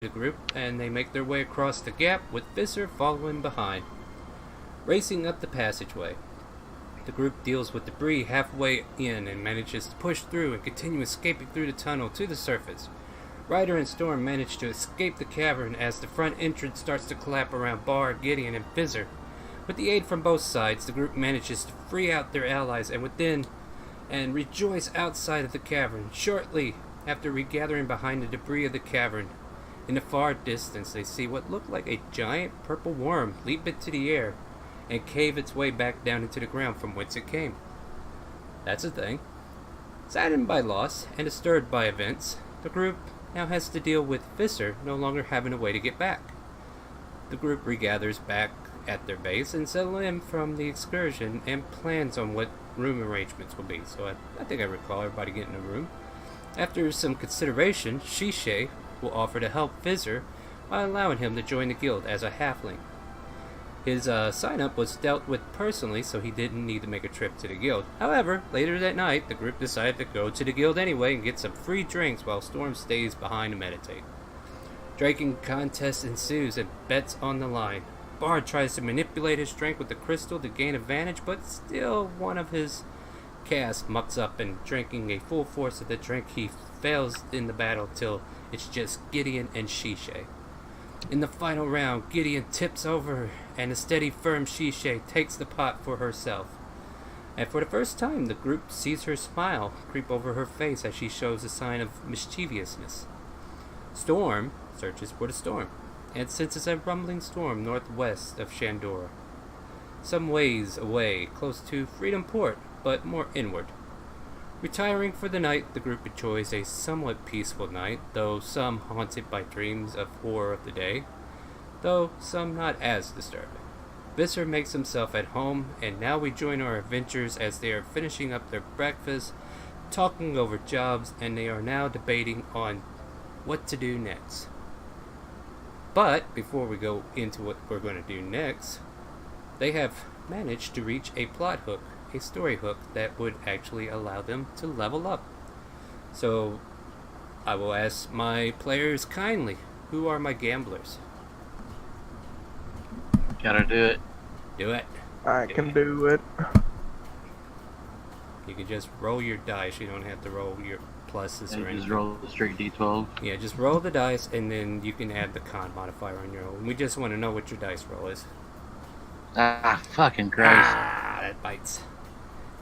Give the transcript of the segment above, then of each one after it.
the group, and they make their way across the gap with Visser following behind. Racing up the passageway, the group deals with debris halfway in and manages to push through and continue escaping through the tunnel to the surface. Ryder and Storm manage to escape the cavern as the front entrance starts to collapse around Bar, Gideon, and Visser. With the aid from both sides, the group manages to free out their allies and within and rejoice outside of the cavern. Shortly after regathering behind the debris of the cavern, in the far distance they see what looked like a giant purple worm leap into the air and cave its way back down into the ground from whence it came. That's a thing. Saddened by loss and disturbed by events, the group now has to deal with Visser no longer having a way to get back. The group regathers back at their base and settle in from the excursion and plans on what room arrangements will be. So I think I recall everybody getting a room. After some consideration, Shishe will offer to help Visser by allowing him to join the guild as a halfling. His sign-up was dealt with personally, so he didn't need to make a trip to the guild. However, later that night, the group decided to go to the guild anyway and get some free drinks while Storm stays behind to meditate. Drinking contest ensues and bets on the line. Bard tries to manipulate his drink with the crystal to gain advantage, but still one of his cast mucks up, and drinking a full force of the drink, he fails in the battle till it's just Gideon and Shishe. In the final round, Gideon tips over and the steady, firm Shishe takes the pot for herself. And for the first time, the group sees her smile creep over her face as she shows a sign of mischievousness. Storm searches for the storm and senses a rumbling storm northwest of Shandora, some ways away, close to Freedom Port, but more inward. Retiring for the night, the group enjoys a somewhat peaceful night, though some haunted by dreams of horror of the day, though some not as disturbing. Visser makes himself at home, and now we join our adventurers as they are finishing up their breakfast, talking over jobs, and they are now debating on what to do next. But before we go into what we're going to do next, they have managed to reach a plot hook, a story hook that would actually allow them to level up. So I will ask my players kindly, who are my gamblers? Gotta do it. Do it. I can do it. You can just roll your dice. You don't have to roll your pluses or anything. Just roll the straight d12. Yeah, just roll the dice, and then you can add the con modifier on your own. We just want to know what your dice roll is. Ah, fucking Christ. Ah, that bites.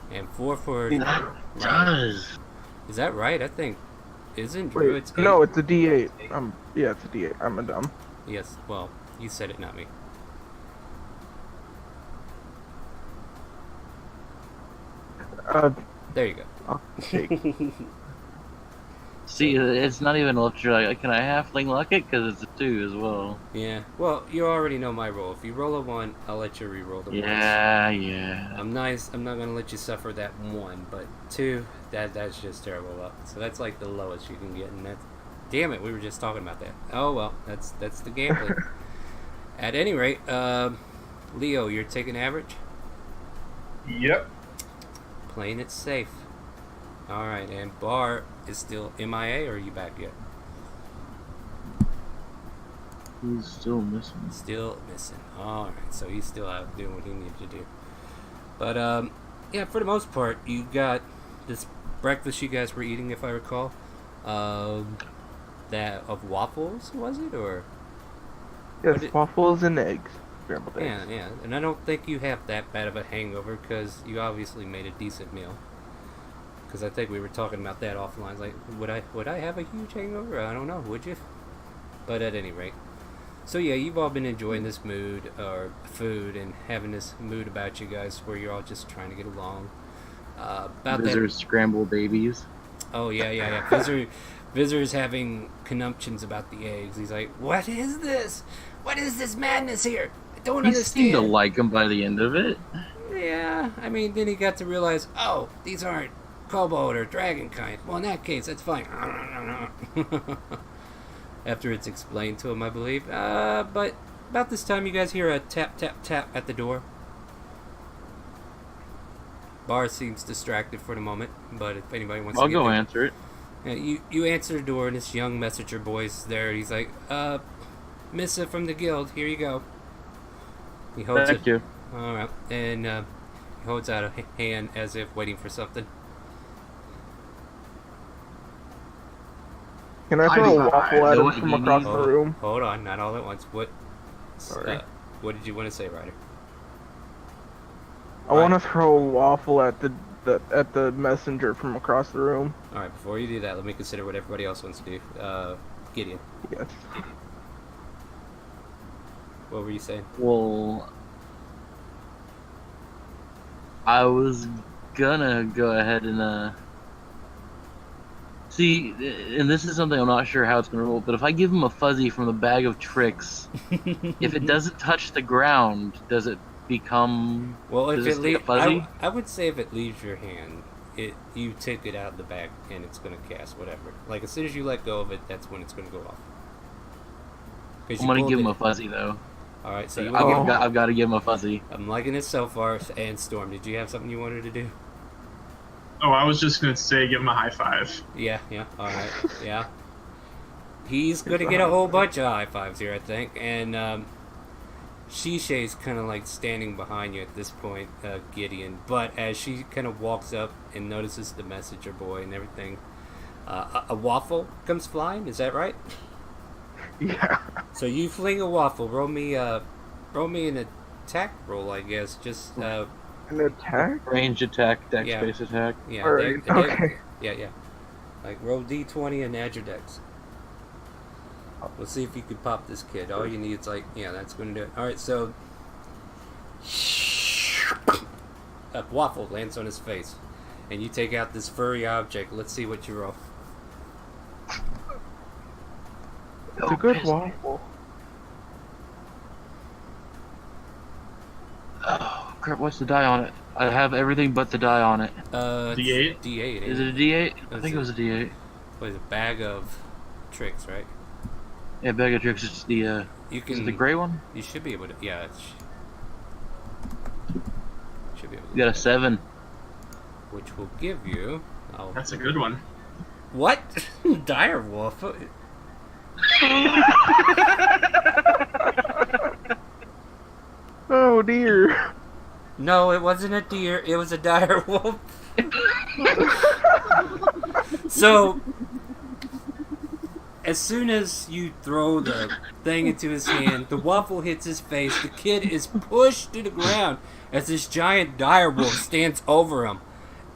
And 4 for... That does. Is that right? I think... Isn't Wait, Druid's 8? no, it's a D8. Yeah, it's a D8. I'm a dumb. Yes, well, you said it, not me. There you go. I'll take. See, it's not even left. You're like, can I halfling luck it? Because it's a 2 as well. Yeah, well, you already know my roll. If you roll a 1, I'll let you re-roll the 1. Yeah. I'm nice. I'm not going to let you suffer that 1, but 2, that's just terrible luck. So that's like the lowest you can get, and that's... Damn it, we were just talking about that. Oh, well, that's the gambling. At any rate, Leo, you're taking average? Yep. Playing it safe. Alright, and Bar is still MIA, or are you back yet? He's still missing. Still missing. Alright, so he's still out doing what he needs to do. But, yeah, for the most part, you got this breakfast you guys were eating, if I recall. That of waffles, was it, or? Yes, waffles and eggs. Scrambled eggs. Yeah, and I don't think you have that bad of a hangover, because you obviously made a decent meal. Because I think we were talking about that offline. Like, would I have a huge hangover? I don't know. Would you? But at any rate, so yeah, you've all been enjoying this mood or food and having this mood about you guys, where you're all just trying to get along. About Visser's that. scrambled babies. Oh yeah. Visser's having connuptions about the eggs. He's like, "What is this? What is this madness here? I don't He understand." seemed to like him by the end of it. Yeah, I mean, then he got to realize, oh, these aren't kobold or dragon kind. Well, in that case, that's fine. After it's explained to him, I believe. But about this time, you guys hear a tap, tap, tap at the door. Bar seems distracted for the moment, but if anybody wants I'll to go answer it. You answer the door, and this young messenger boy's there. He's like, missive from the guild. Here you go. He holds Thank it. you. All right, and he holds out a hand as if waiting for something. Can I throw a I waffle at know him what from you across need. the room? Hold on, not all at once. Sorry. What did you want to say, Ryder? I want to throw a waffle at the messenger from across the room. All right, before you do that, let me consider what everybody else wants to do. Gideon, Yes. what were you saying? Well, I was gonna go ahead and see, and this is something I'm not sure how it's gonna roll. But if I give him a fuzzy from the bag of tricks, if it doesn't touch the ground, does it become? Well, if does it stay leaves, fuzzy? I would say if it leaves your hand, you take it out of the bag and it's gonna cast whatever. Like as soon as you let go of it, that's when it's gonna go off. I'm gonna give him a fuzzy though. All right, so you I've, want to got, I've got to give him a fuzzy. I'm liking it so far. And Storm, did you have something you wanted to do? Oh, I was just gonna say, give him a high five. Yeah, all right, yeah. He's gonna get a whole bunch of high fives here, I think. And Shisei's kind of like standing behind you at this point, Gideon. But as she kind of walks up and notices the messenger boy and everything, a waffle comes flying. Is that right? Yeah. So you fling a waffle. Roll me an attack roll, I guess. Just An attack? Range attack, dex Yeah. based attack. yeah, Alright, they- okay. yeah. Like roll d20 and add your dex. Let's see if you can pop this kid. All you need is like, yeah, that's gonna do it. All right, so a waffle lands on his face, and you take out this furry object. Let's see what you roll. It's a good waffle. Oh crap! What's the die on it? I have everything but the die on it. D8? D8. Is it a D8? I That's think it was a D8. What is it? Bag of tricks, right? Yeah, bag of tricks. It's the You is can. it the gray one? You should be able to. Yeah. Should be able to. You got a 7. Which will give you. That's a good one. What? Dire wolf. Oh dear. No, it wasn't a deer. It was a dire wolf. So, as soon as you throw the thing into his hand, the waffle hits his face. The kid is pushed to the ground as this giant dire wolf stands over him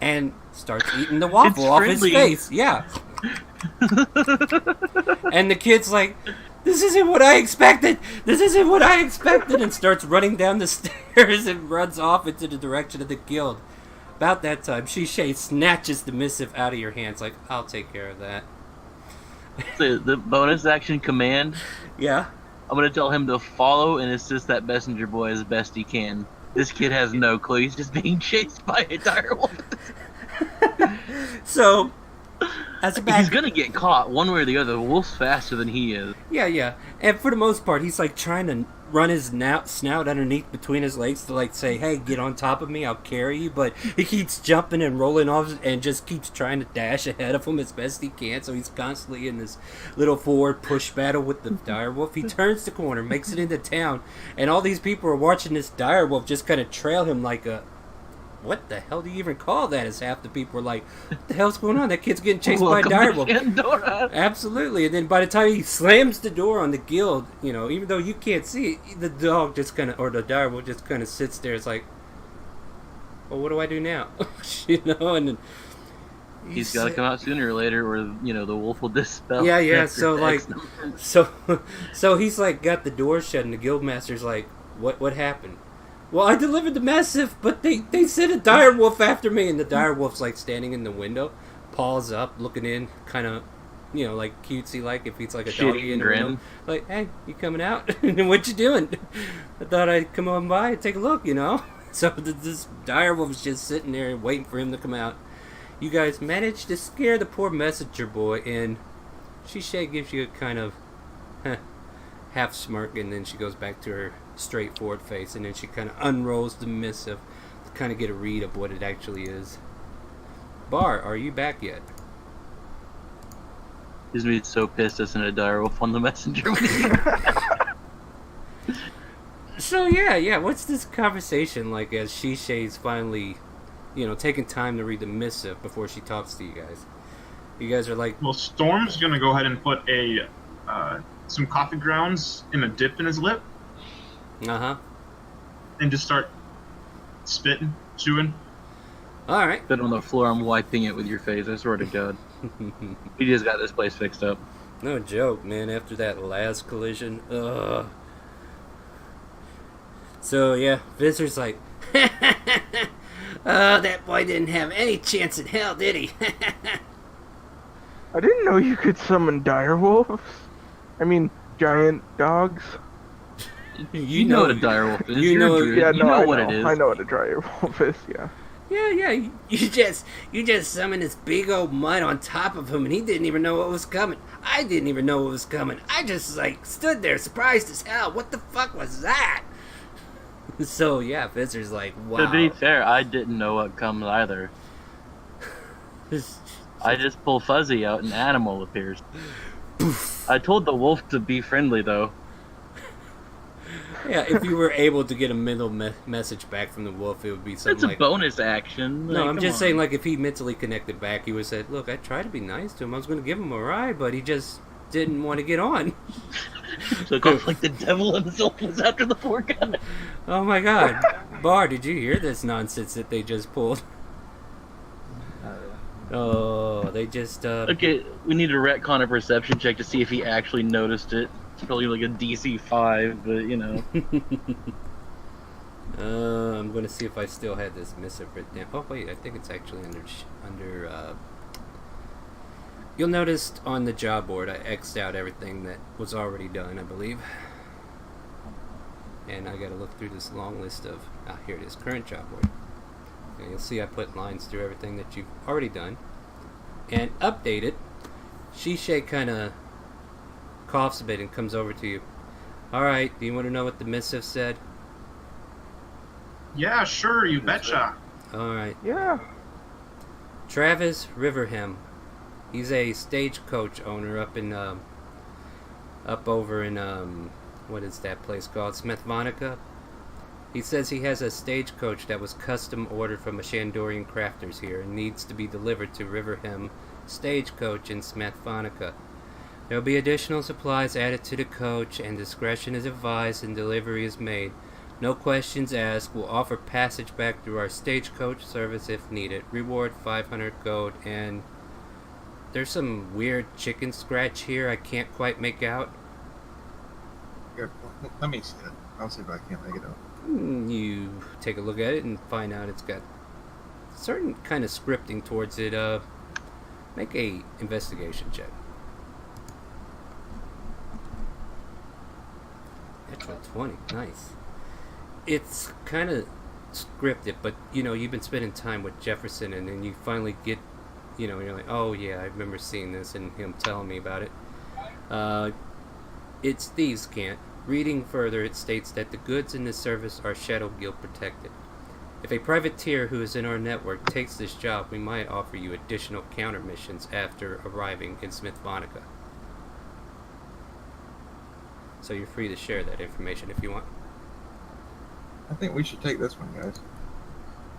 and starts eating the waffle off his friendly. face. Yeah. And the kid's like, "This isn't what I expected! This isn't what I expected!" and starts running down the stairs and runs off into the direction of the guild. About that time, Shisei snatches the missive out of your hands like, "I'll take care of that." The bonus action command. Yeah? I'm gonna tell him to follow and assist that messenger boy as best he can. This kid has no clue. He's just being chased by a dire wolf. So, as a back... He's gonna get caught one way or the other. The wolf's faster than he is. Yeah. And for the most part, he's like trying to run his snout underneath between his legs to like say, "Hey, get on top of me, I'll carry you." But he keeps jumping and rolling off and just keeps trying to dash ahead of him as best he can. So he's constantly in this little forward push battle with the direwolf. He turns the corner, makes it into town, and all these people are watching this direwolf just kind of trail him like a... What the hell do you even call that? As half the people are like, "What the hell's going on? That kid's getting chased by a Welcome to direwolf." Pandora. Absolutely. And then by the time he slams the door on the guild, you know, even though you can't see it, the dog just kind of, or the direwolf just kind of sits there. It's like, well, what do I do now? You know, and then He's got to come out sooner or later, or the wolf will dispel. Yeah. after So X like, number. so he's like got the door shut, and the guildmaster's like, what happened? Well, I delivered the missive, but they sent a direwolf after me, and the direwolf's like standing in the window, paws up, looking in, kind of, like cutesy, like if he's like a Shitty doggy in the grin. window. Like, "Hey, you coming out? What you doing?" I thought I'd come on by and take a look, So this direwolf is just sitting there waiting for him to come out. You guys managed to scare the poor messenger boy, and Shisei gives you a kind of half smirk, and then she goes back to her straightforward face, and then she kind of unrolls the missive to kind of get a read of what it actually is. Bar, are you back yet? He's gonna be so pissed us in a direwolf on the messenger. So yeah, what's this conversation like as Shisei's finally, taking time to read the missive before she talks to you guys? You guys are like, Well, Storm's gonna go ahead and put some coffee grounds in a dip in his lip uh-huh. and just start spitting, chewing. Alright. Spit on the floor, I'm wiping it with your face, I swear to God. We just got this place fixed up. No joke, man, after that last collision. Ugh. So yeah, Visitor's like, oh, that boy didn't have any chance in hell, did he? I didn't know you could summon direwolves. I mean, giant dogs. You know what a direwolf is. you You're know- a druid. Yeah, You no, know I what know. it is. I know what a direwolf is. Yeah. Yeah, you just summoned this big old mud on top of him, and he didn't even know what was coming. I didn't even know what was coming. I just, stood there surprised as hell. What the fuck was that? So, yeah, Visitor's like, wow. To be fair, I didn't know what comes either. I just pull Fuzzy out and Animal appears. I told the wolf to be friendly, though. Yeah, if you were able to get a mental message back from the wolf, it would be something It's a like... bonus action. No, I'm come just on. saying, if he mentally connected back, he would have said, look, I tried to be nice to him. I was going to give him a ride, but he just didn't want to get on. So it goes like the devil himself was after the poor guy. Oh my god. Bar, did you hear this nonsense that they just pulled? Oh, they just, Okay, we need to retcon a perception check to see if he actually noticed it. It's probably like a DC 5, but I'm going to see if I still had this missive written down. Oh, wait, I think it's actually under you'll notice on the job board, I X'd out everything that was already done, I believe. And I gotta look through this long list of, here it is, current job board. And you'll see I put lines through everything that you've already done. And updated, Shisei kind of coughs a bit and comes over to you. Alright, do you want to know what the missive said? Yeah, sure, you betcha. Alright. Yeah. Travis Riverham. He's a stagecoach owner up over in, what is that place called? Smithvonica? He says he has a stagecoach that was custom ordered from a Shandorian crafters here and needs to be delivered to Riverham Stagecoach in Smithvonica. There will be additional supplies added to the coach, and discretion is advised and delivery is made. No questions asked. We'll offer passage back through our stagecoach service if needed. Reward 500 gold, and there's some weird chicken scratch here I can't quite make out. Here, let me see it. I'll see if I can't make it out. You take a look at it and find out it's got certain kind of scripting towards it. Make a investigation check. Natural 20, nice. It's kind of scripted, but you've been spending time with Jefferson, and then you finally get, you're like, oh yeah, I remember seeing this and him telling me about it. It's thieves' cant. Reading further, it states that the goods in this service are Shadow Guild protected. If a privateer who is in our network takes this job, we might offer you additional counter missions after arriving in Smithvonica. So you're free to share that information if you want. I think we should take this one, guys.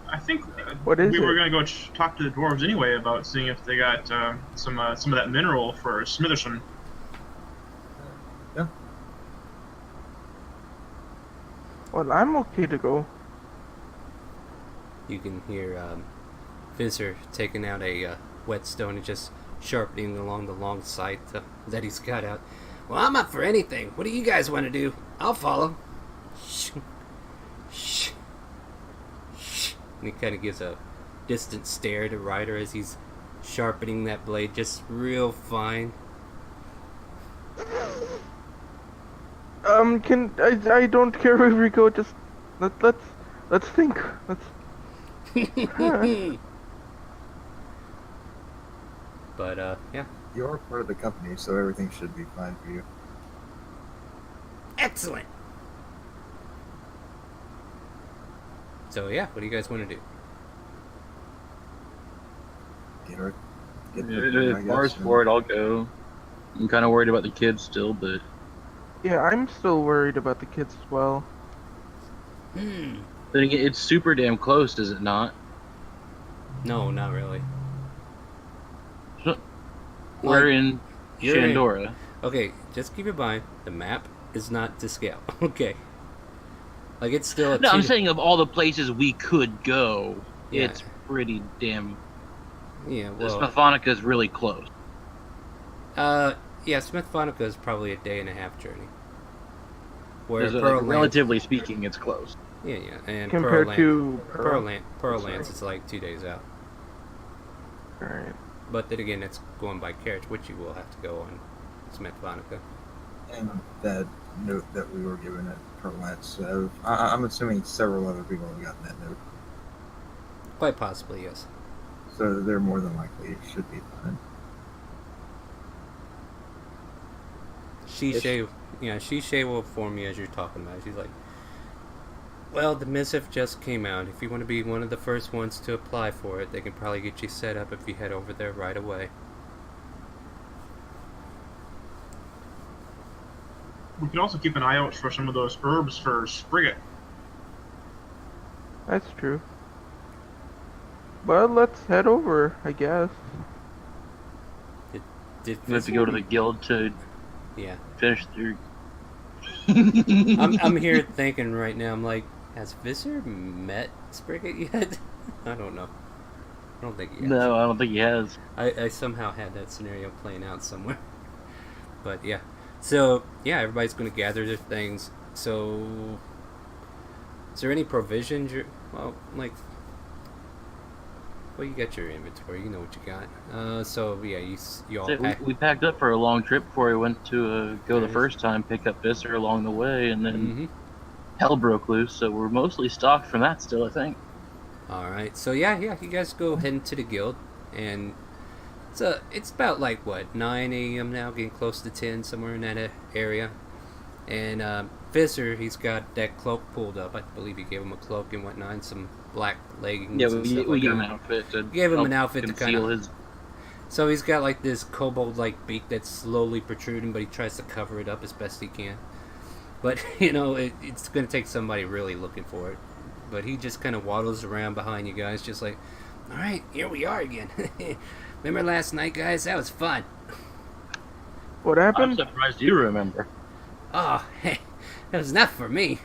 I think What is we it? were gonna go talk to the dwarves anyway about seeing if they got some of that mineral for Smitherson. Yeah. Well, I'm okay to go. You can hear Visser taking out a whetstone and just sharpening along the long sight that he's got out. Well, I'm up for anything. What do you guys want to do? I'll follow. Shh. Shh. Shh. And he kind of gives a distant stare to Ryder as he's sharpening that blade just real fine. I don't care where we go. Just let's think. Let's. But yeah. You're part of the company, so everything should be fine for you. Excellent. So yeah, what do you guys want to do? Get her. Get If Mars for it, I'll go. I'm kind of worried about the kids still, but Yeah, I'm still worried about the kids as well. Hmm. then again, it's super damn close, is it not? No, not really. We're in you're in- Shandora. Okay, just keep in mind the map is not to scale. Okay. Like it's still a No, I'm 2D saying of all the places we could go, Yeah. it's pretty damn. Yeah, well, Smathonica is really close. yeah, Smith Phonica is probably a day and a half journey. Where Like, Pearl Lance, relatively speaking, it's close. yeah, and Compared Pearl to Pearl Lance is like 2 days out. Alright. But then again, it's going by carriage, which you will have to go on Smith Phonica. And that note that we were given at Perlance, I'm assuming several other people have gotten that note. Quite possibly, yes. So they're more than likely should be fine. Shishay will inform you as you're talking about it. She's like, well, the missive just came out. If you want to be one of the first ones to apply for it, they can probably get you set up if you head over there right away. We can also keep an eye out for some of those herbs for Sprigget. That's true. But let's head over, I guess. Did We have to go to the guild to Yeah. finish through. I'm here thinking right now, I'm like, has Visser met Sprigget yet? I don't know. I don't think he has. No, I don't think he has. I somehow had that scenario playing out somewhere. But yeah. So, yeah, everybody's going to gather their things. So, is there any provisions? Well, you got your inventory. You know what you got. So, yeah, you all So pack. we packed up for a long trip before we went to go the Nice. first time, pick up Visser along the way, and then Mm-hmm. hell broke loose, so we're mostly stocked from that still, I think. All right. So, yeah, you guys go heading to the guild. And it's about, 9 a.m. now, getting close to 10, somewhere in that area. And Visser, he's got that cloak pulled up. I believe you gave him a cloak and whatnot, and some black leggings. Yeah, and we stuff gave like him that. an outfit to Gave him help an outfit to conceal kinda- his. So he's got this kobold beak that's slowly protruding, but he tries to cover it up as best he can. But it's going to take somebody really looking for it. But he just kind of waddles around behind you guys, just like, all right, here we are again. Remember last night, guys? That was fun. What I'm happened? surprised you remember. Oh, hey, that was enough for me.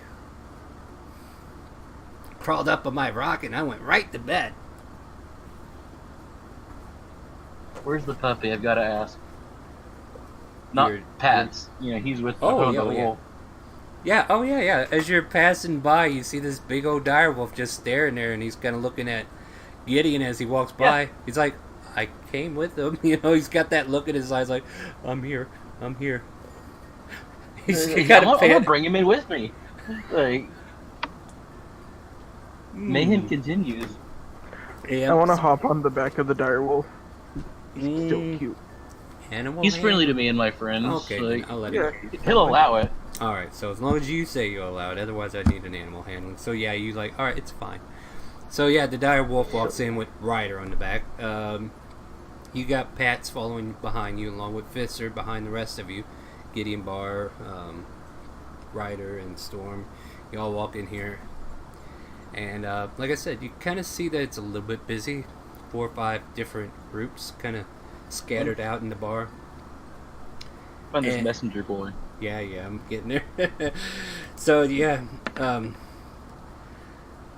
Crawled up on my rock and I went right to bed. Where's the puppy? I've got to ask. Not You're- Pat's. He's with Oh, the yeah, yeah. wolf. Yeah, oh yeah. As you're passing by, you see this big old direwolf just staring there, and he's kind of looking at Gideon as he walks by. Yeah. He's like, I came with him. He's got that look in his eyes like, I'm here. He's I'm got a gonna pan. bring him in with me. Mayhem continues. Yeah, I want to hop on the back of the direwolf. He's still Mm. cute. Animal He's hand? friendly to me and my friends. Okay, then I'll let Yeah, him. He'll allow it. Alright, so as long as you say you allow it, otherwise I need an animal handling. So yeah, you alright, it's fine. So yeah, the dire wolf walks in with Ryder on the back. You got Pats following behind you, along with Visser behind the rest of you. Gideon Bar, Ryder, and Storm. You all walk in here. And like I said, you kind of see that it's a little bit busy. 4 or 5 different groups kind of scattered out in the bar. Find this And- messenger boy. Yeah, I'm getting there. So, yeah,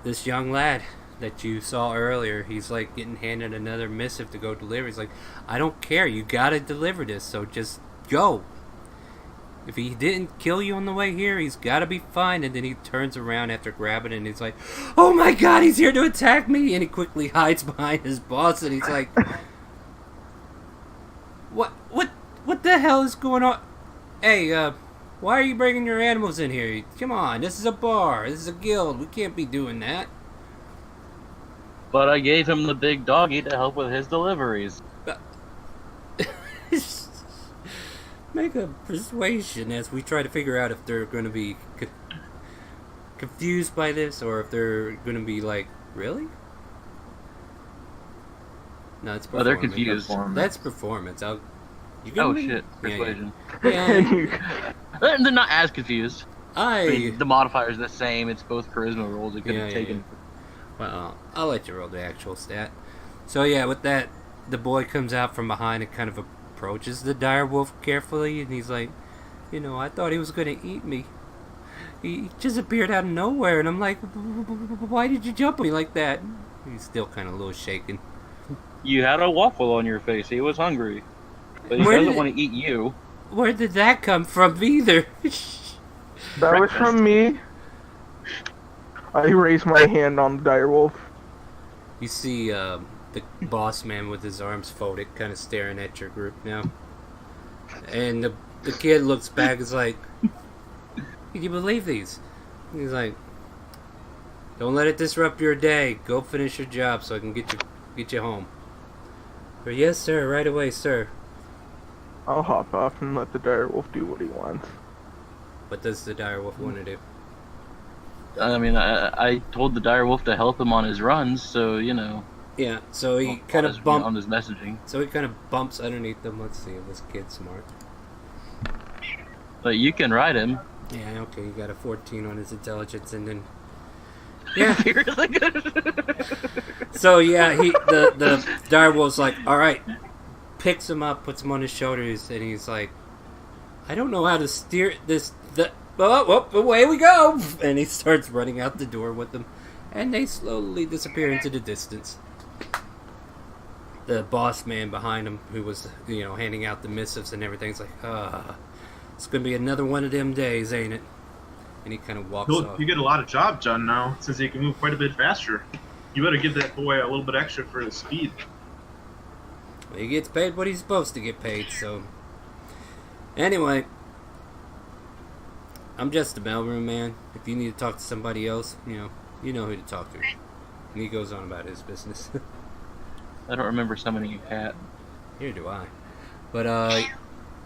this young lad that you saw earlier, he's getting handed another missive to go deliver. He's like, I don't care, you gotta deliver this, so just go. If he didn't kill you on the way here, he's gotta be fine. And then he turns around after grabbing it and he's like, oh my god, he's here to attack me. And he quickly hides behind his boss and he's like, what the hell is going on? Hey, why are you bringing your animals in here? Come on, this is a bar. This is a guild. We can't be doing that. But I gave him the big doggy to help with his deliveries. Make a persuasion as we try to figure out if they're going to be confused by this or if they're going to be like, really? No, it's performance. Oh, they're confused. Performance. That's performance. You can Oh really- shit, Yeah, persuasion. Yeah. And you- They're not as confused. I I mean, the modifier's the same. It's both charisma rolls. It could have Yeah, taken. well, I'll let you roll the actual stat. So yeah, with that, the boy comes out from behind and kind of approaches the dire wolf carefully, and he's like, I thought he was gonna eat me. He just appeared out of nowhere, and I'm like, why did you jump on me like that? He's still kind of a little shaken. You had a waffle on your face. He was hungry, but he Where doesn't did- want to eat you. Where did that come from, either? that was from me. I raised my hand on the direwolf. You see the boss man with his arms folded, kind of staring at your group now. And the kid looks back and is like, can you believe these? He's like, don't let it disrupt your day. Go finish your job so I can get you home. Or, yes, sir, right away, sir. I'll hop off and let the direwolf do what he wants. What does the dire wolf want to do? I mean, I told the dire wolf to help him on his runs, so Yeah, so he on kind his- of bumps. on his messaging. So he kind of bumps underneath them. Let's see if this kid's smart. But you can ride him. Yeah, okay, he got a 14 on his intelligence, and then yeah. Really good. So yeah, the direwolf's like, all right, picks him up, puts him on his shoulders, and he's like, I don't know how to steer this. Away we go! And he starts running out the door with them, and they slowly disappear into the distance. The boss man behind him, who was handing out the missives and everything, is like, it's gonna be another one of them days, ain't it? And he kind of walks off. You get a lot of job done now, since he can move quite a bit faster. You better give that boy a little bit extra for his speed. He gets paid what he's supposed to get paid, so. Anyway, I'm just the mailroom man. If you need to talk to somebody else, you know who to talk to. And he goes on about his business. I don't remember summoning a cat. Here do I. But,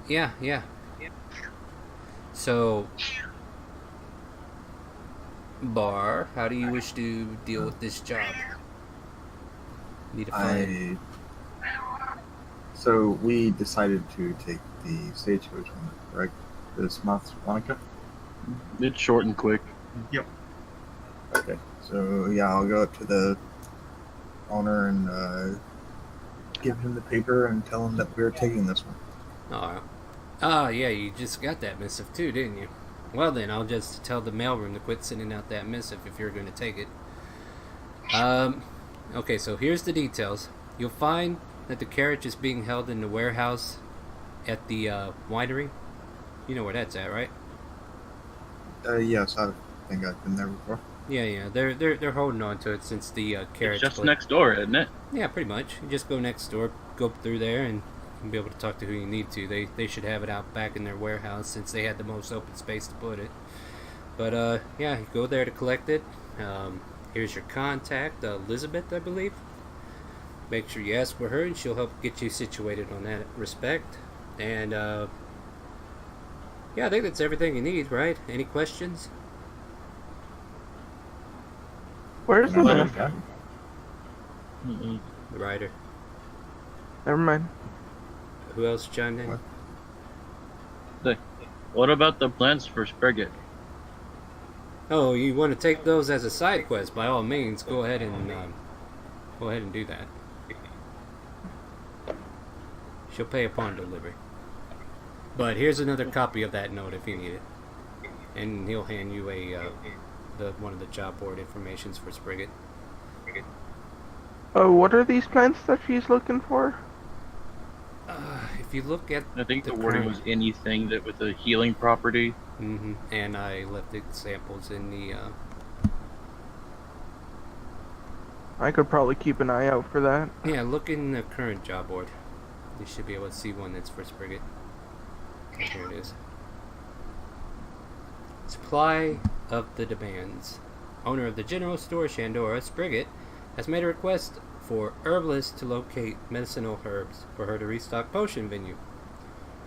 yeah. So, Bar, how do you wish to deal with this job? Need to find... So we decided to take the stagecoach one, correct? The Monica? It's short and quick. Okay. So yeah, I'll go up to the owner and give him the paper and tell him that we're taking this one. Yeah, you just got that missive too, didn't you? Well then, I'll just tell the mailroom to quit sending out that missive if you're going to take it. Okay, so here's the details. You'll find that the carriage is being held in the warehouse at the winery. You know where that's at, right? Yes, I think I've been there before. Yeah, they're holding on to it since the carriage. It's just next door, isn't it? Yeah, pretty much. You just go next door, go through there, and you'll be able to talk to who you need to. They should have it out back in their warehouse since they had the most open space to put it. But yeah, you go there to collect it. Here's your contact, Elizabeth, I believe. Make sure you ask for her, and she'll help get you situated on that respect. And yeah, I think that's everything you need, right? Any questions? Where's the Well, map? yeah. Mm-mm. The rider. Never mind. Who else chimed in? What? What about the plans for Spriggett? Oh, you want to take those as a side quest? By all means, go ahead and do that. She'll pay upon delivery. But here's another copy of that note if you need it, and he'll hand you one of the job board informations for Spriggett. Oh, what are these plants that she's looking for? If you look at I think the current- wording was anything that with a healing property. and I left examples in the I could probably keep an eye out for that. yeah. Look in the current job board. You should be able to see one that's for Spriggett. Here it is. Supply of the demands. Owner of the general store, Shandora Spriggett, has made a request for herbalists to locate medicinal herbs for her to restock potion venue.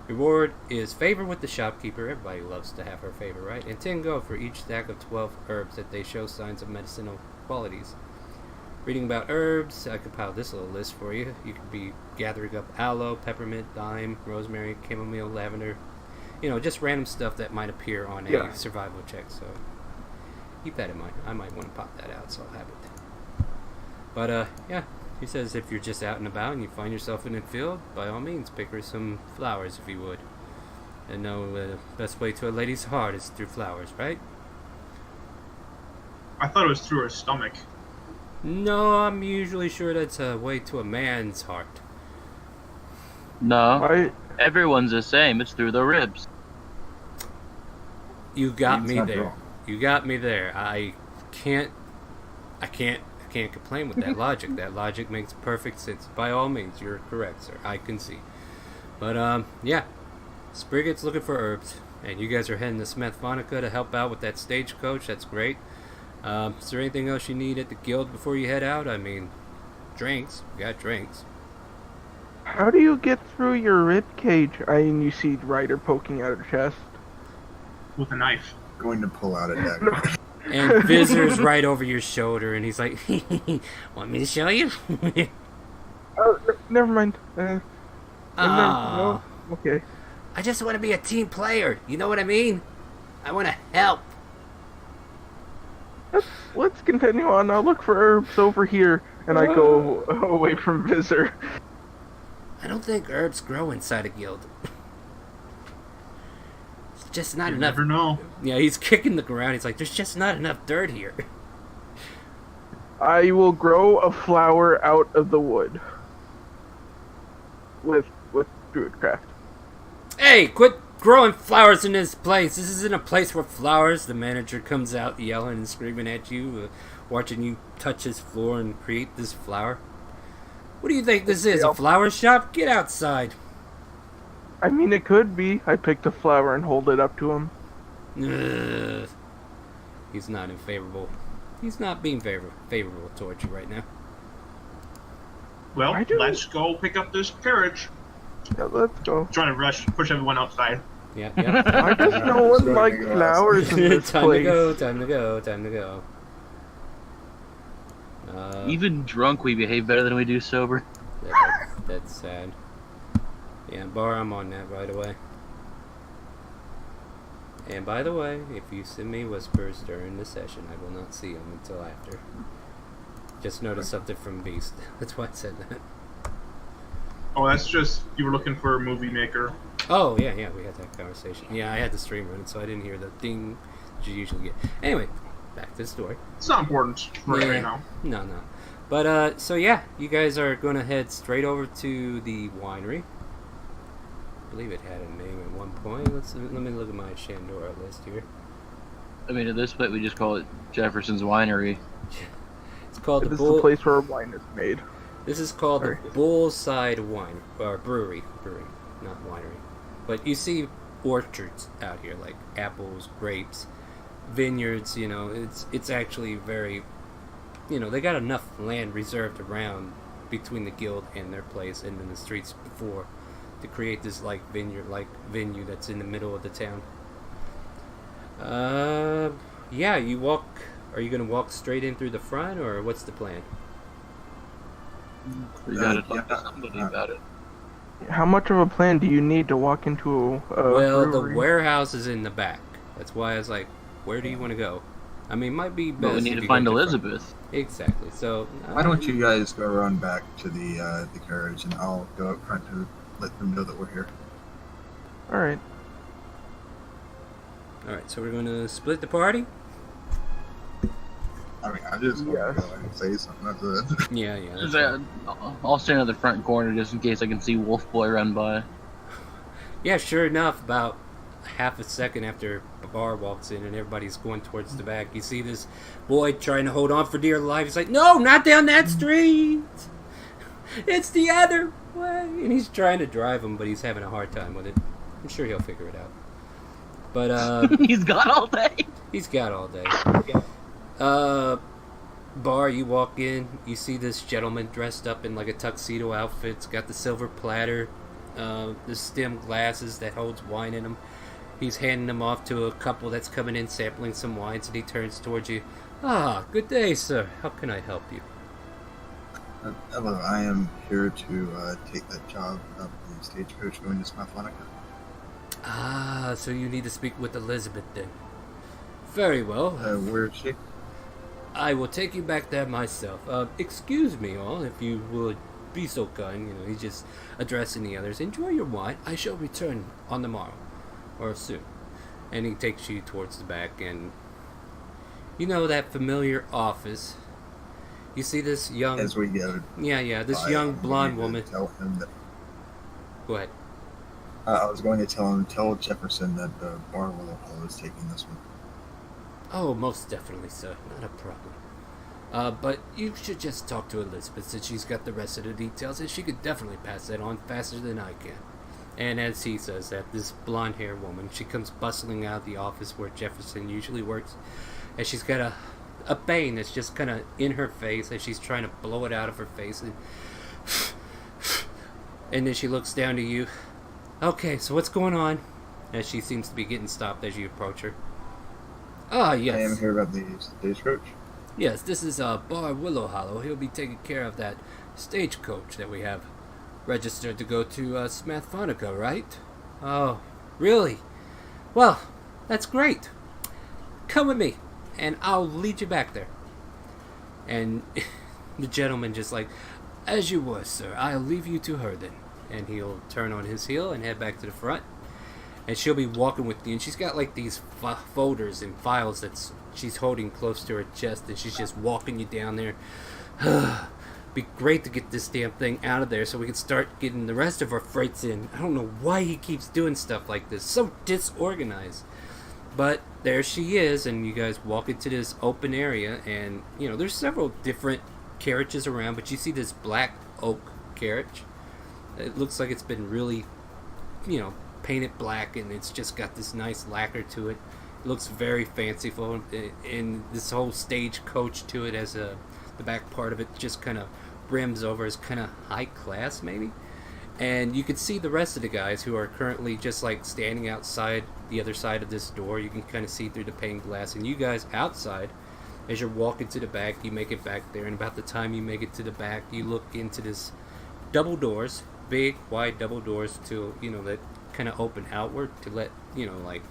Reward is favor with the shopkeeper. Everybody loves to have her favor, right? And 10 gold for each stack of 12 herbs that they show signs of medicinal qualities. Reading about herbs, I compiled this little list for you. You could be gathering up aloe, peppermint, thyme, rosemary, chamomile, lavender. Just random stuff that might appear on a survival check. So keep that in mind. I might want to pop that out, so I'll have it. But yeah, he says if you're just out and about and you find yourself in a field, by all means, pick her some flowers if you would. And the best way to a lady's heart is through flowers, right? I thought it was through her stomach. No, I'm usually sure that's a way to a man's heart. No, everyone's the same. It's through the ribs. You got me not there. wrong. You got me there. I can't complain with that logic. That logic makes perfect sense. By all means, you're correct, sir. I can see. But yeah, Spriget's looking for herbs, and you guys are heading to Smethphonica to help out with that stagecoach. That's great. Is there anything else you need at the guild before you head out? I mean, drinks. We got drinks. How do you get through your rib cage? And you see Ryder poking out her chest. With a knife. Going to pull out a dagger. And Vizzer's right over your shoulder, and he's like, "Want me to show you?" Oh, never mind. Ah. No, okay. I just want to be a team player. You know what I mean? I want to help. Let's continue on. I'll look for herbs over here, and I go away from Visor. I don't think herbs grow inside a guild. It's just not You enough. never know. Yeah, he's kicking the ground. He's like, "There's just not enough dirt here." I will grow a flower out of the wood. With Druidcraft. Hey, quit growing flowers in this place. This isn't a place for flowers. The manager comes out yelling and screaming at you, watching you touch his floor and create this flower. What do you think this is, a flower shop? Get outside. I mean, it could be. I picked a flower and hold it up to him. Ugh. He's not in favorable. He's not being favorable towards you right now. Well, I do- let's go pick up this carriage. Yeah, let's go. Trying to push everyone outside. Yeah. I just no one Starting likes to go flowers in this Time place. to go. Time to go. Time to go. Even drunk, we behave better than we do sober. That's sad. Yeah, Bar, I'm on that right away. And by the way, if you send me whispers during the session, I will not see them until after. Just noticed something from Beast. That's why I said that. Oh, that's just you were looking for a movie maker. Oh, yeah, we had that conversation. Yeah, I had the stream running, so I didn't hear the ding that you usually get. Anyway, back to the story. It's not important right now. No. But, so yeah, you guys are going to head straight over to the winery. I believe it had a name at one point. Let me look at my Shandora list here. I mean, at this point, we just call it Jefferson's Winery. It's called This is the place where wine is made. This is called Sorry. the Bullside Wine or Brewery, not winery. But you see orchards out here, like apples, grapes, vineyards. It's actually very, they got enough land reserved around between the guild and their place and in the streets before to create this vineyard-like venue that's in the middle of the town. Yeah, you walk. Are you gonna walk straight in through the front, or what's the plan? We gotta talk to somebody about it. How much of a plan do you need to walk into a Well, brewery? the warehouse is in the back. That's why I was like, where do you want to go? I mean, it might be best. But we need if to you find go to the front. Elizabeth. Exactly. So Why don't you guys go around back to the carriage, and I'll go up front to let them know that we're here. All right. All right. So we're going to split the party. I mean, I just want Yes. to go and say something. That's it. Yeah. That's Just, fine. I'll stand at the front corner just in case I can see Wolf Boy run by. Yeah. Sure enough, about half a second after Bar walks in and everybody's going towards the back, you see this boy trying to hold on for dear life. He's like, "No, not down that street. It's the other way." And he's trying to drive him, but he's having a hard time with it. I'm sure he'll figure it out. But He's gone all day. he's got all day. Bar, you walk in, you see this gentleman dressed up in like a tuxedo outfit. It's got the silver platter, the stem glasses that holds wine in them. He's handing them off to a couple that's coming in sampling some wines, and he turns towards you. "Ah, good day, sir. How can I help you?" Hello, I am here to take that job of the stagecoach going to Smathlonica. Ah, so you need to speak with Elizabeth then. Very well. Where is she? I will take you back there myself. Excuse me all, if you would be so kind. He's just addressing the others. Enjoy your wine. I shall return on the morrow. Or soon. And he takes you towards the back, and that familiar office. You see this young... As we go. Yeah, this young blonde woman. Tell him that. Go ahead. I was going to tell Jefferson that Bar Willow Hollow is taking this one. Oh, most definitely, sir. Not a problem. But you should just talk to Elizabeth, since she's got the rest of the details, and she could definitely pass that on faster than I can. And as he says that, this blonde-haired woman, she comes bustling out of the office where Jefferson usually works, and she's got a bane that's just kind of in her face, and she's trying to blow it out of her face, and then she looks down to you. Okay, so what's going on? As she seems to be getting stopped as you approach her. Ah, yes. I am here about the stagecoach. Yes, this is Bar Willow Hollow. He'll be taking care of that stagecoach that we have registered to go to Smathlonica, right? Oh, really? Well, that's great. Come with me, and I'll lead you back there. And the gentleman just like, as you were, sir. I'll leave you to her then. And he'll turn on his heel and head back to the front. And she'll be walking with you, and she's got like these folders and files that she's holding close to her chest, and she's just walking you down there. Be great to get this damn thing out of there so we can start getting the rest of our freights in. I don't know why he keeps doing stuff like this. So disorganized. But there she is, and you guys walk into this open area, and there's several different carriages around, but you see this black oak carriage. It looks like it's been really, painted black, and it's just got this nice lacquer to it. It looks very fanciful, and this whole stage coach to it as the back part of it just kind of brims over as kind of high class maybe. And you can see the rest of the guys who are currently just like standing outside the other side of this door. You can kind of see through the pane glass, and you guys outside, as you're walking to the back, you make it back there, and about the time you make it to the back, you look into this double doors, big wide double doors to that kind of open outward to let like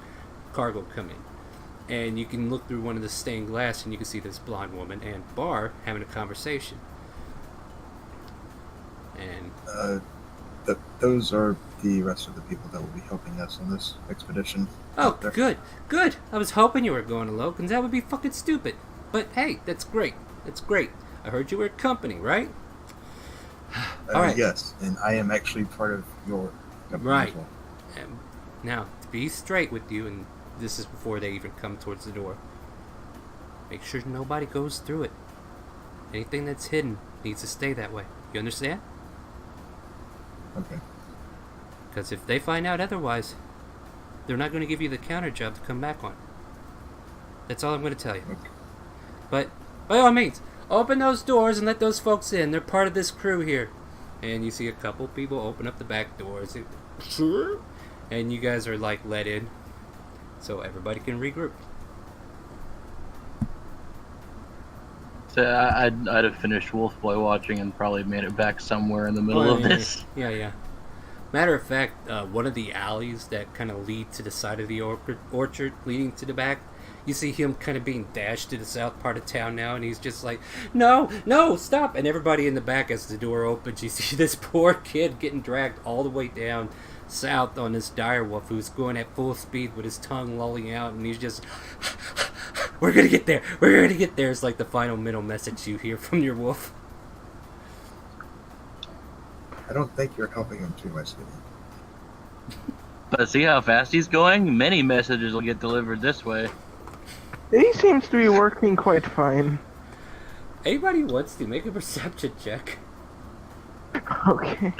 cargo come in. And you can look through one of the stained glass, and you can see this blonde woman and Bar having a conversation. And those are the rest of the people that will be helping us on this expedition. oh, good. I was hoping you were going alone, because that would be fucking stupid. But hey, that's great. I heard you were company, right? All right. Yes, and I am actually part of your company Right. as well. Now, to be straight with you, and this is before they even come towards the door, make sure nobody goes through it. Anything that's hidden needs to stay that way. You understand? Okay. Because if they find out otherwise, they're not going to give you the counter job to come back on. That's all I'm going to tell you. Okay. But, by all means, open those doors and let those folks in. They're part of this crew here. And you see a couple people open up the back doors. Sure. And you guys are like let in. So everybody can regroup. So I'd have finished Wolf Boy watching and probably made it back somewhere in the middle of this. Yeah. Matter of fact, one of the alleys that kind of lead to the side of the orchard leading to the back, you see him kind of being dashed to the south part of town now, and he's just like, no, stop! And everybody in the back, as the door opens, you see this poor kid getting dragged all the way down south on this direwolf who's going at full speed with his tongue lolling out, and he's just, we're gonna get there! It's like the final middle message you hear from your wolf. I don't think you're helping him too much, Skinny. But see how fast he's going? Many messages will get delivered this way. He seems to be working quite fine. Anybody wants to make a perception check? Okay.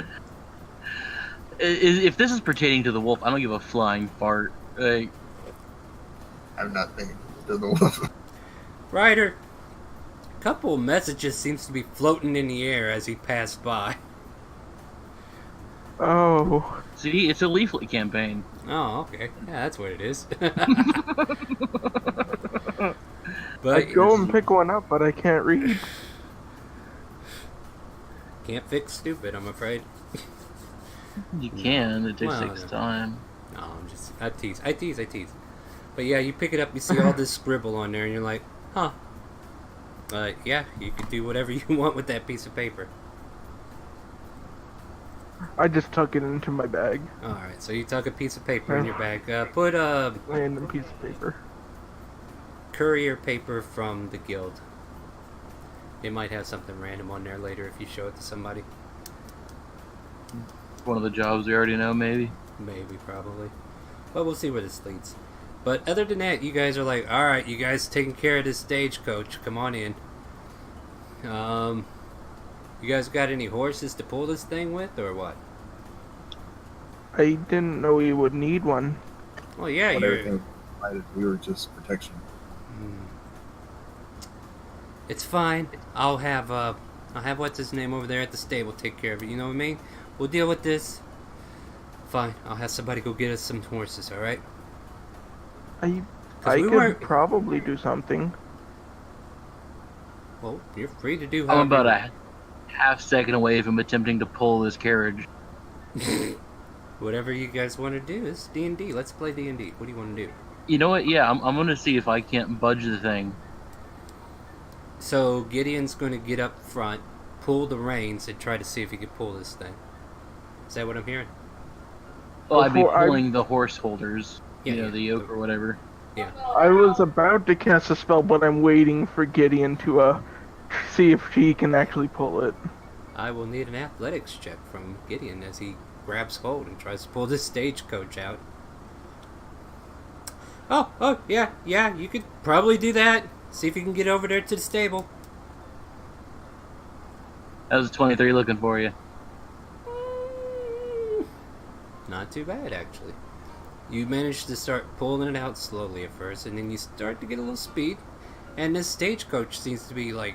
If this is pertaining to the wolf, I don't give a flying fart. I'm not thinking to the wolf. Ryder, a couple of messages seems to be floating in the air as he passed by. Oh. See, it's a leaflet campaign. Oh, okay. Yeah, that's what it is. I'd go and pick one up, but I can't read. Can't fix stupid, I'm afraid. You can. It just Well, takes no. time. No, I tease. But yeah, you pick it up, you see all this scribble on there, and you're like, huh. Yeah, you can do whatever you want with that piece of paper. I just tuck it into my bag. Alright, so you tuck a piece of paper in your bag. Put Random piece of paper. courier paper from the guild. It might have something random on there later if you show it to somebody. One of the jobs we already know, maybe. Maybe, probably. But we'll see where this leads. But other than that, you guys are like, alright, you guys taking care of this stagecoach. Come on in. You guys got any horses to pull this thing with, or what? I didn't know we would need one. Well, yeah, But you're... everything provided, we were just protection. It's fine. I'll have what's his name over there at the stable take care of it. You know what I mean? We'll deal with this. Fine. I'll have somebody go get us some horses. All right? I we could weren't- probably do something. Well, you're free to do. I'm however about you a half second away from attempting to pull this carriage. want. Whatever you guys want to do. It's D&D. Let's play D&D. What do you want to do? You know what? Yeah, I'm gonna see if I can't budge the thing. So Gideon's going to get up front, pull the reins, and try to see if he can pull this thing. Is that what I'm hearing? Well, I'd be Before I- pulling the horse holders. Yeah, You know, yeah. the yoke or whatever. I was about to cast a spell, but I'm waiting for Gideon to see if he can actually pull it. I will need an athletics check from Gideon as he grabs hold and tries to pull this stagecoach out. Oh, yeah, you could probably do that. See if you can get over there to the stable. That was a 23 looking for you. Not too bad, actually. You manage to start pulling it out slowly at first, and then you start to get a little speed. And this stagecoach seems to be, like,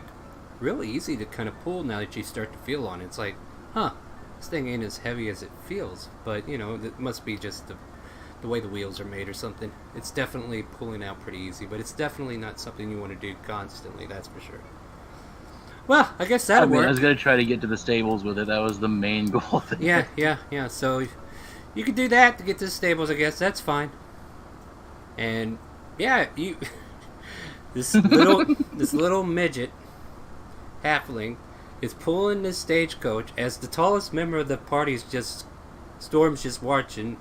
really easy to kind of pull now that you start to feel on it. It's like, huh, this thing ain't as heavy as it feels. But, you know, it must be just the way the wheels are made or something. It's definitely pulling out pretty easy, but it's definitely not something you want to do constantly, that's for sure. Well, I guess that'll work. I was gonna try to get to the stables with it. That was the main goal. Yeah. So you could do that to get to the stables, I guess. That's fine. And yeah, you this little midget halfling is pulling this stagecoach as the tallest member of the party is just Storm's just watching,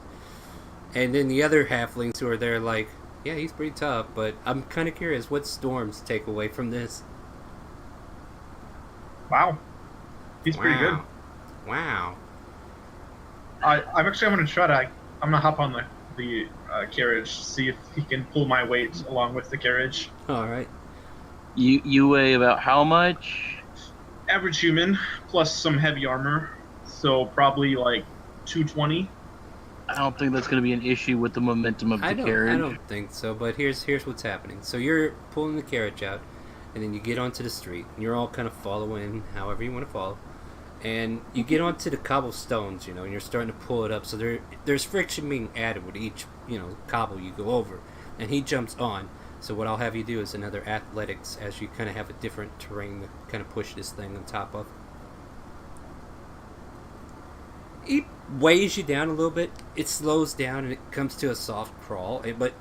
and then the other halflings who are there like, yeah, he's pretty tough, but I'm kind of curious what's Storm's takeaway from this. Wow. He's pretty good. Wow. I'm gonna try to. I'm gonna hop on the carriage, see if he can pull my weight along with the carriage. All right. You weigh about how much? Average human plus some heavy armor, so probably like 220. I don't think that's going to be an issue with the momentum of the carriage. I don't think so, but here's what's happening. So you're pulling the carriage out, and then you get onto the street, and you're all kind of following however you want to follow. And you get onto the cobblestones, you know, and you're starting to pull it up. So there's friction being added with each, you know, cobble you go over. And he jumps on. So what I'll have you do is another athletics as you kind of have a different terrain to kind of push this thing on top of. It weighs you down a little bit. It slows down and it comes to a soft crawl. But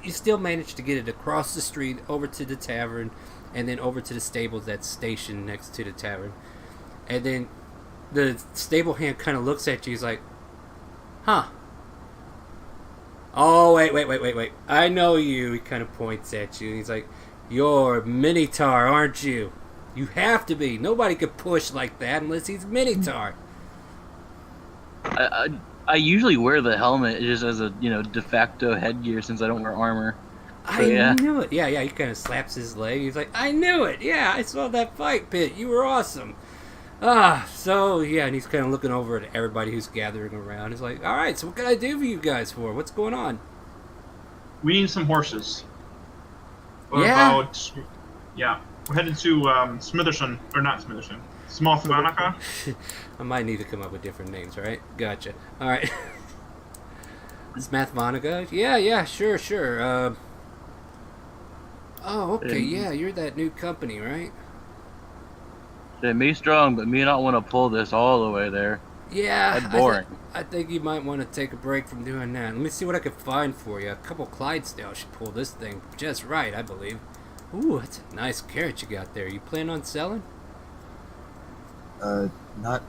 you still manage to get it across the street, over to the tavern, and then over to the stables that's stationed next to the tavern. And then the stable hand kind of looks at you. He's like, huh. Oh, wait. I know you. He kind of points at you. And he's like, you're Minotaur, aren't you? You have to be. Nobody could push like that unless he's Minotaur. I usually wear the helmet just as a, you know, de facto headgear since I don't wear armor. I knew it. Yeah, he kind of slaps his leg. He's like, I knew it. Yeah, I saw that fight pit. You were awesome. So, yeah, and he's kind of looking over at everybody who's gathering around. He's like, alright, so what can I do for you guys for? What's going on? We need some horses. What Yeah. about... Yeah. We're headed to Smitherson, or not Smitherson, Small Themanica. I might need to come up with different names, right? Gotcha. Alright. It's Mathmonica? Yeah, sure. Oh, okay, yeah, you're that new company, right? Say me strong, but me not want to pull this all the way there. Yeah, That's boring. I think you might want to take a break from doing that. Let me see what I can find for you. A couple Clydesdale should pull this thing just right, I believe. Ooh, that's a nice carrot you got there. You plan on selling? Not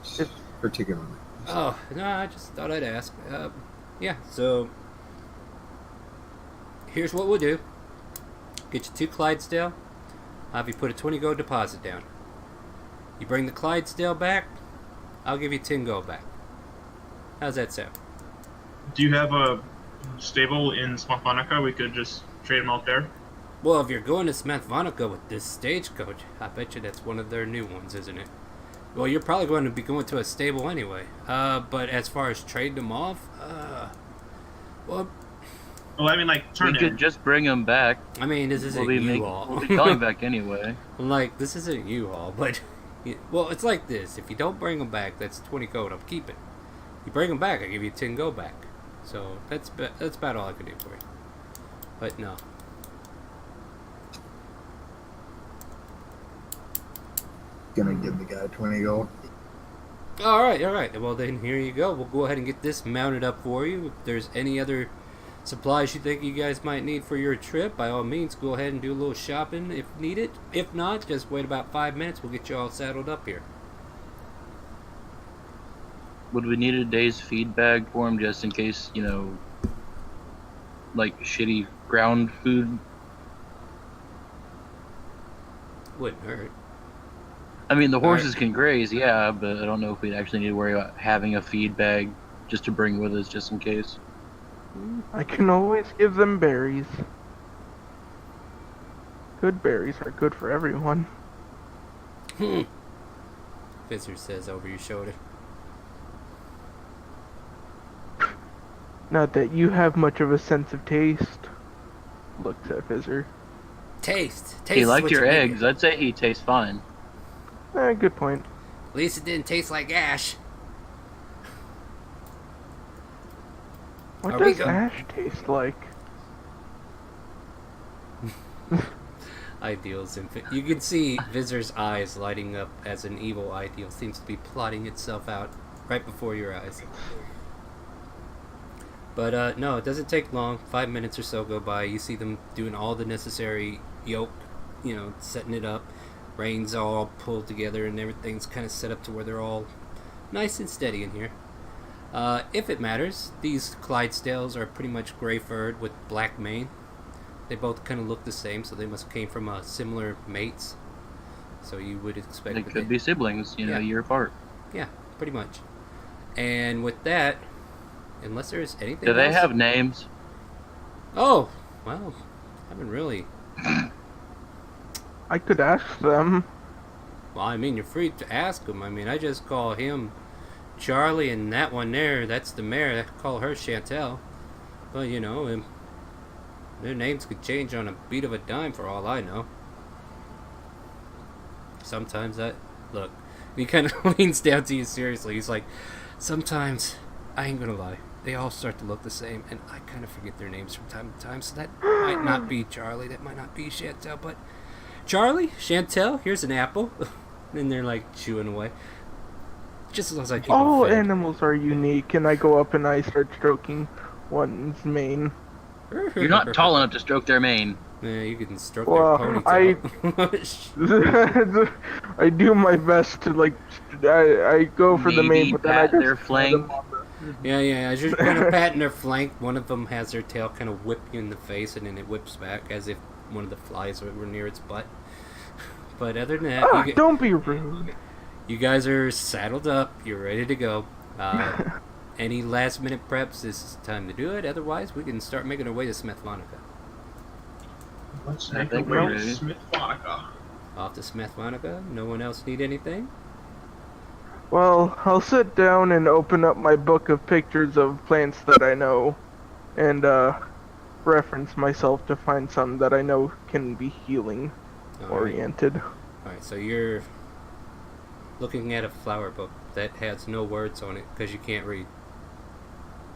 particularly. Oh, no, I just thought I'd ask. Yeah, so here's what we'll do. Get you 2 Clydesdale. I'll have you put a 20 gold deposit down. You bring the Clydesdale back, I'll give you 10 gold back. How's that sound? Do you have a stable in Smothmonica? We could just trade them out there. Well, if you're going to Smethvonica with this stagecoach, I bet you that's one of their new ones, isn't it? Well, you're probably going to be going to a stable anyway. But as far as trading them off, well, I mean, like, turn We it. could just bring them back. I mean, this isn't We'll U-Haul. be coming back anyway. Like, this isn't U-Haul, but well, it's like this. If you don't bring them back, that's 20 gold. I'm keeping. You bring them back, I give you 10 gold back. So that's about all I can do for you. But no. Gonna give the guy 20 gold. All right. Well, then here you go. We'll go ahead and get this mounted up for you. If there's any other supplies you think you guys might need for your trip, by all means, go ahead and do a little shopping if needed. If not, just wait about 5 minutes. We'll get you all saddled up here. Would we need a day's feed bag for him just in case, like shitty ground food? Wouldn't hurt. I mean, the horses can graze, yeah, but I don't know if we'd actually need to worry about having a feed bag just to bring with us just in case. I can always give them berries. Good berries are good for everyone. Fizzer says over your shoulder. Not that you have much of a sense of taste. Looks at Fizzer. Taste. He is liked what your you need. eggs. I'd say he tastes fine. Good point. At least it didn't taste like ash. What Are we does go- ash taste like? Ideals. You can see Vizzer's eyes lighting up as an evil ideal seems to be plotting itself out right before your eyes. But no, it doesn't take long. 5 minutes or so go by. You see them doing all the necessary yoke, setting it up. Reins all pulled together and everything's kind of set up to where they're all nice and steady in here. If it matters, these Clydesdales are pretty much gray furred with black mane. They both kind of look the same, so they must have came from similar mates. So you would expect They that could be siblings, Yeah. a year apart. Yeah, pretty much. And with that, unless there's anything Do they else- have names? Oh, well, I haven't really. I could ask them. Well, I mean, you're free to ask them. I mean, I just call him Charlie, and that one there, that's the mare. I call her Chantel. But, their names could change on a beat of a dime for all I know. Sometimes look, he kind of leans down to you seriously. He's like, sometimes, I ain't gonna lie, they all start to look the same, and I kind of forget their names from time to time, so that might not be Charlie, that might not be Chantel, but Charlie, Chantel, here's an apple. And they're like chewing away. Just as long as I keep All them fed. animals are unique, and I go up and I start stroking one's mane. You're not tall enough to stroke their mane. Yeah, you can stroke Well, their ponytail. I do my best to I go for the Maybe mane, but then I pat just their flank. Yeah, as you're kind of patting their flank, one of them has their tail kind of whip you in the face, and then it whips back as if one of the flies were near its butt. But other than that, don't be rude. you guys are saddled up. You're ready to go. Any last minute preps? This is the time to do it. Otherwise, we can start making our way to Smethvonica. Let's I make a think way we're to ready. Smithvonica. Off to Smethvonica. No one else need anything? Well, I'll sit down and open up my book of pictures of plants that I know, and reference myself to find some that I know can be healing oriented. Alright, so you're looking at a flower book that has no words on it because you can't read.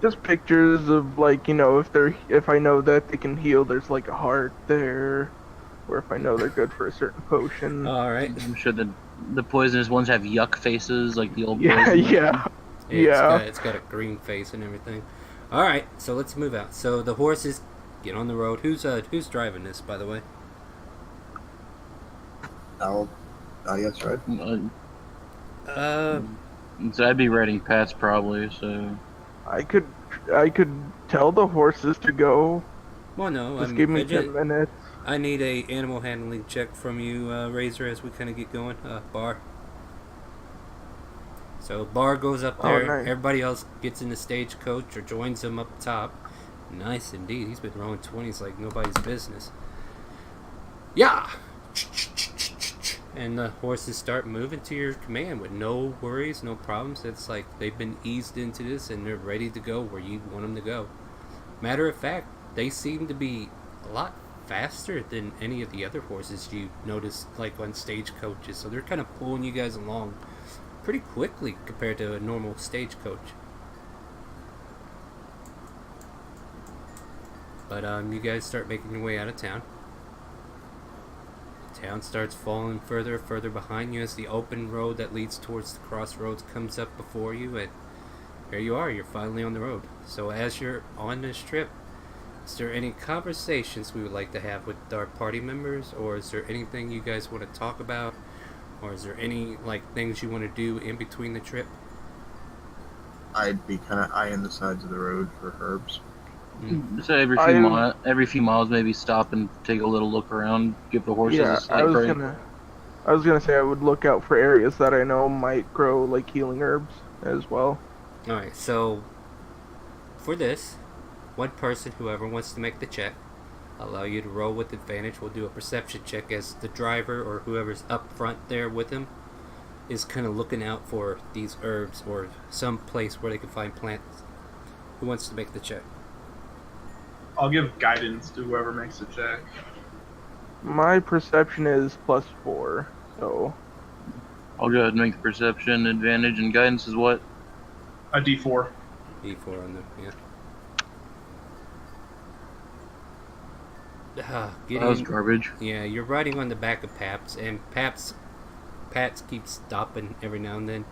Just pictures of if I know that they can heal. There's like a heart there, or if I know they're good for a certain potion. Alright. I'm sure the poisonous ones have yuck faces like the old Yeah, poison. yeah, yeah. It's got a green face and everything. Alright, so let's move out. So the horses get on the road. Who's driving this, by the way? Yes, right. So I'd be riding Pat's probably. So I could tell the horses to go. Well, no. Just give me 10 minutes. I need a animal handling check from you, Razor, as we kind of get going. Bar. So Bar goes up there. Nice. Everybody else gets in the stagecoach or joins him up top. Nice indeed. He's been rolling 20s like nobody's business. Yeah! And the horses start moving to your command with no worries, no problems. It's like they've been eased into this and they're ready to go where you want them to go. Matter of fact, they seem to be a lot faster than any of the other horses you noticed, like on stagecoaches. So they're kind of pulling you guys along pretty quickly compared to a normal stagecoach. But you guys start making your way out of town. Town starts falling further and further behind you as the open road that leads towards the crossroads comes up before you, and here you are, you're finally on the road. So as you're on this trip, is there any conversations we would like to have with our party members, or is there anything you guys want to talk about, or is there any things you want to do in between the trip? I'd be kind of eyeing the sides of the road for herbs. So every few miles, maybe stop and take a little look around, give the horses a sight break. I was gonna say I would look out for areas that I know might grow healing herbs as well. Alright, so for this, one person, whoever wants to make the check, I'll allow you to roll with advantage. We'll do a perception check as the driver or whoever's up front there with him is kind of looking out for these herbs or some place where they can find plants. Who wants to make the check? I'll give guidance to whoever makes the check. My perception is +4, so I'll go ahead and make the perception advantage, and guidance is what? A D4. D4 on the, That was garbage. Yeah, you're riding on the back of Paps, and Pats keeps stopping every now and then,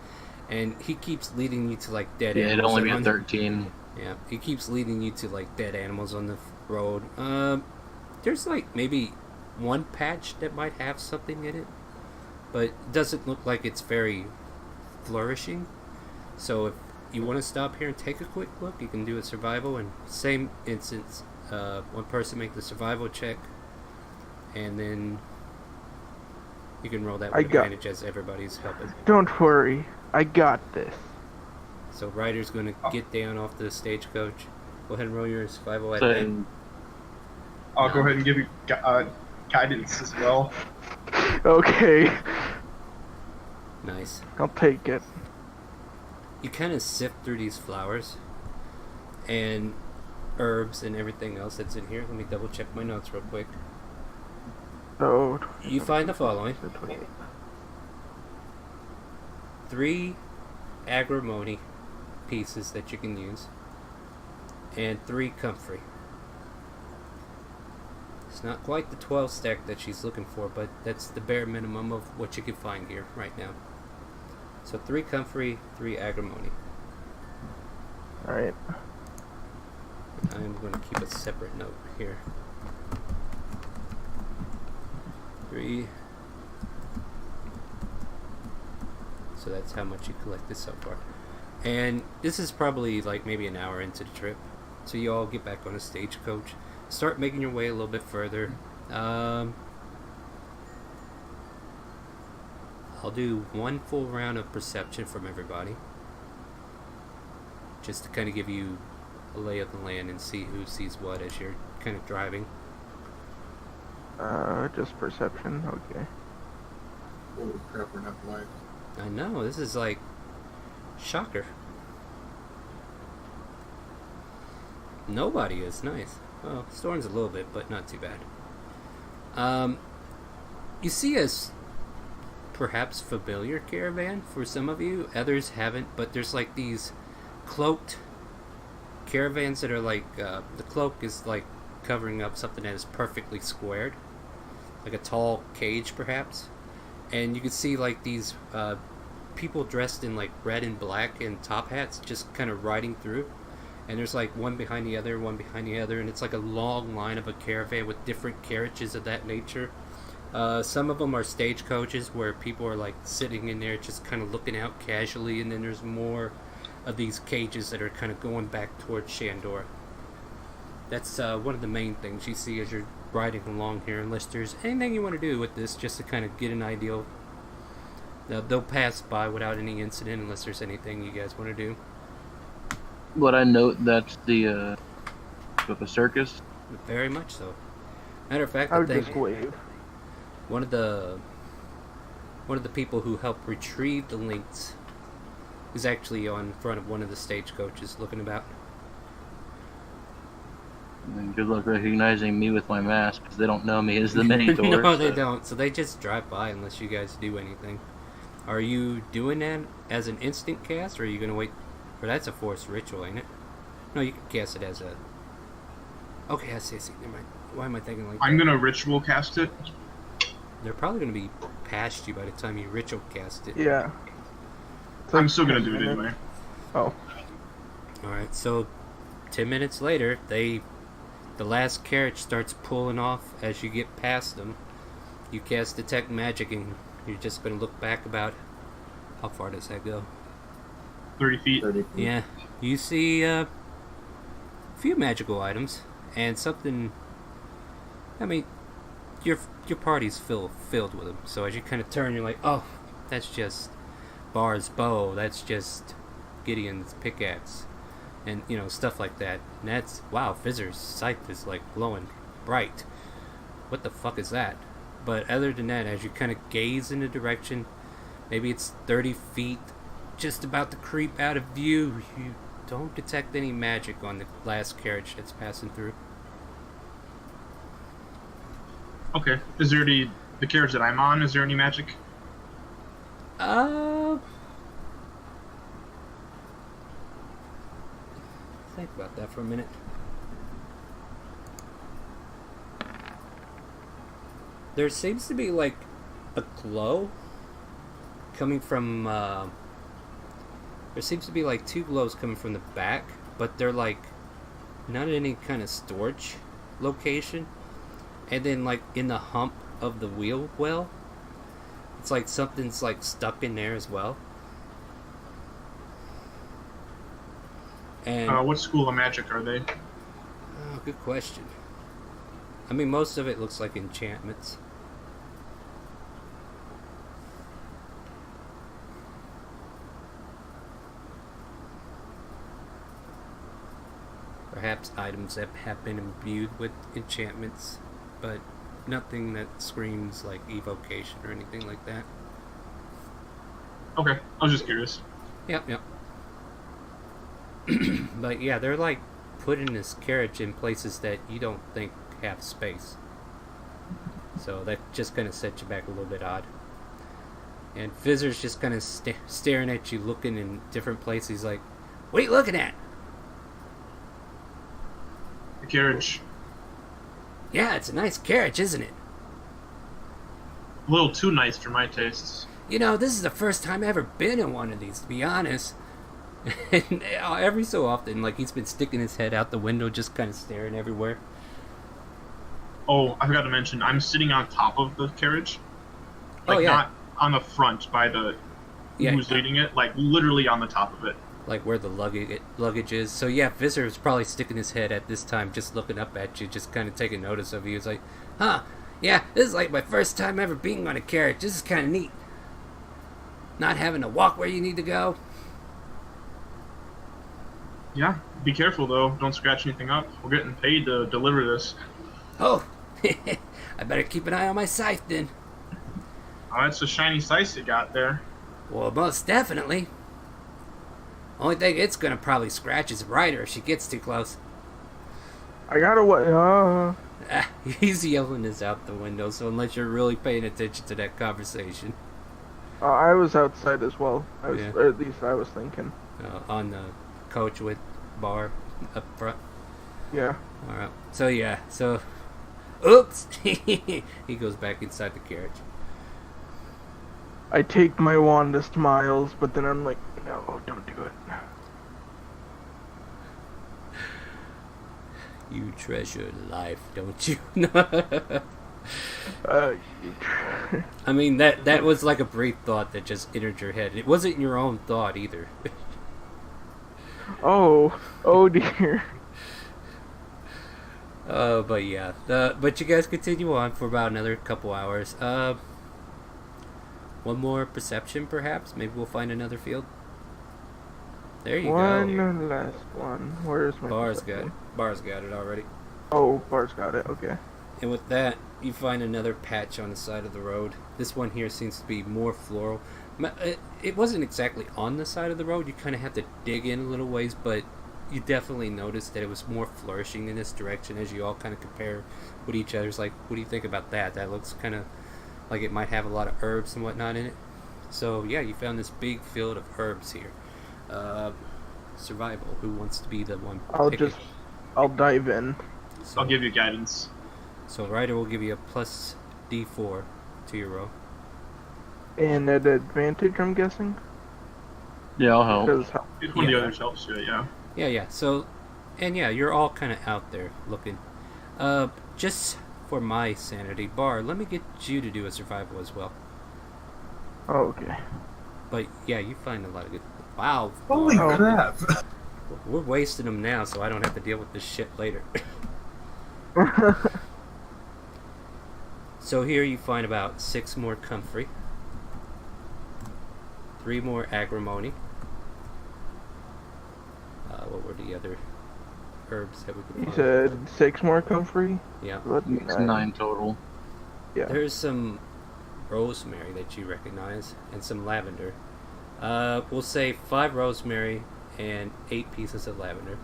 and he keeps leading you to dead animals. Yeah, it'd only be a 13. Yeah, he keeps leading you to dead animals on the road. There's maybe one patch that might have something in it, but it doesn't look like it's very flourishing. So if you want to stop here and take a quick look, you can do a survival. And same instance, one person make the survival check, and then you can roll that with advantage as everybody's helping. Don't worry, I got this. So Ryder's going to get down off the stagecoach. Go ahead and roll your survival at So, I'll go ahead and give you guidance as well. Okay, Nice. I'll take it. You kind of sift through these flowers and herbs and everything else that's in here. Let me double check my notes real quick. So You find the following: 28. 3 agrimony pieces that you can use, and 3 comfrey. It's not quite the 12 stack that she's looking for, but that's the bare minimum of what you can find here right now. So 3 comfrey, 3 agrimony. Alright. I'm going to keep a separate note here. 3. So that's how much you collected so far. And this is probably maybe an hour into the trip. So you all get back on a stagecoach. Start making your way a little bit further. I'll do 1 full round of perception from everybody. Just to kind of give you a lay of the land and see who sees what as you're kind of driving. Just perception, okay. Holy crap, we're not blind. I know, this is shocker. Nobody is. Nice. Well, Storm's a little bit, but not too bad. You see a perhaps familiar caravan for some of you. Others haven't, but there's these cloaked caravans that are the cloak is covering up something that is perfectly squared. like a tall cage perhaps, and you can see like these people dressed in like red and black and top hats just kind of riding through, and there's like one behind the other, and it's like a long line of a caravan with different carriages of that nature. Some of them are stagecoaches where people are like sitting in there just kind of looking out casually, and then there's more of these cages that are kind of going back towards Shandor. That's one of the main things you see as you're riding along here, unless there's anything you want to do with this just to kind of get an idea. They'll pass by without any incident unless there's anything you guys want to do. Would I note that's the circus? Very much so. Matter of fact, I I would think just wave. one of the people who helped retrieve the links is actually on front of one of the stagecoaches looking about. And good luck recognizing me with my mask, because they don't know me as the Minotaur. No, they don't. So they just drive by unless you guys do anything. Are you doing that as an instant cast, or are you going to wait? Or that's a forced ritual, ain't it? No, you can cast it as a... Okay, I see. Never mind. Why am I thinking like I'm that? gonna ritual cast it. They're probably going to be past you by the time you ritual cast it. Yeah. It's I'm like still gonna 10 do it minutes. anyway. Oh. Alright, so 10 minutes later, the last carriage starts pulling off as you get past them. You cast Detect Magic, and you're just going to look back about... How far does that go? 30 feet. 30 feet. Yeah, you see a few magical items, and something... I mean, your party's filled with them, so as you kind of turn, you're like, oh, that's just Bar's bow, that's just Gideon's pickaxe, and, you know, stuff like that. And that's, wow, Fizzer's scythe is, like, glowing bright. What the fuck is that? But other than that, as you kind of gaze in a direction, maybe it's 30 feet, just about to creep out of view, you don't detect any magic on the last carriage that's passing through. Okay. Is there the carriage that I'm on? Is there any magic? Think about that for a minute. There seems to be like a glow coming from there seems to be like two glows coming from the back, but they're like not in any kind of storage location. And then like in the hump of the wheel well, it's like something's like stuck in there as well. And What school of magic are they? oh, good question. I mean, most of it looks like enchantments. Perhaps items that have been imbued with enchantments, but nothing that screams like evocation or anything like that. Okay. I was just curious. Yep. But yeah, they're like putting this carriage in places that you don't think have space. So that just kind of sets you back a little bit odd. And Fizzer's just kind of staring at you, looking in different places. He's like, what are you looking at? The carriage. Yeah, it's a nice carriage, isn't it? A little too nice for my tastes. You know, this is the first time I've ever been in one of these, to be honest. And every so often, like, he's been sticking his head out the window, just kind of staring everywhere. Oh, I forgot to mention, I'm sitting on top of the carriage. Like, Oh, yeah. not on the front by the who's leading it, like literally on the top of it. Like where the luggage is. So yeah, Visser was probably sticking his head at this time, just looking up at you, just kind of taking notice of you. He's like, huh, yeah, this is like my first time ever being on a carriage. This is kind of neat. Not having to walk where you need to go. Yeah, be careful though. Don't scratch anything up. We're getting paid to deliver this. Oh, I better keep an eye on my scythe then. Oh, that's a shiny scythe you got there. Well, most definitely. Only thing it's gonna probably scratch is Ryder if she gets too close. I gotta what? He's yelling this out the window, so unless you're really paying attention to that conversation. I was outside as well. Yeah. Or at least I was thinking. On the coach with Bar up front. Yeah. Alright. So yeah, so Oops! He goes back inside the carriage. I take my wand to Smiles, but then I'm like, no, don't do it. You treasure life, don't you? I mean, that was like a brief thought that just entered your head. It wasn't your own thought either. oh dear. But yeah. But you guys continue on for about another couple hours. One more perception, perhaps? Maybe we'll find another field. There you go. One last one. Where's my Bar's perception? got it already. Oh, Bar's got it. Okay. And with that, you find another patch on the side of the road. This one here seems to be more floral. It wasn't exactly on the side of the road. You kind of have to dig in a little ways, but you definitely noticed that it was more flourishing in this direction as you all kind of compare with each other's. Like, what do you think about that? That looks kind of like it might have a lot of herbs and whatnot in it. So, yeah, you found this big field of herbs here. Survival. Who wants to be the one? I'll dive in. So, I'll give you guidance. So Ryder will give you a plus D4 to your roll. And at advantage, I'm guessing? Yeah, I'll help. Because If one of the other shelves do it, yeah. Yeah. So, and yeah, you're all kind of out there looking. Just for my sanity, Bar, let me get you to do a survival as well. oh, okay. But yeah, you find a lot of good. Wow. Holy Bar, crap! we're wasting them now, so I don't have to deal with this shit later. So here you find about 6 more comfrey, 3 more agrimony. What were the other herbs that we could find? You said 6 more comfrey? Yeah. That'd be It's nice. 9 total. Yeah. There's some rosemary that you recognize and some lavender. We'll say 5 rosemary and 8 pieces of lavender.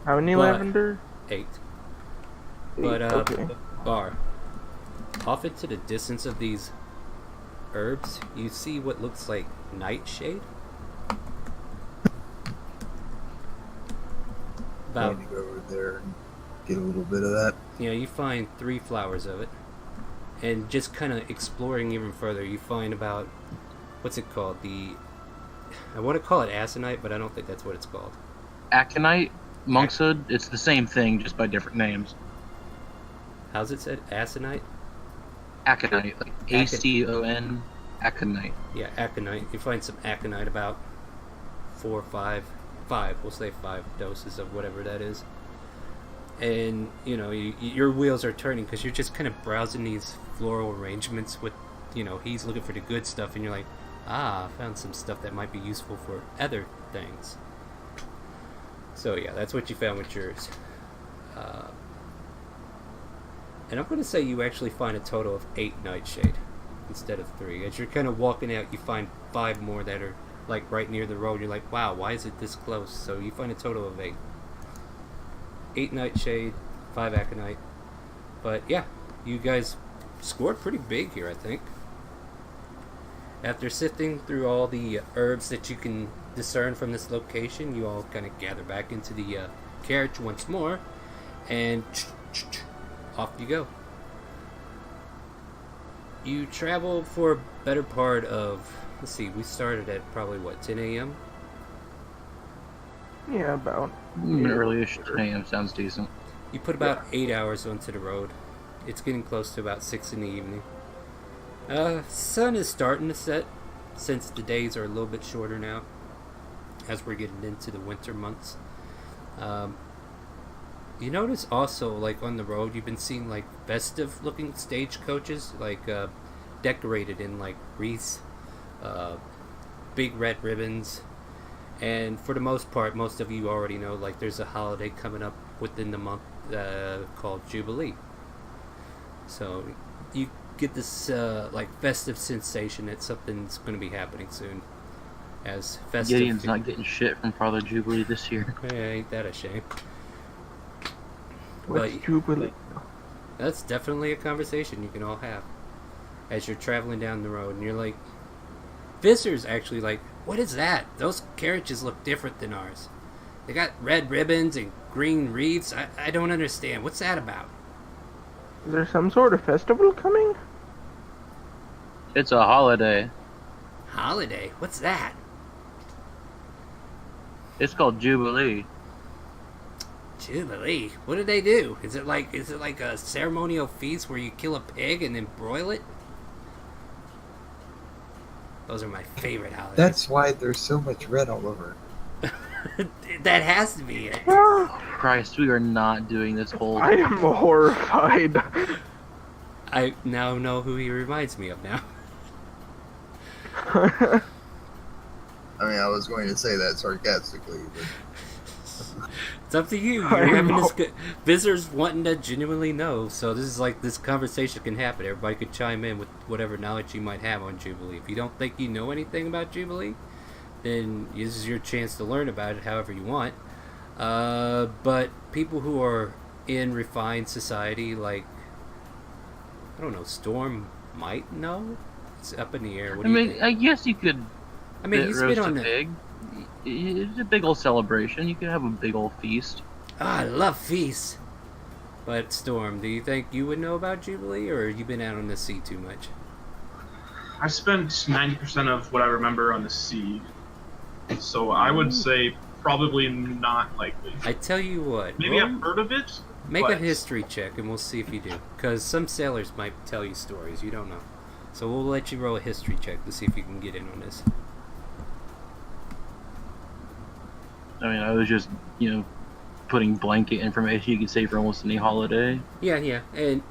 How many But- lavender? 8. But okay. Bar, off into the distance of these herbs, you see what looks like nightshade. I'm About, going to go over there and get a little bit of that. yeah, you find 3 flowers of it, and just kind of exploring even further, you find about, what's it called? I want to call it aconite, but I don't think that's what it's called. Aconite, monkshood, it's the same thing, just by different names. How's it said? Aconite? Aconite, like A-C-O-N, aconite. Yeah, aconite. You find some aconite, about 4 or 5, we'll say 5 doses of whatever that is. And, you know, your wheels are turning because you're just kind of browsing these floral arrangements with, you know, he's looking for the good stuff, and you're like, I found some stuff that might be useful for other things. So, yeah, that's what you found with yours. And I'm going to say you actually find a total of 8 nightshade instead of 3. As you're kind of walking out, you find 5 more that are like right near the road. You're like, wow, why is it this close? So you find a total of 8. 8 nightshade, 5 aconite. But yeah, you guys scored pretty big here, I think. After sifting through all the herbs that you can discern from this location, you all kind of gather back into the carriage once more, and off you go. You travel for a better part of, let's see, we started at probably, what, 10 a.m.? Yeah, about. Early-ish 10 a.m. sounds decent. You put about 8 hours onto the road. It's getting close to about 6 in the evening. Sun is starting to set, since the days are a little bit shorter now, as we're getting into the winter months. You notice also, like, on the road, you've been seeing, like, festive-looking stagecoaches, like, decorated in, like, wreaths, big red ribbons, and for the most part, most of you already know, like, there's a holiday coming up within the month called Jubilee. So, you get this, like, festive sensation that something's going to be happening soon. As festive... Gideon's not getting shit from Father Jubilee this year. Ain't that a shame. What's But- Jubilee? That's definitely a conversation you can all have as you're traveling down the road, and you're like Visser's actually like, what is that? Those carriages look different than ours. They got red ribbons and green wreaths. I don't understand. What's that about? Is there some sort of festival coming? It's a holiday. Holiday? What's that? It's called Jubilee. Jubilee? What do they do? Is it like a ceremonial feast where you kill a pig and then broil it? Those are my favorite holidays. That's why there's so much red all over. That has to be it. Christ, we are not doing this whole. I am horrified. I now know who he reminds me of now. I mean, I was going to say that sarcastically, but It's up to you. You're I having know. this visitors wanting to genuinely know. So this is like this conversation can happen. Everybody could chime in with whatever knowledge you might have on Jubilee. If you don't think you know anything about Jubilee, then this is your chance to learn about it however you want. But people who are in refined society, like I don't know, Storm might know. It's up in the air. What I do you mean, think? I guess you could. I mean, he's roast been on a the. pig. It's a big old celebration. You could have a big old feast. I love feasts. But Storm, do you think you would know about Jubilee, or have you been out on the sea too much? I spent 90% of what I remember on the sea, so I would say probably not likely. I tell you what. Maybe roll- I've heard of it. Make a but history check, and we'll see if you do. Because some sailors might tell you stories you don't know. So we'll let you roll a history check to see if you can get in on this. I mean, I was just, putting blanket information you could say for almost any holiday. Yeah, and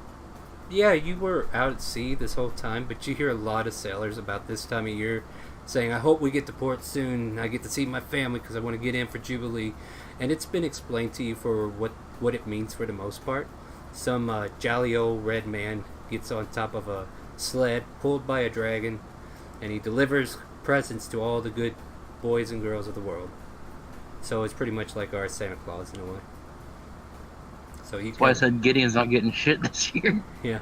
yeah, you were out at sea this whole time, but you hear a lot of sailors about this time of year saying, I hope we get to port soon, I get to see my family because I want to get in for Jubilee. And it's been explained to you for what it means for the most part. Some jolly old red man gets on top of a sled pulled by a dragon, and he delivers presents to all the good boys and girls of the world. So it's pretty much like our Santa Claus in a way. So he That's why I said Gideon's not getting shit this year. yeah.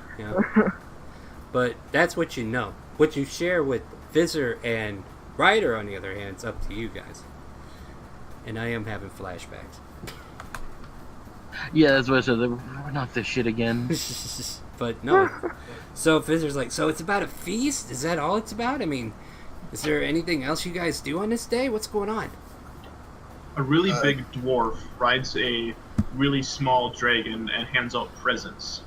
But that's what you know. What you share with Visser and Ryder, on the other hand, is up to you guys. And I am having flashbacks. Yeah, that's what I said. We're not this shit again. But no. So Visser's like, so it's about a feast? Is that all it's about? I mean, is there anything else you guys do on this day? What's going on? a really big dwarf rides a really small dragon and hands out presents.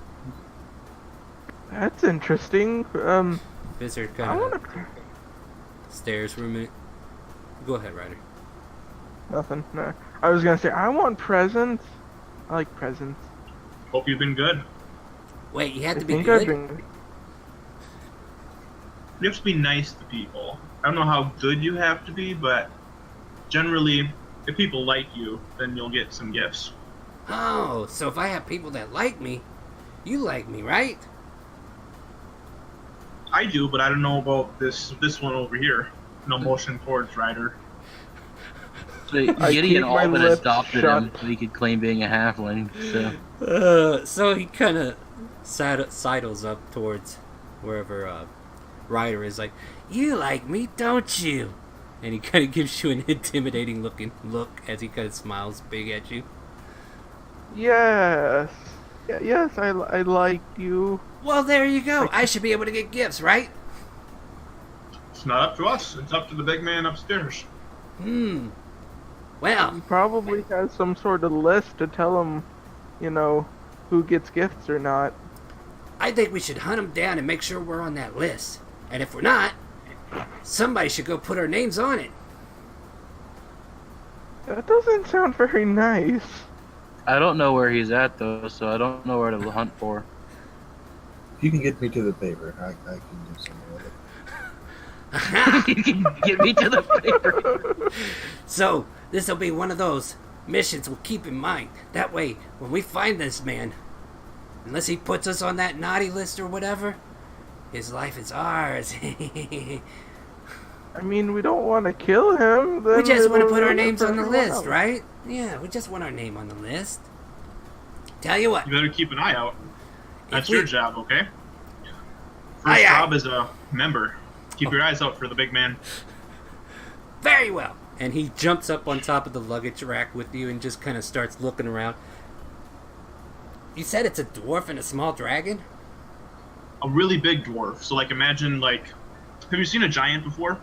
That's interesting. Visser I kind want of to. stares for a minute. Go ahead, Ryder. Nothing. No. I was gonna say I want presents. I like presents. Hope you've been good. Wait, you had I to be think good? I've been. You have to be nice to people. I don't know how good you have to be, but generally, if people like you, then you'll get some gifts. Oh, so if I have people that like me, you like me, right? I do, but I don't know about this one over here. No motion towards Ryder. So I Gideon keep my all but lips adopted shut. him so he could claim being a halfling. So So he kind of sidles up towards wherever Ryder is, like, you like me, don't you? And he kind of gives you an intimidating look as he kind of smiles big at you. Yes. Yes, I like you. Well, there you go. I should be able to get gifts, right? It's not up to us. It's up to the big man upstairs. Well, He probably has some sort of list to tell him, who gets gifts or not. I think we should hunt them down and make sure we're on that list. And if we're not, somebody should go put our names on it. That doesn't sound very nice. I don't know where he's at though, so I don't know where to hunt for. If you can get me to the paper, I can do something with it. You can get me to the paper. So, this will be one of those missions we'll keep in mind. That way, when we find this man, unless he puts us on that naughty list or whatever, his life is ours. I mean, we don't want to kill him. We Then just want to it'll put our ruin it names for on the everyone list, else. right? Yeah, we just want our name on the list. Tell you what, You better keep an eye out. That's we- your job, okay? Aye, First aye. job as a member. Keep your eyes out for the big man. Very well. And he jumps up on top of the luggage rack with you and just kind of starts looking around. You said it's a dwarf and a small dragon? A really big dwarf. So, like, imagine, like... Have you seen a giant before?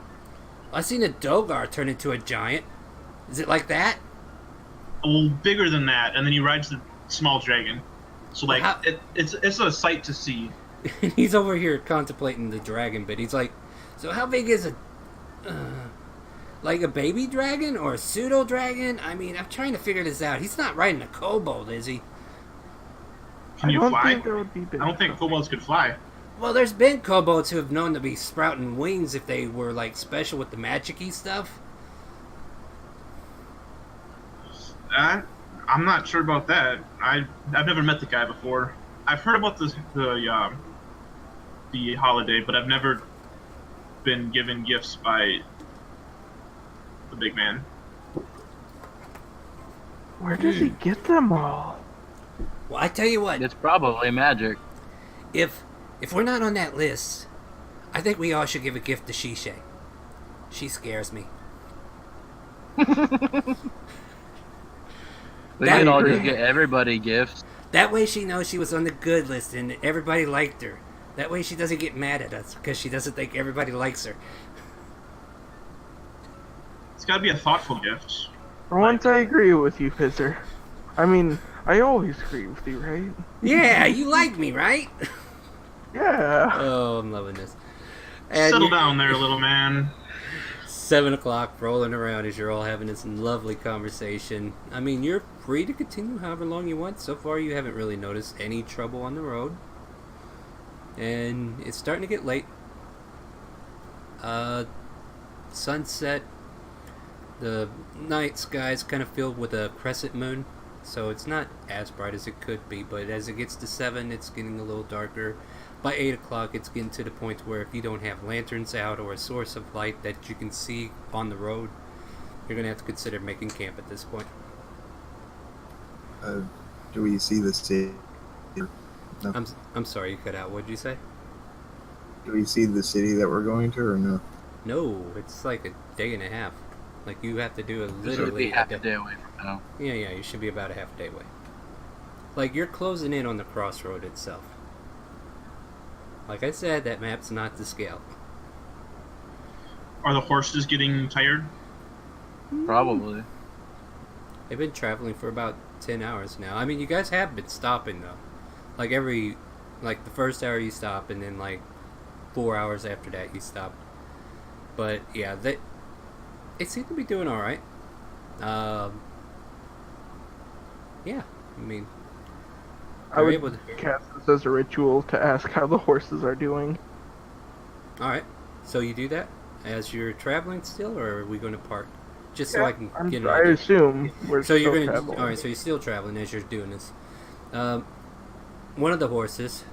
I've seen a Dogar turn into a giant. Is it like that? A little bigger than that, and then he rides the small dragon. So, like, Well, it's a sight to see. He's over here contemplating the dragon bit. He's like, so how big is a... like a baby dragon or a pseudo dragon? I mean, I'm trying to figure this out. He's not riding a kobold, is he? Can you fly? Think that would be big. I don't think kobolds could fly. Well, there's been kobolds who have known to be sprouting wings if they were, like, special with the magic-y stuff. I'm not sure about that. I've never met the guy before. I've heard about the holiday, but I've never been given gifts by the big man. Where does he get them all? Well, I tell you what, It's probably magic. if we're not on that list, I think we all should give a gift to Shisha. She scares me. We That- could all just get everybody gifts. That way she knows she was on the good list and everybody liked her. That way she doesn't get mad at us because she doesn't think everybody likes her. It's got to be a thoughtful gift. For once, I agree with you, Fizzer. I mean, I always agree with you, right? Yeah, you like me, right? Yeah. Oh, I'm loving this. And Settle down there, little man. 7 o'clock, rolling around as you're all having this lovely conversation. I mean, you're free to continue however long you want. So far, you haven't really noticed any trouble on the road. And it's starting to get late. Sunset. The night sky's kind of filled with a crescent moon. So it's not as bright as it could be. But as it gets to 7, it's getting a little darker. By 8 o'clock, it's getting to the point where if you don't have lanterns out or a source of light that you can see on the road, you're going to have to consider making camp at this point. Do we see the city? No. I'm sorry, you cut out. What'd you say? Do we see the city that we're going to, or no? No, it's like a day and a half. Like you have to do a This would literally be half a day away from now. Yeah, you should be about a half a day away. Like you're closing in on the crossroad itself. Like I said, that map's not to scale. Are the horses getting tired? Probably. They've been traveling for about 10 hours now. I mean, you guys have been stopping though. Like the first hour you stop, and then like 4 hours after that you stop. But yeah, they seem to be doing all right. Yeah, I mean, I would able to... cast this as a ritual to ask how the horses are doing. All right. So you do that as you're traveling still, or are we going to park? Just so I can get an I idea. assume we're So you're still going to... traveling. All right, so you're still traveling as you're doing this. One of the horses,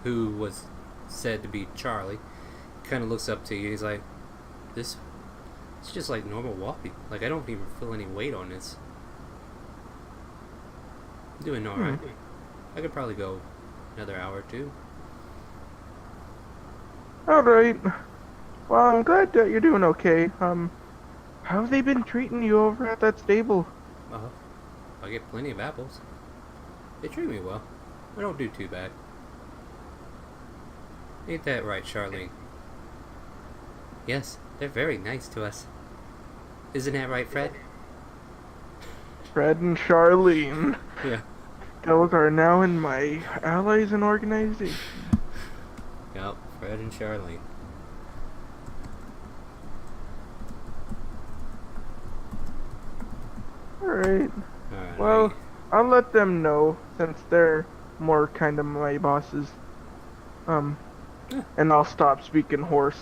who was said to be Charlie, kind of looks up to you. He's like, it's just like normal walking. Like, I don't even feel any weight on this. I'm doing all right. I could probably go another hour or two. Alright. Well, I'm glad that you're doing okay. How have they been treating you over at that stable? I get plenty of apples. They treat me well. I don't do too bad. Ain't that right, Charlene? Yes, they're very nice to us. Isn't that right, Fred? Fred and Charlene. Yeah. Those are now in my allies and organization. Yep, Fred and Charlene. Alright. Alright. Well, I'll let them know since they're more kind of my bosses. Yeah. And I'll stop speaking horse.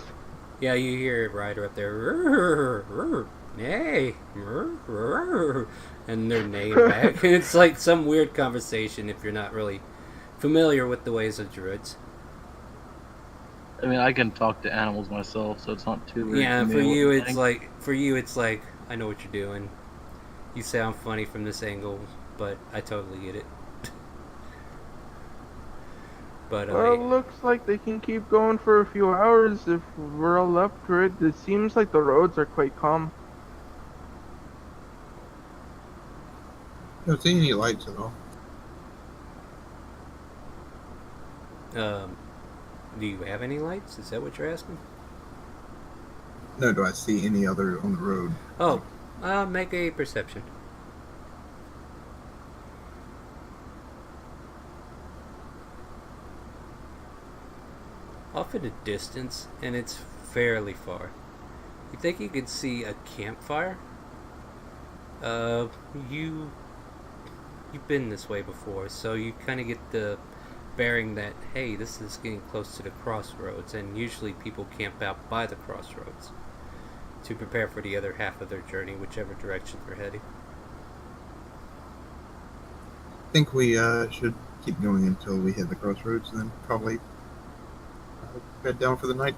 Yeah, you hear a rider up there. "Rrr, rrr, nay, rrr, rrr," and they're neighing back. It's like some weird conversation if you're not really familiar with the ways of druids. I mean, I can talk to animals myself, so it's not too weird. Yeah, me for you what it's like I know what you're doing. You sound funny from this angle, but I totally get it. But Well, looks like they can keep going for a few hours if we're all up for it. It seems like the roads are quite calm. Don't see any lights at all. do you have any lights? Is that what you're asking? No, do I see any other on the road? Oh, make a perception. Off in the distance, and it's fairly far. You think you could see a campfire? You've been this way before, so you kind of get the bearing that, hey, this is getting close to the crossroads, and usually people camp out by the crossroads to prepare for the other half of their journey, whichever direction they're heading. I think we should keep going until we hit the crossroads, and then probably head down for the night.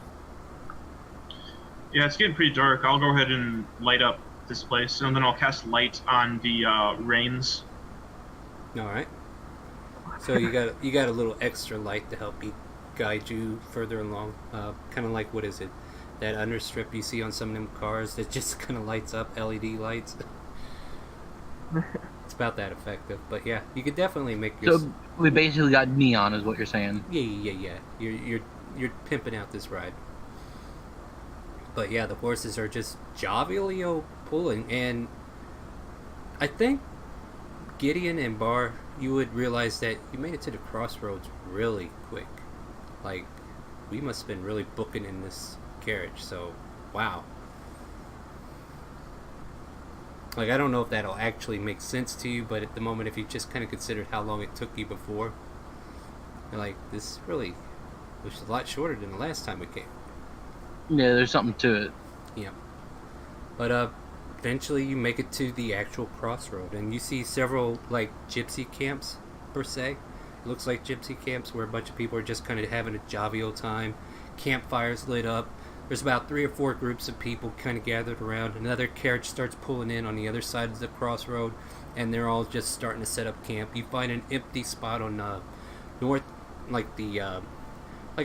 Yeah, it's getting pretty dark. I'll go ahead and light up this place, and then I'll cast light on the reins. All right. So you got a little extra light to help guide you further along. Kind of like, what is it? That understrip you see on some of them cars that just kind of lights up, LED lights. It's about that effective, but yeah, you could definitely make your. So we basically got neon, is what you're saying. Yeah. You're pimping out this ride. But yeah, the horses are just jovially pulling, and I think Gideon and Bar, you would realize that you made it to the crossroads really quick. Like, we must have been really booking in this carriage, so wow. Like, I don't know if that'll actually make sense to you, but at the moment, if you just kind of considered how long it took you before, you're like, this really was a lot shorter than the last time we came. Yeah, there's something to it. Yeah. But eventually you make it to the actual crossroad, and you see several, like, gypsy camps, per se. It looks like gypsy camps where a bunch of people are just kind of having a jovial time. Campfires lit up. There's about 3 or 4 groups of people kind of gathered around. Another carriage starts pulling in on the other side of the crossroad, and they're all just starting to set up camp. You find an empty spot on north, like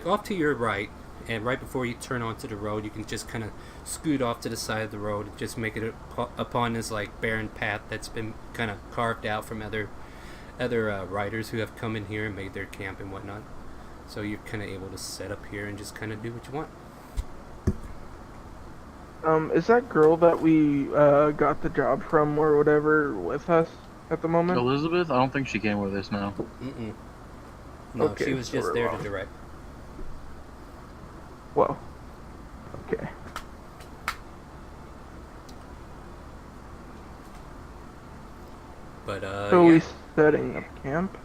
off to your right, and right before you turn onto the road, you can just kind of scoot off to the side of the road and just make it upon this like barren path that's been kind of carved out from other riders who have come in here and made their camp and whatnot. So you're kind of able to set up here and just kind of do what you want. Is that girl that we got the job from or whatever with us at the moment? Elizabeth? I don't think she came with us now. Mm-mm. No, Okay, she was so just we're there wrong. to direct. Well, okay. But So yeah. we setting up camp?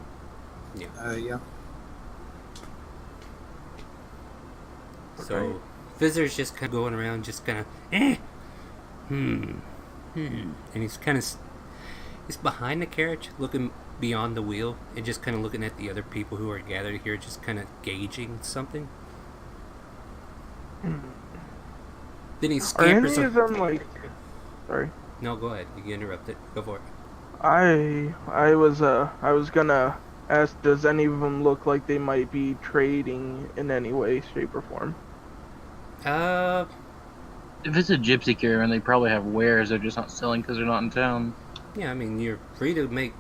Yeah. So Okay. Fizzer's just kind of going around, just kind of, and he's kind of, he's behind the carriage, looking beyond the wheel, and just kind of looking at the other people who are gathered here, just kind of gauging something. Then he Are scampers. any of them like? Sorry. No, go ahead. You interrupted. Go for it. I was gonna ask, does any of them look like they might be trading in any way, shape, or form? If it's a gypsy caravan, they probably have wares they're just not selling because they're not in town. Yeah, I mean, you're free to make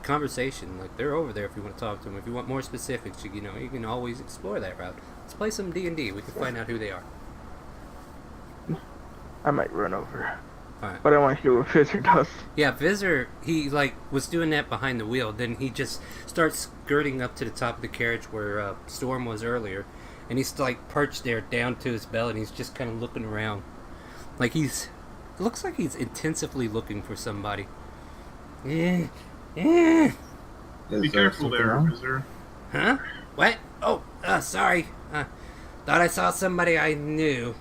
conversation. Like, they're over there if you want to talk to them. If you want more specifics, you can always explore that route. Let's play some D&D. We can find out who they are. I might run over. Alright. But I want to hear what Fizzer does. Yeah, Vizzer, he, was doing that behind the wheel. Then he just starts skirting up to the top of the carriage where Storm was earlier. And he's, perched there down to his belly, and he's just kind of looking around. Like, it looks like he's intensively looking for somebody. Is Be there careful something there, wrong? Wizard. Huh? What? Oh, sorry. Thought I saw somebody I knew.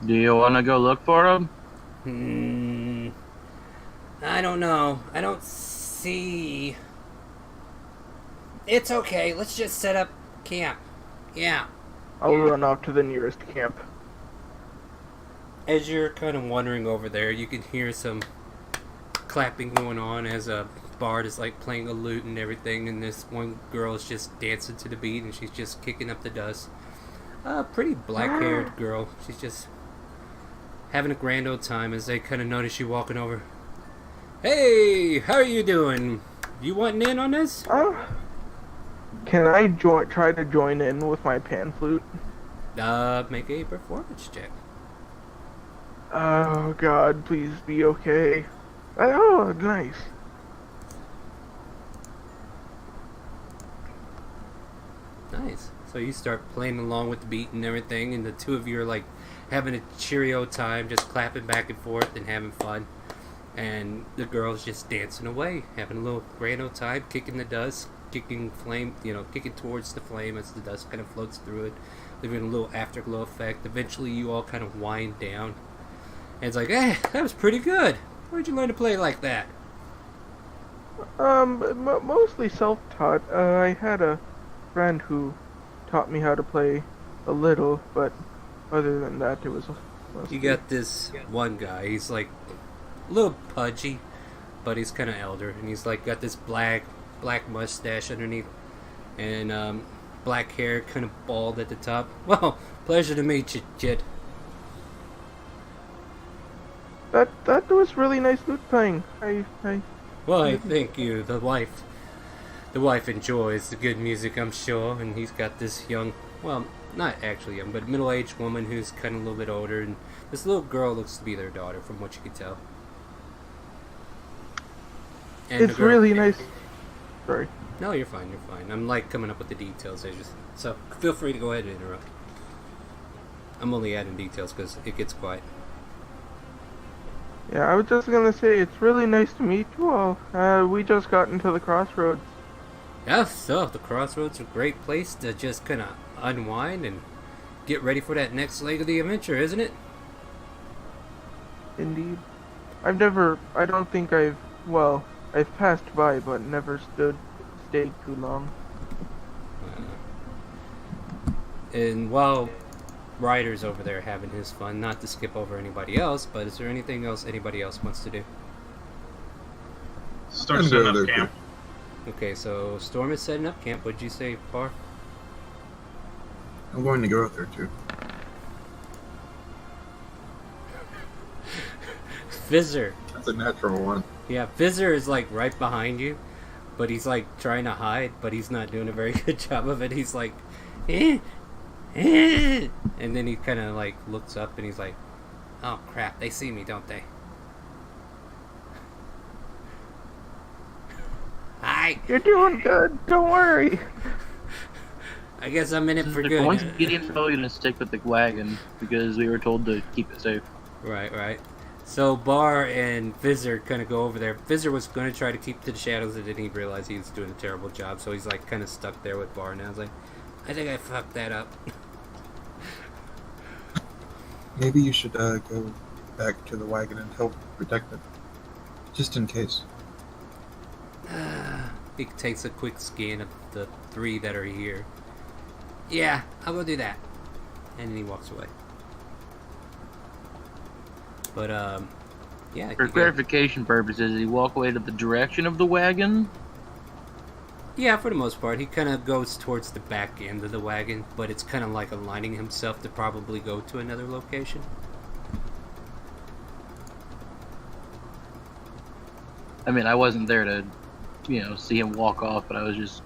Do you want to go look for them? I don't know. I don't see... It's okay. Let's just set up camp. Yeah. I'll run off to the nearest camp. As you're kind of wandering over there, you can hear some clapping going on as a bard is like playing a lute and everything, and this one girl is just dancing to the beat and she's just kicking up the dust. Pretty black-haired girl. She's just having a grand old time as they kind of notice you walking over. Hey, how are you doing? You wanting in on this? Can I try to join in with my pan flute? Make a performance check. Oh God, please be okay. Oh, nice. Nice. So you start playing along with the beat and everything, and the two of you are like having a cheerio time, just clapping back and forth and having fun. And the girl's just dancing away, having a little grand old time, kicking the dust, kicking towards the flame as the dust kind of floats through it, leaving a little afterglow effect. Eventually, you all kind of wind down, and it's like, hey, that was pretty good. Where'd you learn to play like that? Mostly self-taught. I had a friend who taught me how to play a little, but other than that, it was mostly... You got this one guy. He's like a little pudgy, but he's kind of elder, and he's like got this black mustache underneath, and black hair, kind of bald at the top. Well, pleasure to meet you, Jit. That was really nice lute playing. Why, thank you. The wife enjoys the good music, I'm sure, and he's got this young, well, not actually young, but middle-aged woman who's kind of a little bit older, and this little girl looks to be their daughter, from what you can tell. And it's really nice. Sorry. No, you're fine. I'm like coming up with the details. So feel free to go ahead and interrupt. I'm only adding details because it gets quiet. Yeah, I was just gonna say it's really nice to meet you all. We just got into the crossroads. Yeah, so the crossroads are a great place to just kind of unwind and get ready for that next leg of the adventure, isn't it? Indeed. I've passed by, but never stayed too long. And while Ryder's over there having his fun, not to skip over anybody else, but is there anything else anybody else wants to do? Start setting up camp. Okay, so Storm is setting up camp. What'd you say, Bar? I'm going to go out there too. Fizzer. That's a natural one. Yeah, Fizzer is like right behind you, but he's like trying to hide, but he's not doing a very good job of it. He's like, and then he kind of like looks up and he's like, oh crap, they see me, don't they? Hi. You're doing good. Don't worry. I guess I'm in it for good. Once Gideon's probably gonna stick with the wagon because we were told to keep it safe. Right. So Bar and Fizzer kind of go over there. Fizzer was going to try to keep to the shadows, and then he realized he was doing a terrible job, so he's like kind of stuck there with Bar now. I was like, I think I fucked that up. Maybe you should go back to the wagon and help protect it, just in case. He takes a quick scan of the three that are here. Yeah, I'll go do that. And then he walks away. But, yeah. For clarification purposes, did he walk away to the direction of the wagon? Yeah, for the most part. He kind of goes towards the back end of the wagon, but it's kind of like aligning himself to probably go to another location. I mean, I wasn't there to, see him walk off, but I was just,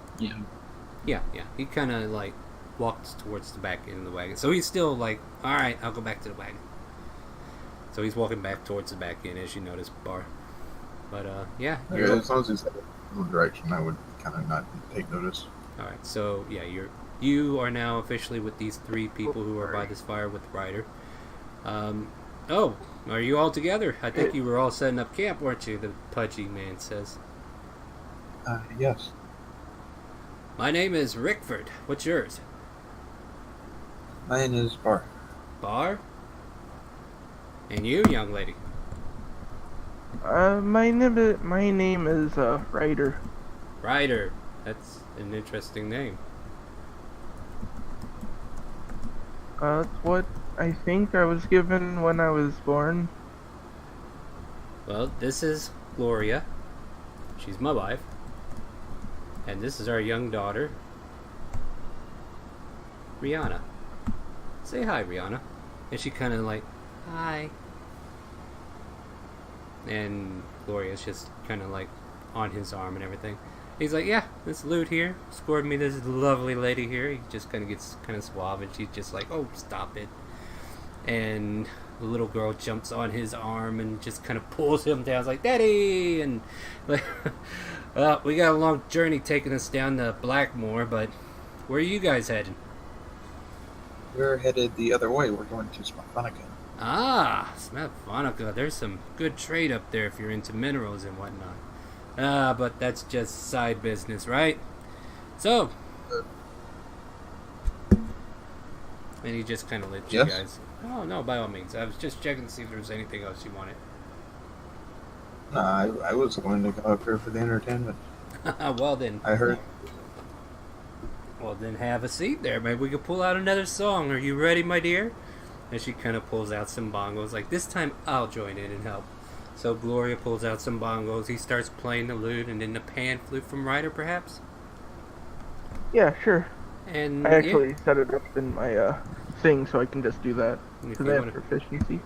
Yeah. He kind of, like, walks towards the back end of the wagon. So he's still like, alright, I'll go back to the wagon. So he's walking back towards the back end, as you notice, Bar. But, yeah. As long as he's in the direction, I would kind of not take notice. Alright, so, yeah, you are now officially with these three people who are by this fire with Ryder. Oh, are you all together? I think you were all setting up camp, weren't you? The pudgy man says. Yes. My name is Rickford. What's yours? Mine is Bar. Bar? And you, young lady? My name is Ryder. Ryder. That's an interesting name. That's what I think I was given when I was born. Well, this is Gloria. She's my wife. And this is our young daughter, Rihanna. Say hi, Rihanna. And she kind of like, hi. And Gloria's just kind of like on his arm and everything. He's like, yeah, this Lute here scored me this lovely lady here. He just kind of gets kind of suave, and she's just like, oh, stop it. And the little girl jumps on his arm and just kind of pulls him down. It's like, Daddy! And like, we got a long journey taking us down to Blackmore, but where are you guys heading? We're headed the other way. We're going to Smartphonica. Ah, Smartphonica. There's some good trade up there if you're into minerals and whatnot. But that's just side business, right? So, and he just kind of let you guys. Oh no, by all means. I was just checking to see if there was anything else you wanted. I was going to go up here for the entertainment. Well then. I heard. Well then, have a seat there. Maybe we could pull out another song. Are you ready, my dear? And she kind of pulls out some bongos. Like, this time I'll join in and help. So Gloria pulls out some bongos. He starts playing the lute and then the pan flute from Ryder, perhaps? Yeah, sure. And I actually set it up in my thing so I can just do that. If Because you I have wanna- proficiency.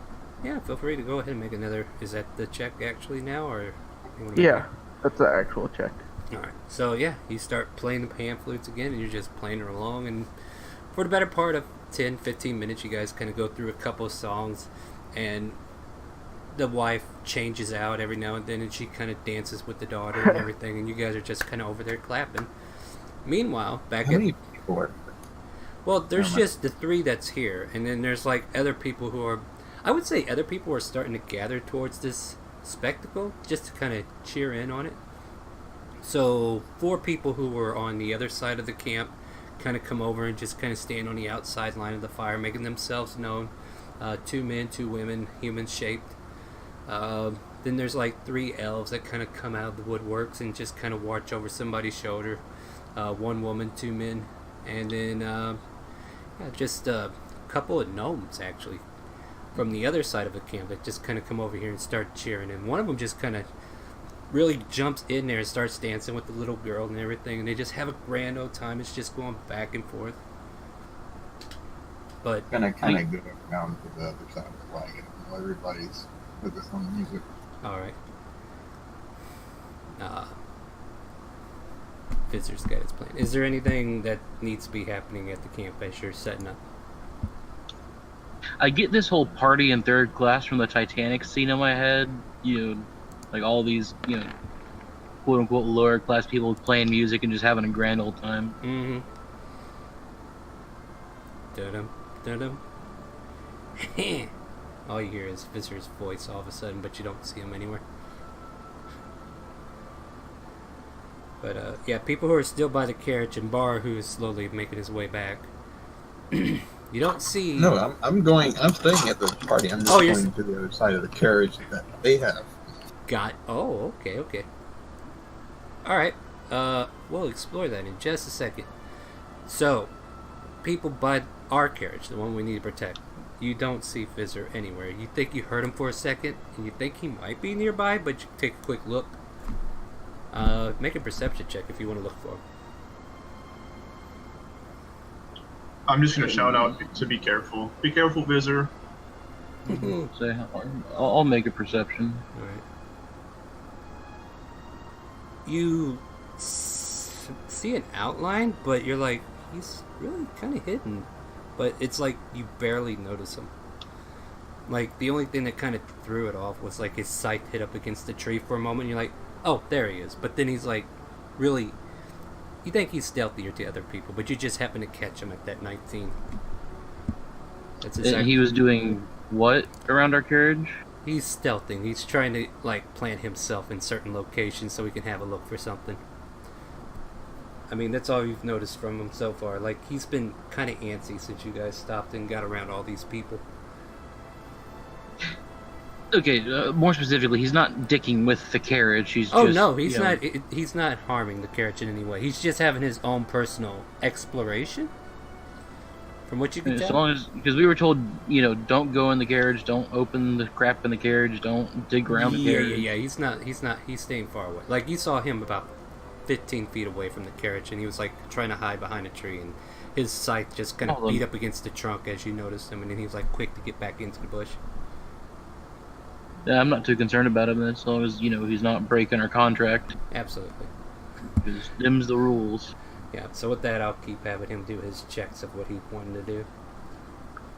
Yeah, feel free to go ahead and make another. Is that the check actually now, or? You wanna make Yeah, that's the actual check. Alright, so yeah, you start playing the pan flutes again, and you're just playing it along, and for the better part of 10-15 minutes, you guys kind of go through a couple of songs, and the wife changes out every now and then, and she kind of dances with the daughter and everything, and you guys are just kind of over there clapping. Meanwhile, back How at... many people are? Well, there's Never mind. just the three that's here, and then there's like other people who are... I would say other people are starting to gather towards this spectacle, just to kind of cheer in on it. So 4 people who were on the other side of the camp kind of come over and just kind of stand on the outside line of the fire, making themselves known. 2 men, 2 women, human shaped. Then there's like 3 elves that kind of come out of the woodworks and just kind of watch over somebody's shoulder. 1 woman, 2 men, and then just a couple of gnomes actually from the other side of the camp that just kind of come over here and start cheering. And one of them just kind of really jumps in there and starts dancing with the little girl and everything, and they just have a grand old time. It's just going back and forth. But Gonna kind of go around to the other side of the wagon while everybody's with this on the music. all right. Fizzer's got his plan. Is there anything that needs to be happening at the camp as you're setting up? I get this whole party in third class from the Titanic scene in my head. You know, like all these, you know, quote unquote lower class people playing music and just having a grand old time. Mm-hmm. Dum dum. All you hear is Fizzer's voice all of a sudden, but you don't see him anywhere. But yeah, people who are still by the carriage and bar who is slowly making his way back. You don't see. No, I'm going. I'm staying at the party. I'm just Oh, you're going to the other side of the carriage that they have. Oh, okay. Alright, we'll explore that in just a second. So, people by our carriage, the one we need to protect, you don't see Fizzer anywhere. You think you heard him for a second, and you think he might be nearby, but you take a quick look. Make a perception check if you want to look for him. I'm just gonna shout out to be careful. Be careful, Vizzer. So I'll make a perception. Alright. You see an outline, but you're like, he's really kind of hidden. But it's like you barely notice him. Like, the only thing that kind of threw it off was like his sight hit up against the tree for a moment. And you're like, oh, there he is. But then he's like, really, you think he's stealthier to other people, but you just happen to catch him at that 19. That's And exactly. he was doing what around our carriage? He's stealthing. He's trying to like plant himself in certain locations so he can have a look for something. I mean, that's all you've noticed from him so far. Like, he's been kind of antsy since you guys stopped and got around all these people. Okay, more specifically, he's not dicking with the carriage. He's Oh just, no, he's you know, not. He's not harming the carriage in any way. He's just having his own personal exploration. From what you can As tell. long as, because we were told, don't go in the carriage, don't open the crap in the carriage, don't dig around the carriage. Yeah. He's staying far away. Like, you saw him about 15 feet away from the carriage, and he was like trying to hide behind a tree, and his scythe just kind of Hold on. beat up against the trunk as you noticed him, and then he was like quick to get back into the bush. Yeah, I'm not too concerned about him as long as, he's not breaking our contract. Absolutely. Because them's the rules. Yeah, so with that, I'll keep having him do his checks of what he wanted to do.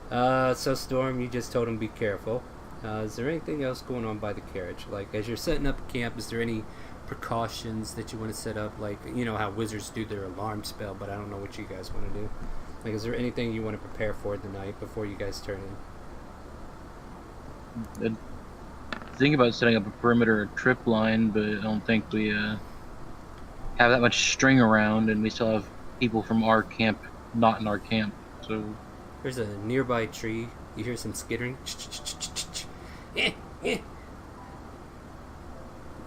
So Storm, you just told him be careful. Is there anything else going on by the carriage? Like, as you're setting up camp, is there any precautions that you want to set up? Like, you know how wizards do their alarm spell, but I don't know what you guys want to do. Like, is there anything you want to prepare for the night before you guys turn in? Think about setting up a perimeter trip line, but I don't think we have that much string around, and we still have people from our camp not in our camp. So There's a nearby tree. You hear some skittering.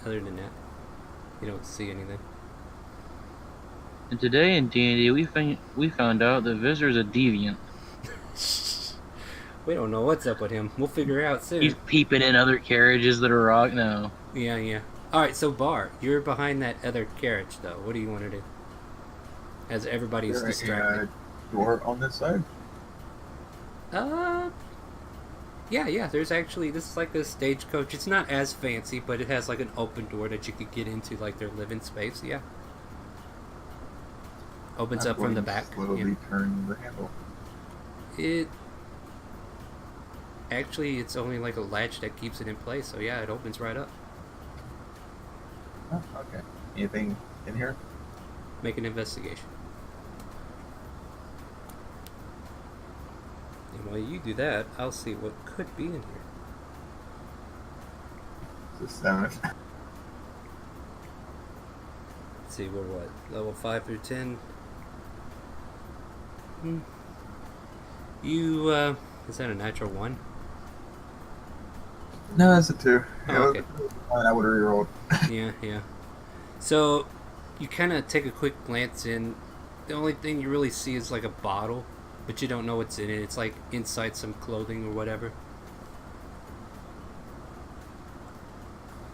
Other than that, you don't see anything. and today in D&D, we found out that Visitor's a deviant. We don't know what's up with him. We'll figure it out soon. He's peeping in other carriages that are rock. No, Yeah. Alright, so Bar, you're behind that other carriage, though. What do you want to do? As everybody's Is there distracted. a door on this side? Yeah, there's actually, this is like a stagecoach. It's not as fancy, but it has like an open door that you could get into, like their living space, yeah. Opens I'm up from the going to back. Slowly Yeah. turn the handle. Actually, it's only like a latch that keeps it in place, so yeah, it opens right up. Oh, okay. Anything in here? Make an investigation. And while you do that, I'll see what could be in here. It's a 7. Let's see, we're what? Level 5 through 10? You, is that a natural 1? No, that's a 2. Oh, Yeah, okay. I would have rerolled. Yeah. So, you kind of take a quick glance in. The only thing you really see is like a bottle, but you don't know what's in it. It's like inside some clothing or whatever.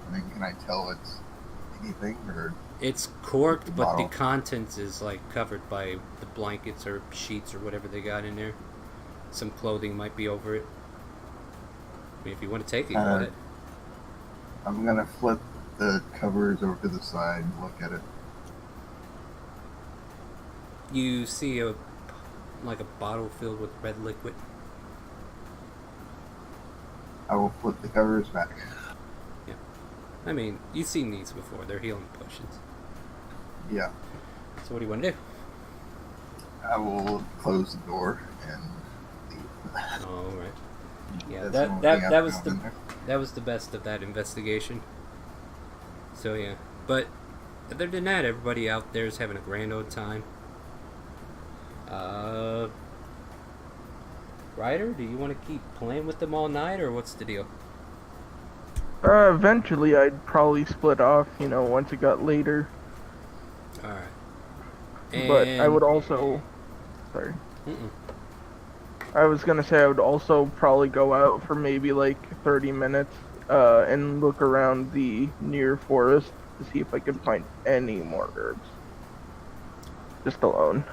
I mean, can I tell it's anything or? It's corked, but the Bottle. contents is like covered by the blankets or sheets or whatever they got in there. Some clothing might be over it. I mean, if you want to take it, go ahead. I'm gonna flip the covers over to the side and look at it. You see a bottle filled with red liquid. I will flip the covers back. I mean, you've seen these before. They're healing potions. Yeah, So what do you want to do? I will close the door and leave. All right. Yeah, That's the only thing that I've was found the in there. that was the best of that investigation. So yeah, but other than that, everybody out there is having a grand old time. Ryder, do you want to keep playing with them all night, or what's the deal? Eventually I'd probably split off, once it got later. All right. But I would also... Sorry. Mm-mm. I was gonna say I would also probably go out for maybe like 30 minutes and look around the near forest to see if I could find any more herbs. Just alone.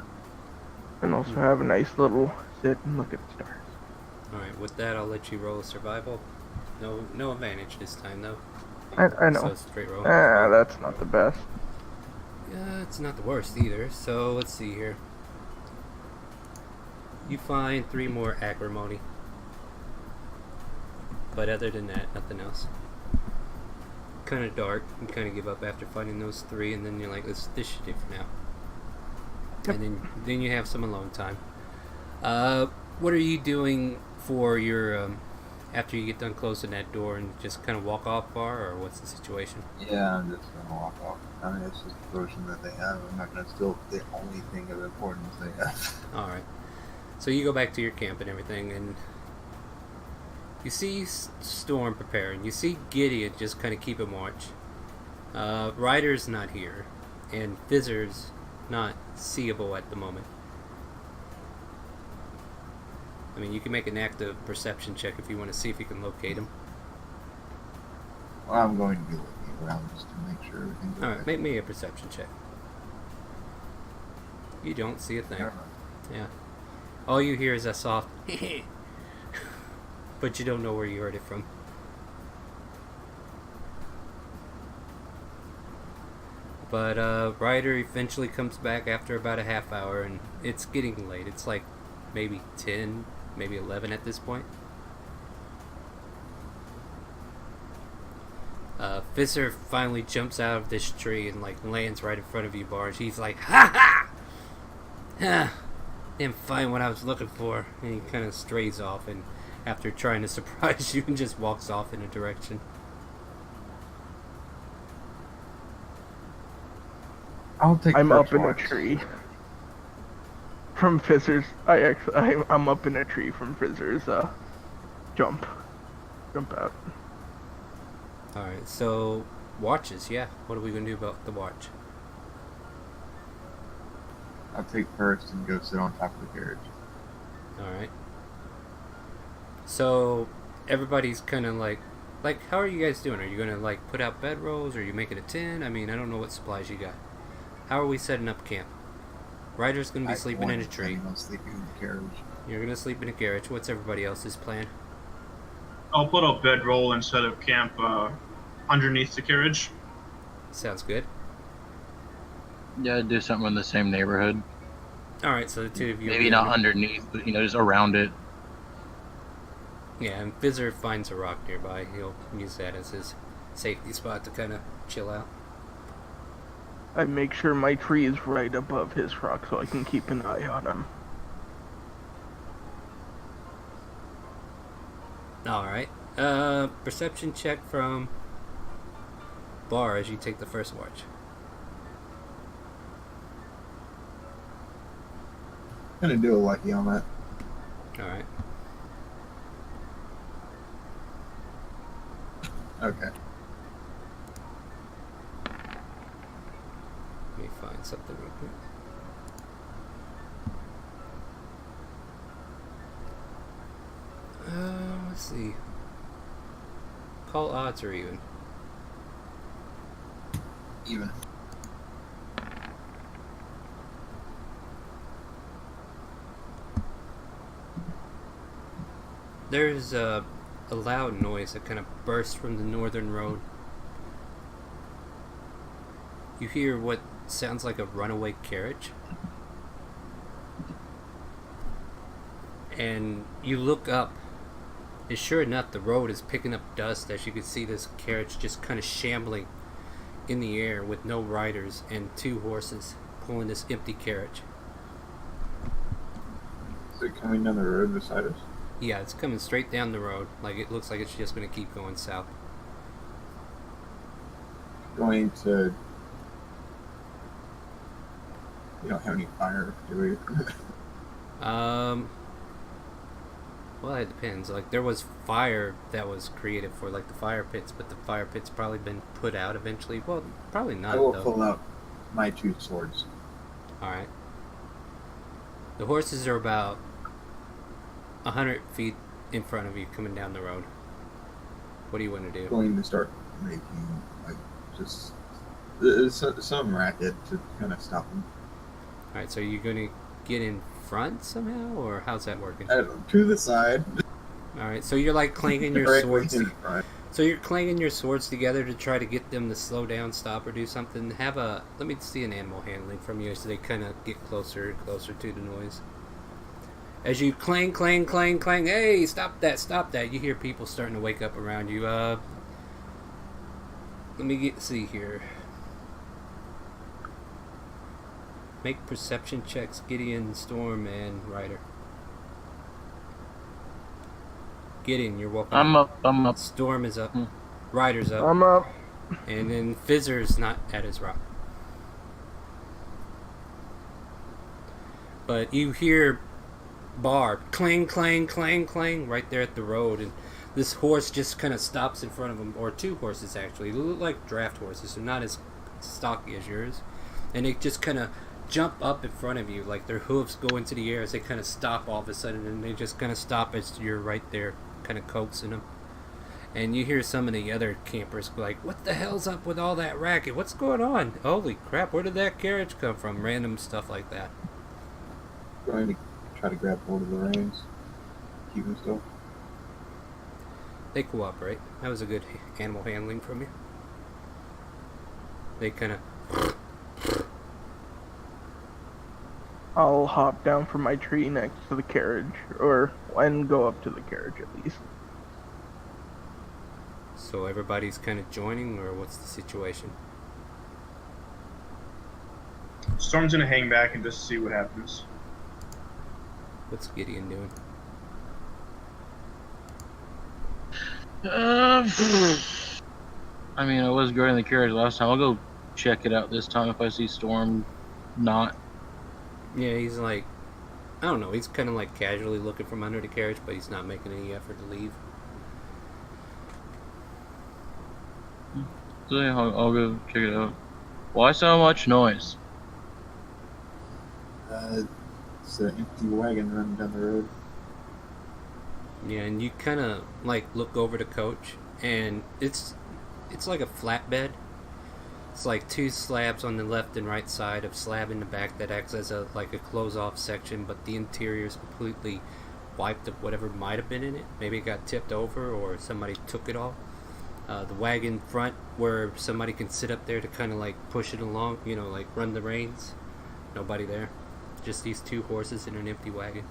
And also have a nice little sit and look at the stars. All right. With that, I'll let you roll a survival. No advantage this time though. I know. So it's straight roll. That's not the best. Yeah, it's not the worst either. So let's see here. You find 3 more acrimony. But other than that, nothing else. Kind of dark. You kind of give up after finding those 3, and then you're like, this should do for now. Yep. And then you have some alone time. What are you doing for your after you get done closing that door and just kind of walk off far, or what's the situation? Yeah, I'm just gonna walk off. I mean, it's just a potion that they have. I'm not gonna steal the only thing of importance they have. All right. So you go back to your camp and everything, and you see Storm preparing. You see Gideon just kind of keeping watch. Ryder's not here, and Fizzer's not seeable at the moment. I mean, you can make an active perception check if you want to see if you can locate him. Well, I'm going to be looking around just to make sure everything's okay. Alright, make me a perception check. You don't see a thing. Yeah. All you hear is a soft but you don't know where you heard it from. But Ryder eventually comes back after about a half hour, and it's getting late. It's like maybe 10, maybe 11 at this point. Visser finally jumps out of this tree and like lands right in front of you, Barge. He's like, "Ha ha! Ha! Didn't find what I was looking for." And he kind of strays off, and after trying to surprise you, and just walks off in a direction. I'm up in a tree from Fizzer's. I'm up in a tree from Fizzer's jump out. Alright, so watches, yeah. What are we gonna do about the watch? I'll take first and go sit on top of the carriage. Alright. So everybody's kind of like, how are you guys doing? Are you gonna like put out bedrolls? Or are you making a tent? I mean, I don't know what supplies you got. How are we setting up camp? Ryder's gonna be sleeping in a tree. I'm sleeping in the carriage. You're gonna sleep in a carriage. What's everybody else's plan? I'll put a bedroll and set up camp underneath the carriage. Sounds good. Yeah, I'd do something in the same neighborhood. Alright, so the two of you... Maybe not underneath, but, just around it. Yeah, and Fizzer finds a rock nearby. He'll use that as his safety spot to kind of chill out. I make sure my tree is right above his rock so I can keep an eye on him. Alright. Perception check from Bar as you take the first watch. I'm gonna do a lucky on that. Alright. Okay. Let me find something real quick. Let's see. Call odds or even? Even. There's a loud noise that kind of bursts from the northern road. You hear what sounds like a runaway carriage. And you look up, and sure enough, the road is picking up dust as you can see this carriage just kind of shambling in the air with no riders and two horses pulling this empty carriage. Is it coming down the road beside us? Yeah, it's coming straight down the road. Like, it looks like it's just going to keep going south. Going to... We don't have any fire, do we? Well, it depends. Like, there was fire that was created for, like, the fire pits, but the fire pits probably been put out eventually. Well, probably not, I will though. pull out my two swords. Alright. The horses are about 100 feet in front of you coming down the road. What do you want to do? Going to start making, like, just some racket to kind of stop them. Alright, so you're going to get in front somehow, or how's that working? I don't know, to the side. Alright, so you're like clanging your Right swords. in front. So you're clanging your swords together to try to get them to slow down, stop, or do something. Let me see an animal handling from you so they kind of get closer and closer to the noise. As you clang, clang, clang, clang, hey, stop that, you hear people starting to wake up around you. Let me see here. Make perception checks, Gideon, Storm, and Ryder. Gideon, you're welcome. I'm up. Storm is up. Ryder's up. I'm up. And then Fizzer's not at his rock. But you hear Bar clang, clang, clang, clang right there at the road, and this horse just kind of stops in front of him, or two horses actually. They look like draft horses, so not as stocky as yours. And it just kind of jump up in front of you, like their hooves go into the air as they kind of stop all of a sudden, and they just kind of stop as you're right there, kind of coaxing them. And you hear some of the other campers like, "What the hell's up with all that racket? What's going on? Holy crap, where did that carriage come from?" Random stuff like that. Trying to try to grab hold of the reins, keep him still. They cooperate. That was a good animal handling from you. They kind of... I'll hop down from my tree next to the carriage, and go up to the carriage at least. So everybody's kind of joining, or what's the situation? Storm's gonna hang back and just see what happens. What's Gideon doing? I mean, I was guarding the carriage last time. I'll go check it out this time if I see Storm not. Yeah, he's like... I don't know, he's kind of like casually looking from under the carriage, but he's not making any effort to leave. So yeah, I'll go check it out. Why so much noise? It's an empty wagon running down the road. Yeah, and you kind of like look over the coach, and it's like a flatbed. It's like two slabs on the left and right side, of slab in the back that acts as a close-off section, but the interior is completely wiped of whatever might have been in it. Maybe it got tipped over or somebody took it all. The wagon front, where somebody can sit up there to kind of like push it along, you know, like run the reins. Nobody there. Just these two horses in an empty wagon.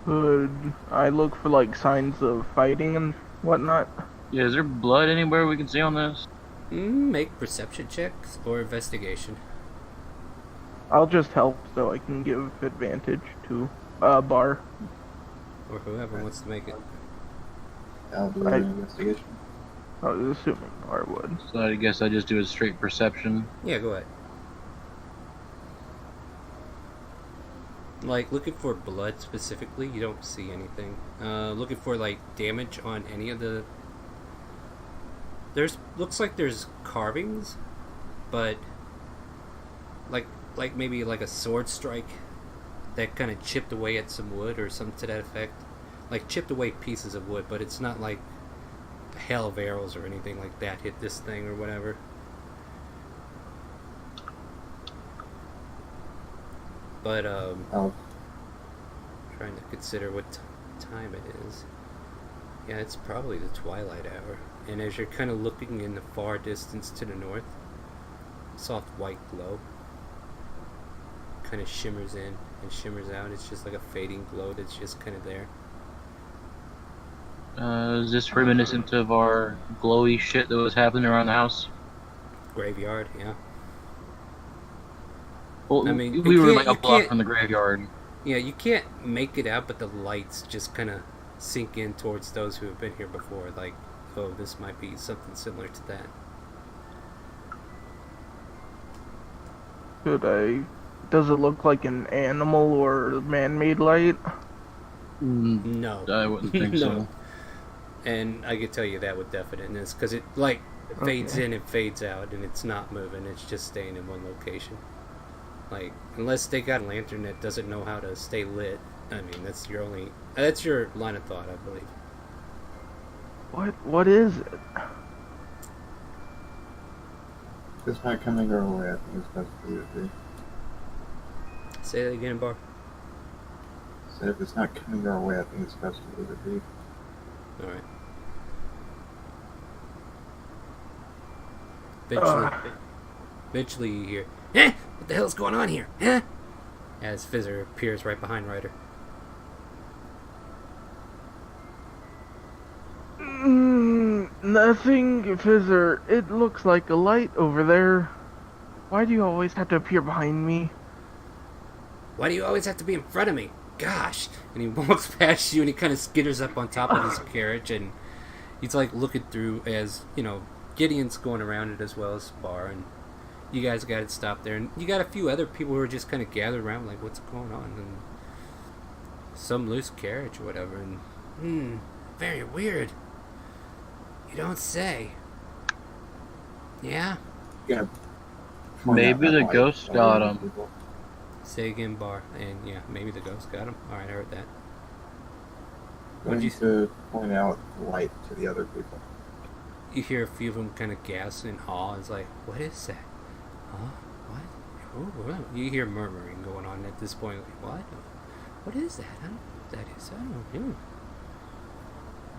Could I look for like signs of fighting and whatnot? Yeah, is there blood anywhere we can see on this? Make perception checks or investigation. I'll just help so I can give advantage to Bar. Or whoever wants to make it. I'll do an investigation. I was assuming Bar would. So I guess I just do a straight perception. Yeah, go ahead. Like, looking for blood specifically, you don't see anything. Looking for, like, damage on any of the... looks like there's carvings, but... Like maybe like a sword strike that kind of chipped away at some wood or something to that effect. Like, chipped away pieces of wood, but it's not like hail of arrows or anything like that hit this thing or whatever. But, trying to consider what time it is. Yeah, it's probably the twilight hour. And as you're kind of looking in the far distance to the north, soft white glow kind of shimmers in and shimmers out. It's just like a fading glow that's just kind of there. Is this reminiscent of our glowy shit that was happening around the house? Graveyard, yeah. Well, I mean, we were like a you block can't- from the graveyard. Yeah, you can't make it out, but the lights just kind of sink in towards those who have been here before. Like, oh, this might be something similar to that. Does it look like an animal or man-made light? No. I wouldn't think No. so. And I could tell you that with definiteness, because it, like, fades in and fades out, and it's not moving. It's just staying in one location. Like, unless they got a lantern that doesn't know how to stay lit, I mean, that's your line of thought, I believe. What is it? If it's not coming our way, I think it's best to leave it be. Say that again, Bar. So if it's not coming our way, I think it's best to leave it be. Alright. Eventually you hear, "Eh? What the hell's going on here? Huh?" As Fizzer appears right behind Ryder. Nothing, Fizzer. It looks like a light over there. Why do you always have to appear behind me? Why do you always have to be in front of me? Gosh. And he walks past you and he kind of skitters up on top of his carriage, and he's like looking through as, you know, Gideon's going around it as well as Bar, and you guys got it stopped there. And you got a few other people who are just kind of gathered around like, what's going on? And some loose carriage or whatever. And, very weird. You don't say. Yeah? Gonna point out Maybe that the light ghost to got other him. people. Say again, Bar. And yeah, maybe the ghost got him. Alright, I heard that. What'd Going you to point out light to the other people. You hear a few of them kind of gasp in awe. It's like, what is that? Huh? What? Oh, wow. You hear murmuring going on at this point. Like, what? What is that? I don't know what that is. I don't know.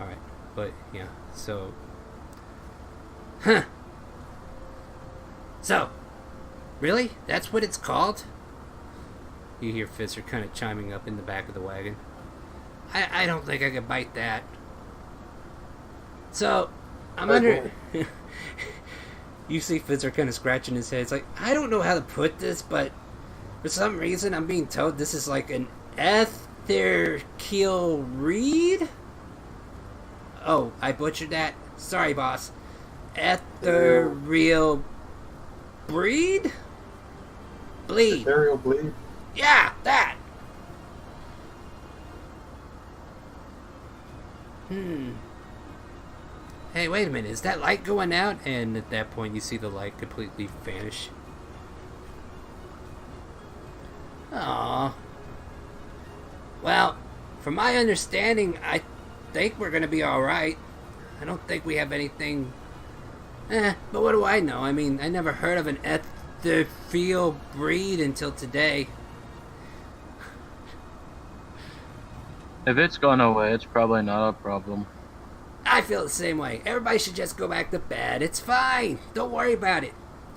Alright, but yeah, so. Huh. So, really? That's what it's called? You hear Fizzer kind of chiming up in the back of the wagon. I don't think I could bite that. So, I'm under. You see Fizzer kind of scratching his head. It's like, I don't know how to put this, but for some reason I'm being told this is like an etherkeel reed? Oh, I butchered that. Sorry, boss. Ethereal breed? Bleed. Ethereal bleed. Yeah, that. Hey, wait a minute. Is that light going out? And at that point, you see the light completely vanish. Aww. Well, from my understanding, I think we're gonna be alright. I don't think we have anything. But what do I know? I mean, I never heard of an etherfield breed until today. If it's gone away, it's probably not a problem. I feel the same way. Everybody should just go back to bed. It's fine. Don't worry about it.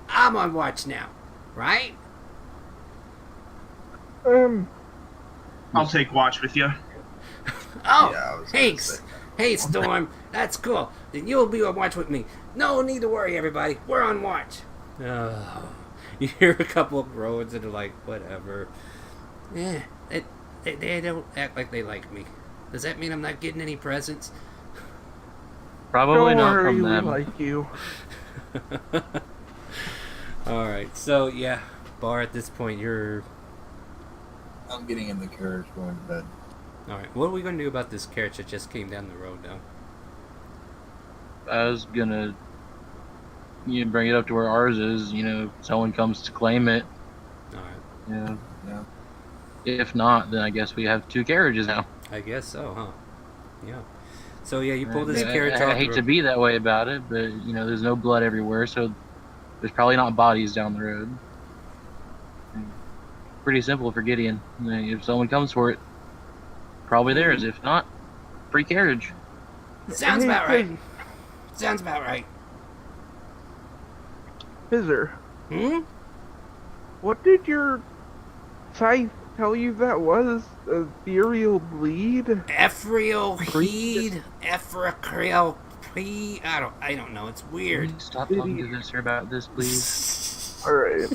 I'm on watch now. Right? I'll take watch with you. Oh, Yeah, I was gonna thanks. say Hey, Storm. That's cool. Then you'll be on watch with me. No need to worry, everybody. We're on watch. Oh. You hear a couple of groans and they're like, whatever. Yeah, they don't act like they like me. Does that mean I'm not getting any presents? Probably Don't not worry, from we them. like you. Alright, so yeah, Bar, at this point, you're... I'm getting in the carriage going to bed. Alright, what are we going to do about this carriage that just came down the road now? I was gonna bring it up to where ours is, if someone comes to claim it. Alright, Yeah. If not, then I guess we have two carriages now. I guess so, huh? Yeah. So yeah, you pull this I carriage off I the hate road. to be that way about it, but there's no blood everywhere, so there's probably not bodies down the road. Pretty simple for Gideon. If someone comes for it, probably theirs. If not, free carriage. Sounds Hey, about right. Sounds about right. Fizzer, Hmm? what did your scythe tell you that was? Ethereal bleed? Ephriel heed, Ephracriel P. I don't know. It's weird. Can you stop talking to this or about this, please? Alright.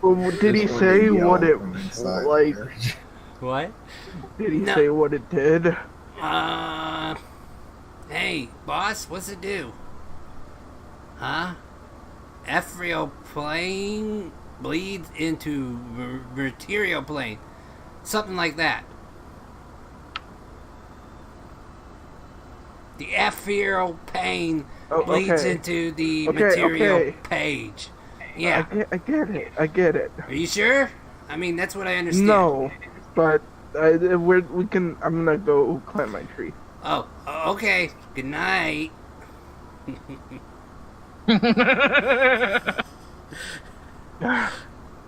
Well, did he Or say they yell what it from inside the like? carriage. What? Did he No. say what it did? Hey, boss, what's it do? Huh? Ephriel plane bleeds into material plane. Something like that. The ephriel plane Oh, bleeds okay. into the Okay, material okay. page. Yeah. I get it. I get it. Are you sure? I mean, that's what I understand. No, but we can. I'm gonna go climb my tree. Oh, okay. Good night.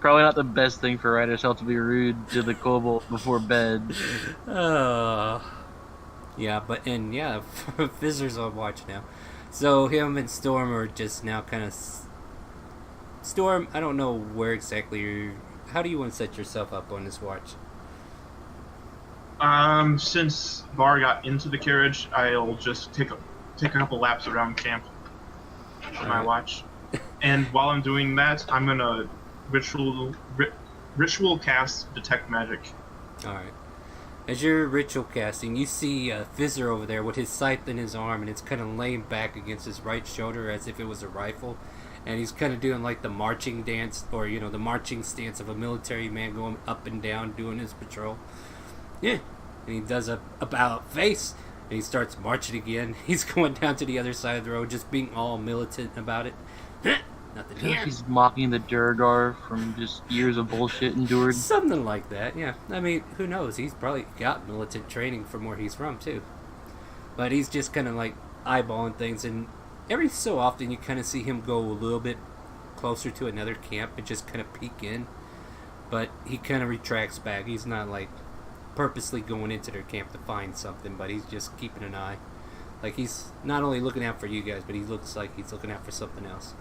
Probably not the best thing for Ryder Self to be rude to the kobold before bed. Yeah, but Fizzer's on watch now. So him and Storm are just now kind of. Storm, I don't know where exactly you're. How do you want to set yourself up on this watch? Since Bar got into the carriage, I'll just take a couple laps around camp for my watch. And while I'm doing that, I'm gonna ritual cast detect magic. Alright. As you're ritual casting, you see Fizzer over there with his scythe in his arm, and it's kind of laying back against his right shoulder as if it was a rifle. And he's kind of doing like the marching dance, or the marching stance of a military man going up and down doing his patrol. Yeah. And he does a about face, and he starts marching again. He's going down to the other side of the road, just being all militant about it. Nothing I feel like here. he's mocking the Durgar from just years of bullshit endured. Something like that, yeah. I mean, who knows? He's probably got militant training from where he's from, too. But he's just kind of like eyeballing things, and every so often you kind of see him go a little bit closer to another camp and just kind of peek in. But he kind of retracts back. He's not like purposely going into their camp to find something, but he's just keeping an eye. Like he's not only looking out for you guys, but he looks like he's looking out for something else.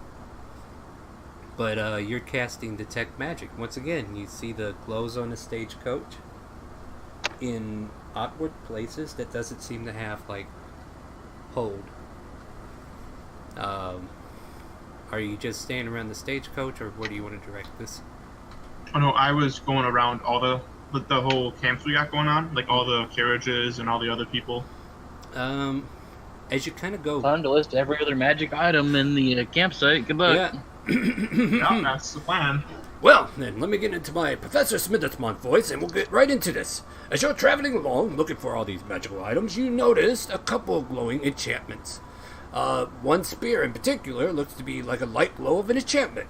But you're casting Detect Magic. Once again, you see the glows on the stagecoach in awkward places that doesn't seem to have, like, hold. Are you just staying around the stagecoach, or where do you want to direct this? Oh no, I was going around all the whole camps we got going on, like all the carriages and all the other people. As you kind of go... Time to list every other magic item in the campsite. Good luck. Yeah. Yeah, that's the plan. Well, then, let me get into my Professor Smithsmont voice, and we'll get right into this. As you're traveling along, looking for all these magical items, you noticed a couple of glowing enchantments. One spear in particular looks to be like a light glow of an enchantment.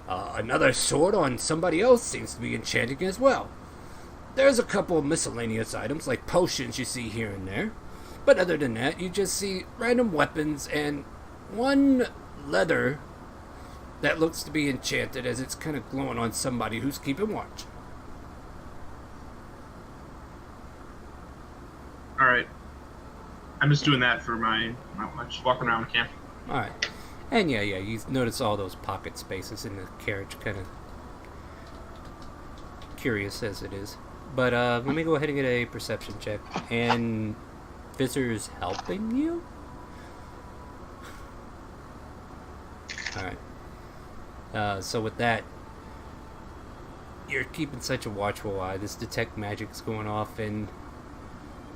Another sword on somebody else seems to be enchanting as well. There's a couple of miscellaneous items, like potions you see here and there. But other than that, you just see random weapons and one leather that looks to be enchanted as it's kind of glowing on somebody who's keeping watch. Alright. I'm just doing that for my watch. Walking around camp. Alright. And yeah, you notice all those pocket spaces in the carriage, kind of curious as it is. But let me go ahead and get a perception check. And Fizzer's helping you? Alright. So with that, you're keeping such a watchful eye. This Detect Magic's going off, and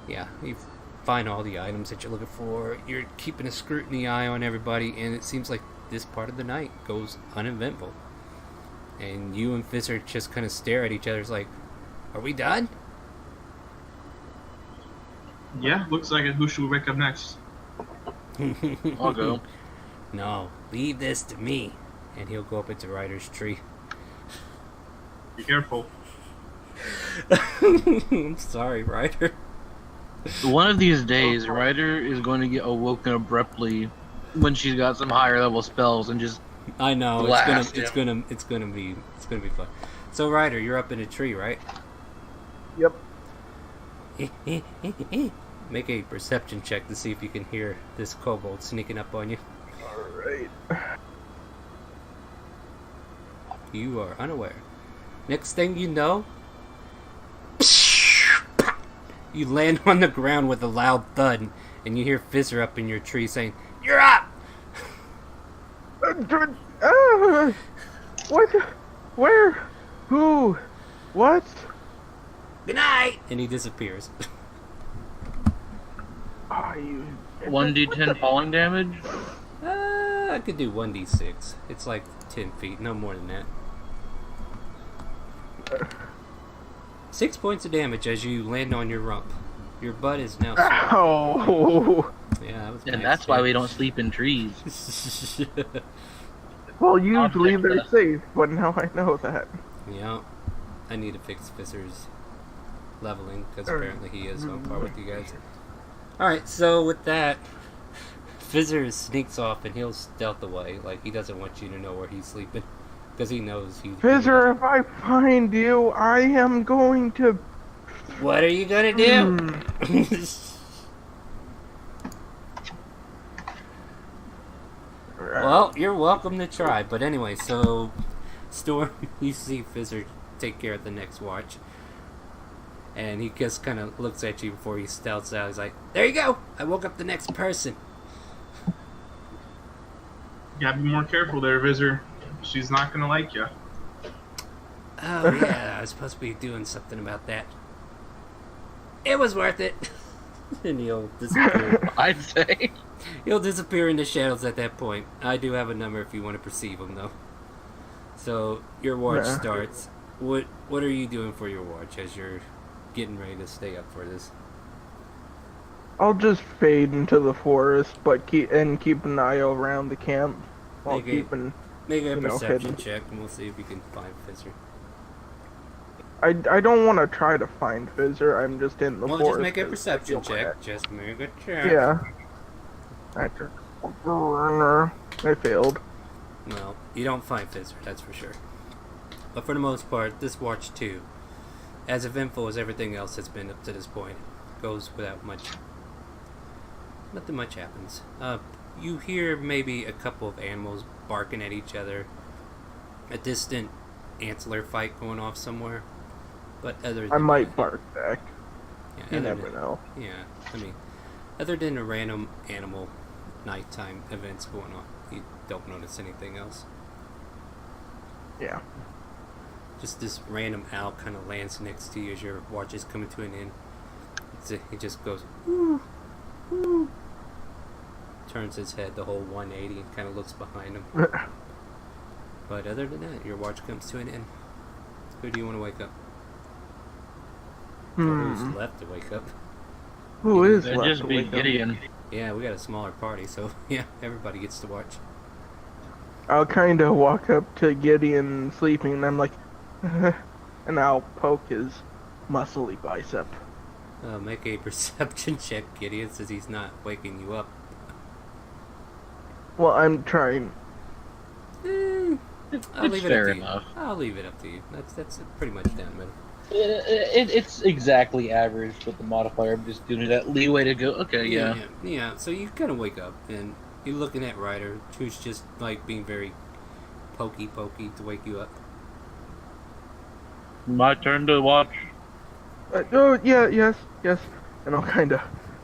yeah, you find all the items that you're looking for. You're keeping a scrutiny eye on everybody, and it seems like this part of the night goes uneventful. And you and Fizzer just kind of stare at each other. It's like, are we done? Yeah, looks like it. Who should we wake up next? I'll go. No, leave this to me. And he'll go up into Ryder's tree. Be careful. I'm sorry, Ryder. One of these days, Ryder is going to get awoken abruptly when she's got some higher level spells and just I know blast it's gonna be fun. So Ryder, you're up in a tree, right? Yep. Make a perception check to see if you can hear this kobold sneaking up on you. Alright. You are unaware. Next thing you know, you land on the ground with a loud thud, and you hear Fizzer up in your tree saying, "You're up!" What? Where? Who? What? Good night! And he disappears. Ah, you... 1d10 falling damage. I could do 1d6. It's like 10 feet, no more than that. 6 points of damage as you land on your rump. Your butt is now sore. Oh. Yeah, that was And nice, that's why yeah. we don't sleep in trees. Well, usually Object they're left. safe, but now I know that. Yeah, I need to fix Fizzer's leveling, because apparently he is on par with you guys. Alright, so with that, Fizzer sneaks off and he'll stealth away. Like, he doesn't want you to know where he's sleeping, because he knows he's... Fizzer, if I find you, I am going to... What are you gonna do? Well, you're welcome to try. But anyway, so Storm, you see Fizzer take care of the next watch, and he just kind of looks at you before he stealths out. He's like, "There you go. I woke up the next person." Gotta be more careful there, Vizzer. She's not gonna like you. Oh yeah, I was supposed to be doing something about that. It was worth it. And he'll disappear. I'd say. He'll disappear in the shadows at that point. I do have a number if you want to perceive him, though. So your watch Nah. starts. What are you doing for your watch as you're getting ready to stay up for this? I'll just fade into the forest, but keep an eye around the camp while Okay. keeping Make a you know, perception hidden. check, and we'll see if we can find Fizzer. I don't want to try to find Fizzer. I'm just in the Well, forest. just make a 'cause I perception feel check. bad. Just make a check. Yeah. I failed. Well, you don't find Fizzer, that's for sure. But for the most part, this watch too, as eventful as everything else that's been up to this point, goes without much. Nothing much happens. You hear maybe a couple of animals barking at each other, a distant antler fight going off somewhere, but other than I might that, bark back. yeah, You other never than- know. Yeah, I mean, other than a random animal nighttime events going on, you don't notice anything else. Yeah. Just this random owl kind of lands next to you as your watch is coming to an end. It just goes, woo, woo. Turns its head the whole 180 and kind of looks behind him. But other than that, your watch comes to an end. Who do you want to wake up? Or who's left to wake up? Who is That'd left just to be wake up? Gideon. Yeah, we got a smaller party, so yeah, everybody gets to watch. I'll kind of walk up to Gideon sleeping, and I'm like, and I'll poke his muscly bicep. Make a perception check, Gideon, since he's not waking you up. Well, I'm trying. I'll It's leave it fair up to enough. you. I'll leave it up to you. That's pretty much down the middle. It's exactly average with the modifier. I'm just giving you that leeway to go, okay, yeah. Yeah. So you kind of wake up and you're looking at Ryder, who's just like being very pokey to wake you up. My turn to watch. Oh, yeah, yes. And I'll kind of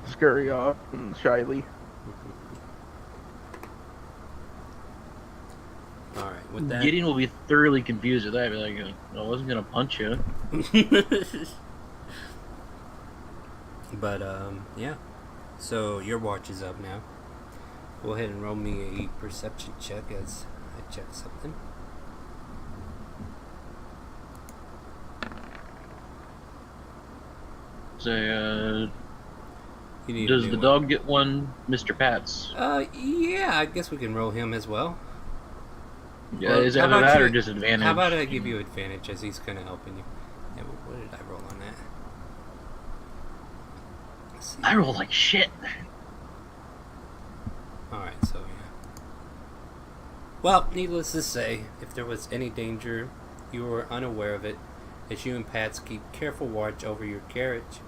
scurry off and shyly. All right, with that. Gideon will be thoroughly confused at that. Be like, I wasn't gonna punch you. But yeah. So your watch is up now. Go ahead and roll me a perception check as I check something. Say, You need a does new the one. dog get one, Mr. Pat's? Yeah, I guess we can roll him as well. Yeah, Well, is it how about that or you- disadvantage? How about I give you advantage as he's kind of helping you? Yeah, what did I roll on that? Let's see. I roll like shit. Alright, so yeah. Well, needless to say, if there was any danger, you were unaware of it, as you and Pats keep careful watch over your carriage.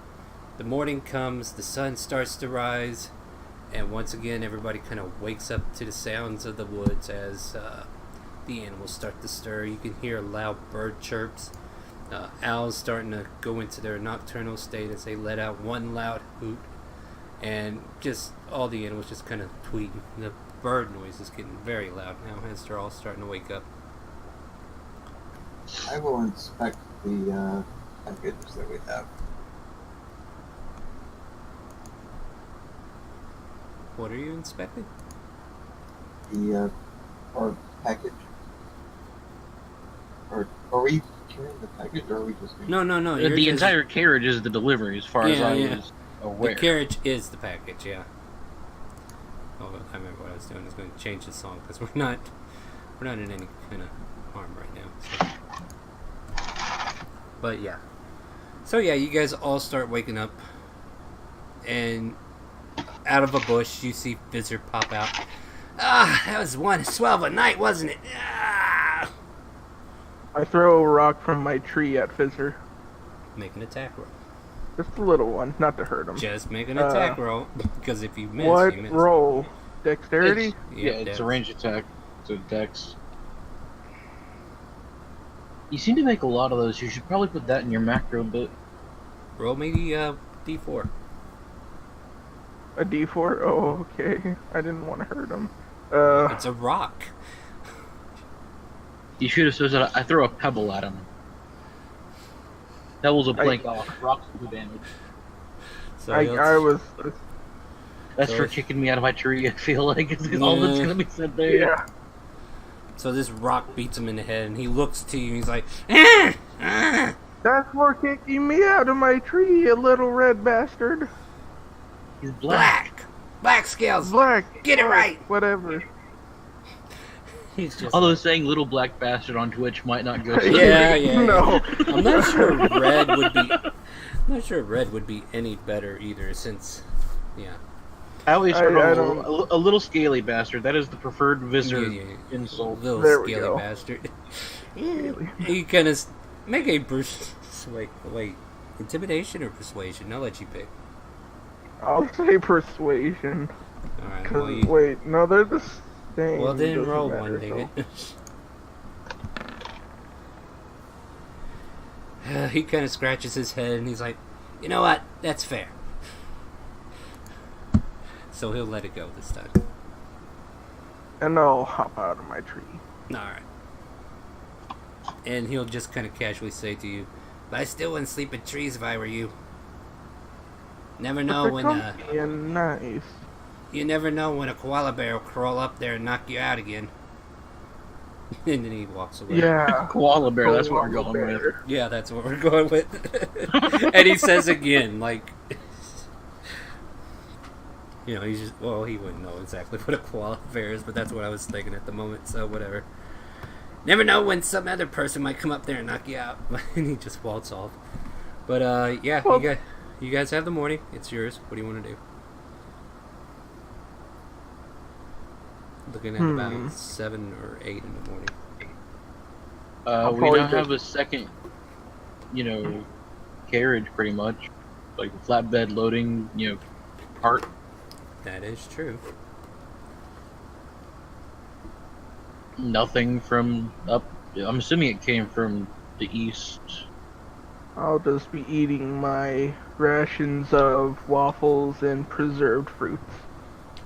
The morning comes, the sun starts to rise, and once again everybody kind of wakes up to the sounds of the woods as the animals start to stir. You can hear loud bird chirps. Owls starting to go into their nocturnal state as they let out one loud hoot. And just all the animals just kind of tweet. The bird noise is getting very loud now as they're all starting to wake up. I will inspect the package that we have. What are you inspecting? The our package. Or are we carrying the package, or are we just? No. You're The just- entire carriage is the delivery, as far as I was aware. The carriage is the package, yeah. Oh, I remember what I was doing. I was going to change the song because we're not in any kind of harm right now. So. But yeah. So yeah, you guys all start waking up, and out of a bush you see Fizzer pop out. Ah, that was 1:12 a night, wasn't it? Ah! I throw a rock from my tree at Fizzer. Make an attack roll. Just a little one, not to hurt him. Just make an attack roll, because if you miss, What you miss. roll? Dexterity? Yeah, Yep, it's a dex. range attack. So dex. You seem to make a lot of those. You should probably put that in your macro bit. Roll me D4. A D4? Oh, okay. I didn't want to hurt him. It's a rock. You should have said that I throw a pebble at him. Pebbles will blink off. Rocks will do damage. So I was. That's So for it's- kicking me out of my tree, I feel like. It's all that's Yeah. going to be said there. Yeah. So this rock beats him in the head, and he looks to you, and he's like, "Ah! Ah!" That's for kicking me out of my tree, you little red bastard. He's black. Black scales. Black. Get it right. Whatever. He's just Although like, saying "little black bastard" on Twitch might not go. so yeah. No. I'm not sure red would be. I'm not sure red would be any better either, since, yeah. I always I start on don't- a little scaly bastard. That is the preferred visitor Yeah. insult. Little There we scaly go. bastard. Scaly. You kind of make a wait, intimidation or persuasion? I'll let you pick. I'll say persuasion. All right. Cause wait, no, they're the same. Well, then Doesn't roll matter, one, dang so. it. He kind of scratches his head and he's like, you know what? That's fair. So he'll let it go this time. And I'll hop out of my tree. Alright. And he'll just kind of casually say to you, but I still wouldn't sleep in trees if I were you. Never know They're when, comfy and nice. you never know when a koala bear will crawl up there and knock you out again. And then he walks away. Yeah. Koala bear. That's what we're Koala going with. bear. Yeah, that's what we're going with. And he says again, like, you know, he's just, well, he wouldn't know exactly what a koala bear is, but that's what I was thinking at the moment, so whatever. Never know when some other person might come up there and knock you out. And he just waltz off. But, yeah, Well- you guys have the morning. It's yours. What do you want to do? Looking at about 7 or 8 in the morning. I'll We probably now go- have a second, carriage pretty much, like a flatbed loading, cart. That is true. Nothing from up. I'm assuming it came from the east. I'll just be eating my rations of waffles and preserved fruits.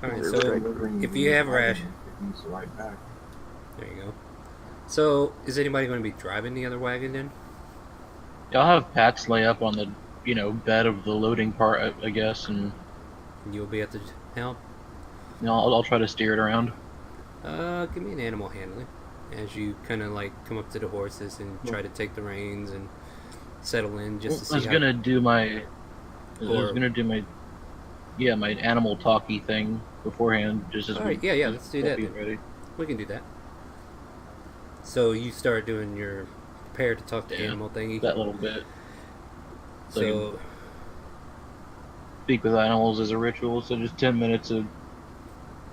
Alright, They're so very- if you have rash, He's right back. there you go. So, is anybody going to be driving the other wagon then? I'll have Pats lay up on the, bed of the loading part, I guess, and And you'll be at the helm? I'll try to steer it around. Give me an animal handling. As you kind of like come up to the horses and try to take the reins and settle in just to see I was how... gonna do my, Or- my animal talky thing beforehand, just as Alright, yeah, let's do that be then. ready. We can do that. So you start doing your prepare to talk to Yeah, animal thingy. That little bit. So, Speak with animals as a ritual, so just 10 minutes of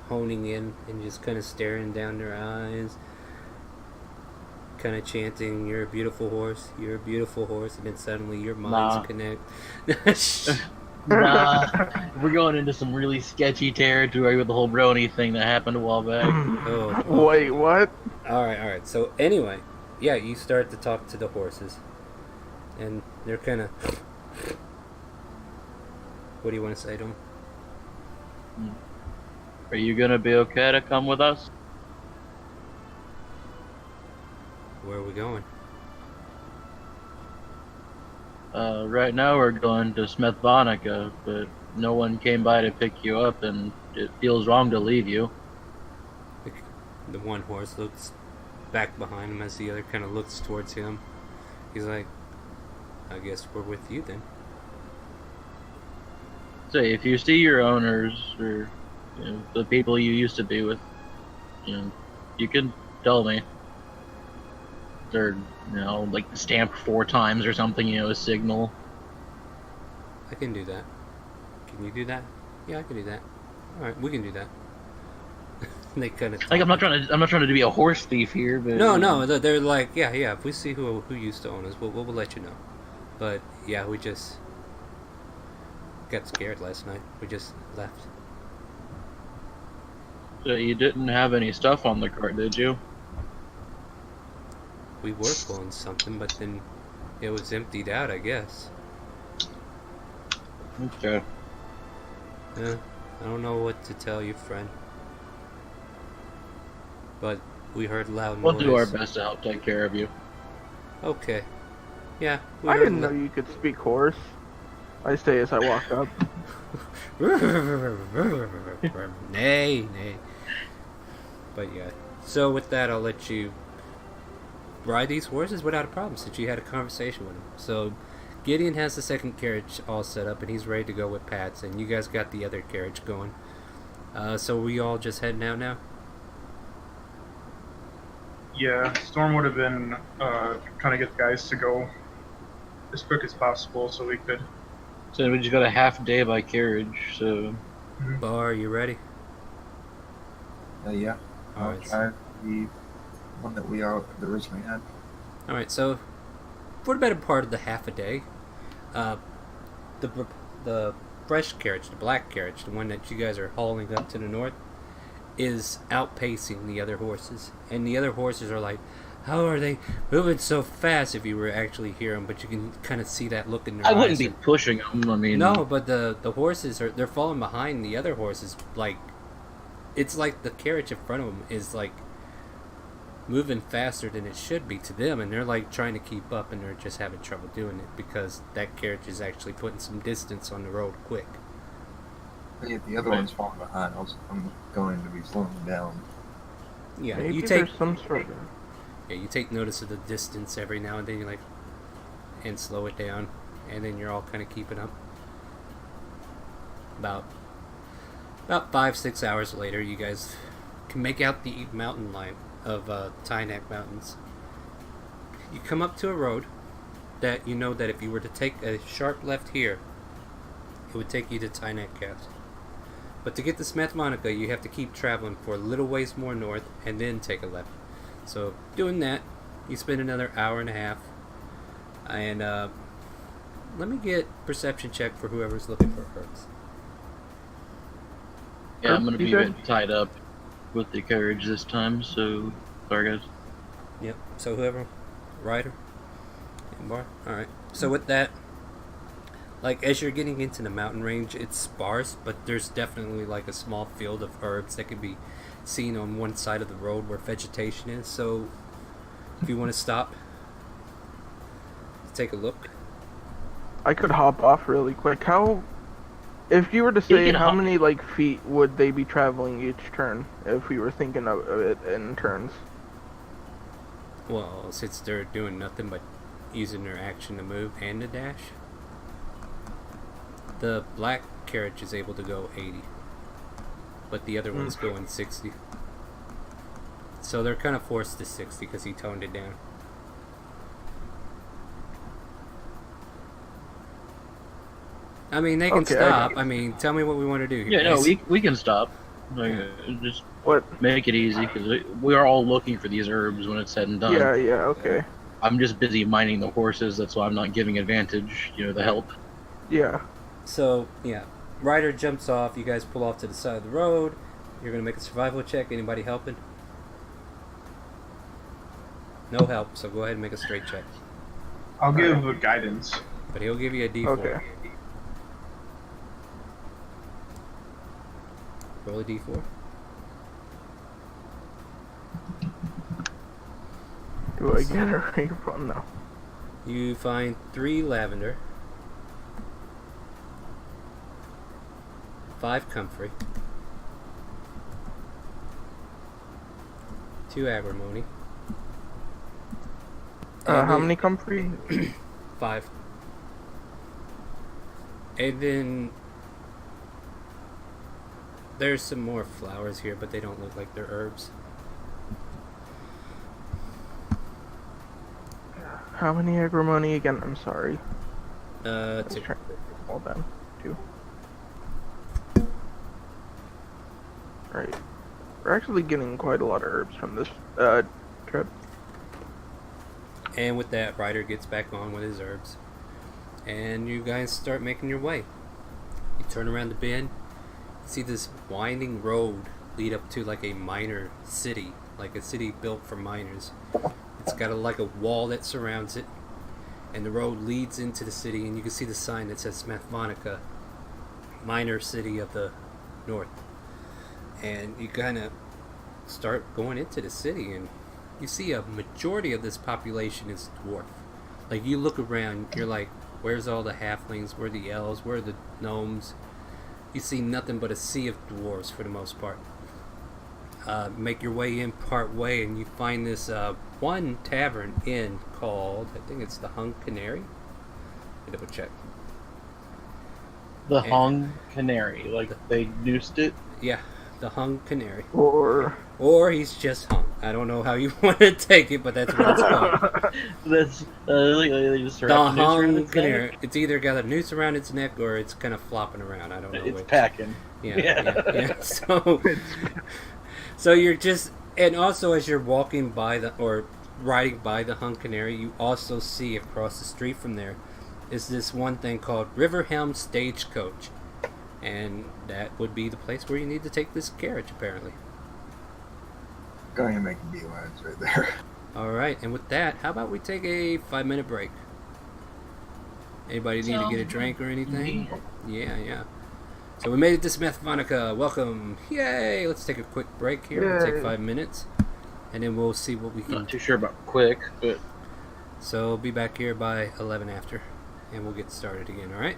honing in and just kind of staring down their eyes, kind of chanting, "You're a beautiful horse, you're a beautiful horse," and then suddenly your minds Nah. connect. Nah, we're going into some really sketchy territory with the whole brony thing that happened a while back. Oh, Wait, what? Alright. So, anyway, yeah, you start to talk to the horses. And they're kind of. What do you want to say to them? Are you gonna be okay to come with us? Where are we going? Right now we're going to Smethvonica, but no one came by to pick you up, and it feels wrong to leave you. The one horse looks back behind him as the other kind of looks towards him. He's like, I guess we're with you then. Say, if you see your owners or the people you used to be with, you can tell me. Or like stamp 4 times or something, a signal. I can do that. Can you do that? Yeah, I can do that. Alright, we can do that. They kind of Like I'm not trying to be a horse thief here, but No, they're like, yeah. If we see who used to own us, we'll let you know. But yeah, we just got scared last night. We just left. So you didn't have any stuff on the cart, did you? We were pulling something, but then it was emptied out, I guess. Okay. I don't know what to tell you, friend. But we heard loud We'll noise. do our best to help take care of you. Okay. Yeah. We I heard didn't know you could speak horse. I say as I walk up. Nay. But yeah. So with that, I'll let you ride these horses without a problem, since you had a conversation with him. So Gideon has the second carriage all set up, and he's ready to go with Pat's, and you guys got the other carriage going. So we all just heading out now? Yeah, Storm would have been trying to get the guys to go as quick as possible so we could. So we just got a half day by carriage, so Bar, you ready? Yeah. I'll Alright. try the one that we originally had. Alright, so for the better part of the half a day, the fresh carriage, the black carriage, the one that you guys are hauling up to the north, is outpacing the other horses. And the other horses are like, how are they moving so fast? If you were actually hear them, but you can kind of see that look in their eyes. I wouldn't be pushing them. I mean, no, but the horses they're falling behind the other horses. Like, it's like the carriage in front of them is like moving faster than it should be to them, and they're like trying to keep up, and they're just having trouble doing it because that carriage is actually putting some distance on the road quick. But yeah, the other one's falling behind. I'm going to be slowing down. Yeah, Maybe you take there's some sort of... yeah, you take notice of the distance every now and then. You like and slow it down, and then you're all kind of keeping up. About 5-6 hours later, you guys can make out the mountain line of Tynac Mountains. You come up to a road that you know that if you were to take a sharp left here, it would take you to Tynac Castle. But to get to Smith Monica, you have to keep traveling for a little ways more north and then take a left. So doing that, you spend another hour and a half. And let me get perception check for whoever's looking for herbs. yeah, I'm gonna be You tied up with the carriage this time. So sorry, guys. Yep. So whoever, rider, and bar. All right. So with that, like as you're getting into the mountain range, it's sparse, but there's definitely like a small field of herbs that can be seen on one side of the road where vegetation is. So if you want to stop, take a look. I could hop off really quick. How... If you were to say can how hop- many like feet would they be traveling each turn if we were thinking of it in turns? Well, since they're doing nothing but using their action to move and to dash, the black carriage is able to go 80, but the other one's going 60. So they're kind of forced to 60 because he toned it down. I mean, they can Okay, stop. I mean, tell me what we want to do here. Yeah, no, guys. we can stop. Like, just What? make it easy because we are all looking for these herbs when it's said and done. Yeah, okay. I'm just busy minding the horses. That's why I'm not giving advantage. The help. Yeah. So, yeah. Ryder jumps off. You guys pull off to the side of the road. You're going to make a survival check. Anybody helping? No help, so go ahead and make a straight check. I'll give guidance. But he'll give you a D4. Okay. Roll a D4. Do I get a refund now? You find 3 lavender, 5 comfrey, 2 agrimony. How many comfrey? 5. And then there's some more flowers here, but they don't look like they're herbs. How many agrimony again? I'm sorry. 2. Trying to all down. 2. Right. We're actually getting quite a lot of herbs from this trip. And with that, Ryder gets back on with his herbs. And you guys start making your way. You turn around the bend. You see this winding road lead up to like a miner city. Like a city built for miners. It's got like a wall that surrounds it. And the road leads into the city. And you can see the sign that says Mathmonica, miner city of the north. And you kind of start going into the city, and you see a majority of this population is dwarf. Like, you look around, you're like, where's all the halflings, where are the elves, where are the gnomes? You see nothing but a sea of dwarves for the most part. Make your way in part way, and you find this one tavern inn called, I think it's the Hung Canary. Let me double check. The hung canary, like they noosed it. Yeah, the Hung Canary. Or Or he's just hung. I don't know how you want to take it, but that's what it's called. That's like just The wrap a noose around hung its canary. neck. It's either got a noose around its neck or it's kind of flopping around. I don't know It's which. packing. Yeah. So you're just, and also as you're walking by or riding by the hung canary, you also see across the street from there is this one thing called Riverhelm Stagecoach, and that would be the place where you need to take this carriage, apparently. Going to make a beeline right there. All right, and with that, how about we take a 5-minute break? Anybody need to get a drink or anything? Yeah. So we made it to Smethphonica. Welcome. Yay! Let's take a quick break here. We'll take 5 minutes, and then we'll see what we can. Not too sure about quick, but So be back here by 11 after, and we'll get started again, alright?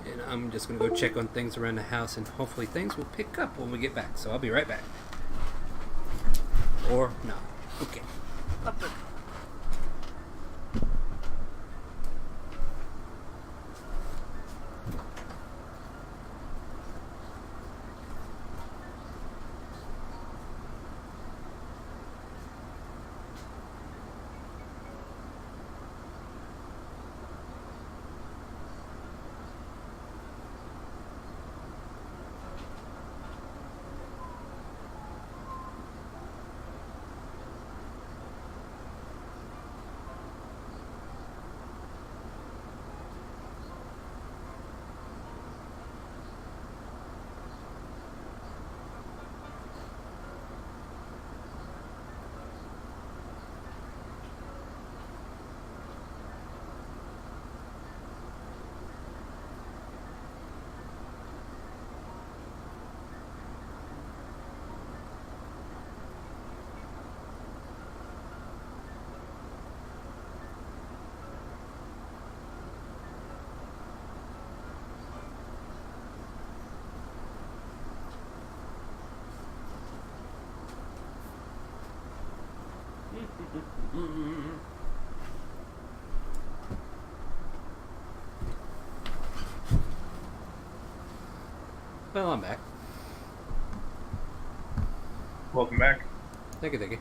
And I'm just going to go check on things around the house, and hopefully things will pick up when we get back. So I'll be right back. Or not. Okay. Well, I'm back. Welcome back. Thank you.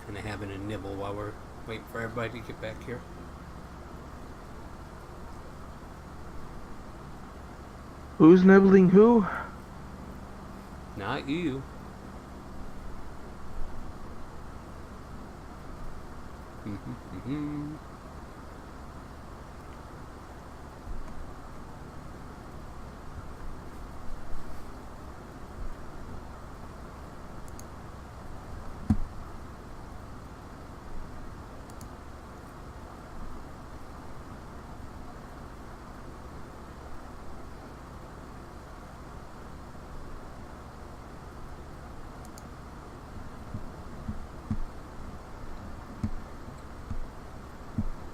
Kind of having a nibble while we're waiting for everybody to get back here. Who's nibbling who? Not you.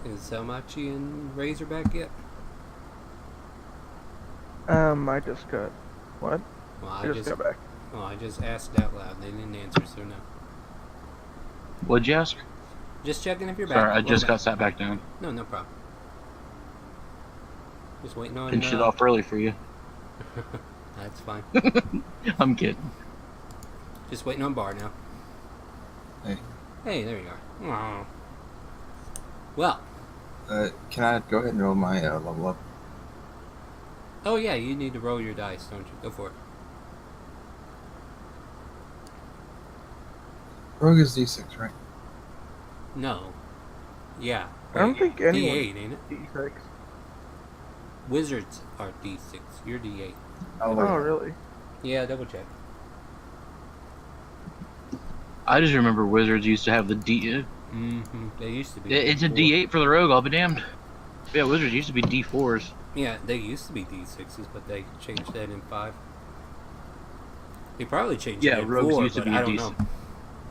Is Salmachi and Razor back yet? I just got... What? Well, I just got back. Well, I just asked out loud. They didn't answer, so no. what'd you ask? Just checking if you're back. Sorry, I Welcome just back. got sat back down. No problem. Just waiting on... Finished it off early for you. That's fine. I'm kidding. Just waiting on Bar now. Hey, there you are. Aw. Well, Can I go ahead and roll my level up? oh yeah, you need to roll your dice, don't you? Go for it. Rogue is D6, right? No. Yeah. I don't think anyone D8, ain't it? D6. Wizards are D6. You're D8. Oh, really? Yeah, double check. I just remember Wizards used to have the D. Mm-hmm. They used to be. It's a D4. D8 for the rogue. I'll be damned. Yeah, Wizards used to be D4s. Yeah, they used to be D6s, but they changed that in 5. They probably changed Yeah, it in rogues 4, used to but be I a don't D6. know.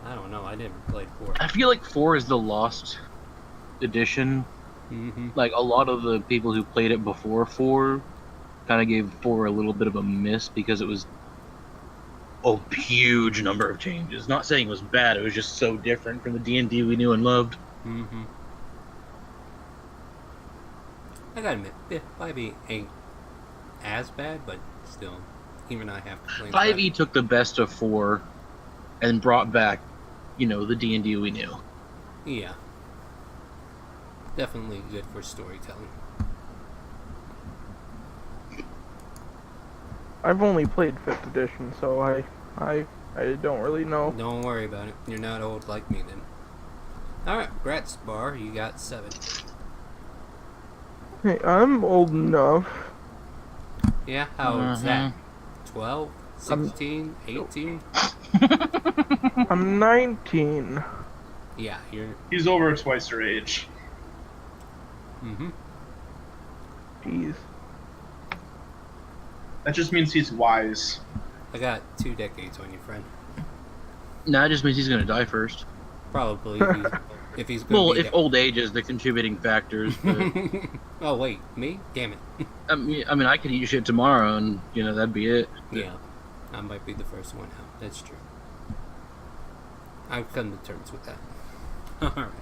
I don't know. I never played 4. I feel like 4 is the lost edition. Mm-hmm. Like a lot of the people who played it before 4 kind of gave 4 a little bit of a miss because it was a huge number of changes. Not saying it was bad, it was just so different from the D&D we knew and loved. Mm-hmm. I gotta admit, 5e ain't as bad, but still, even I have complaints. 5e took the best of 4 and brought back, the D&D we knew. Yeah. Definitely good for storytelling. I've only played 5th edition, so I don't really know. Don't worry about it. You're not old like me then. Alright, Gratz Bar, you got 7. Hey, I'm old enough. Yeah, how old's that? 12? 16? 18? I'm 19. Yeah, you're... He's over twice her age. Mm-hmm. Jeez. That just means he's wise. I got 2 decades on you, friend. No, that just means he's going to die first. Probably, if he's gonna Well, be if old age is the contributing factors. But, Oh, wait, me? Damn it. I mean, I could eat shit tomorrow and, that'd be it. Yeah, I might be the first one out. That's true. I've come to terms with that. Alright.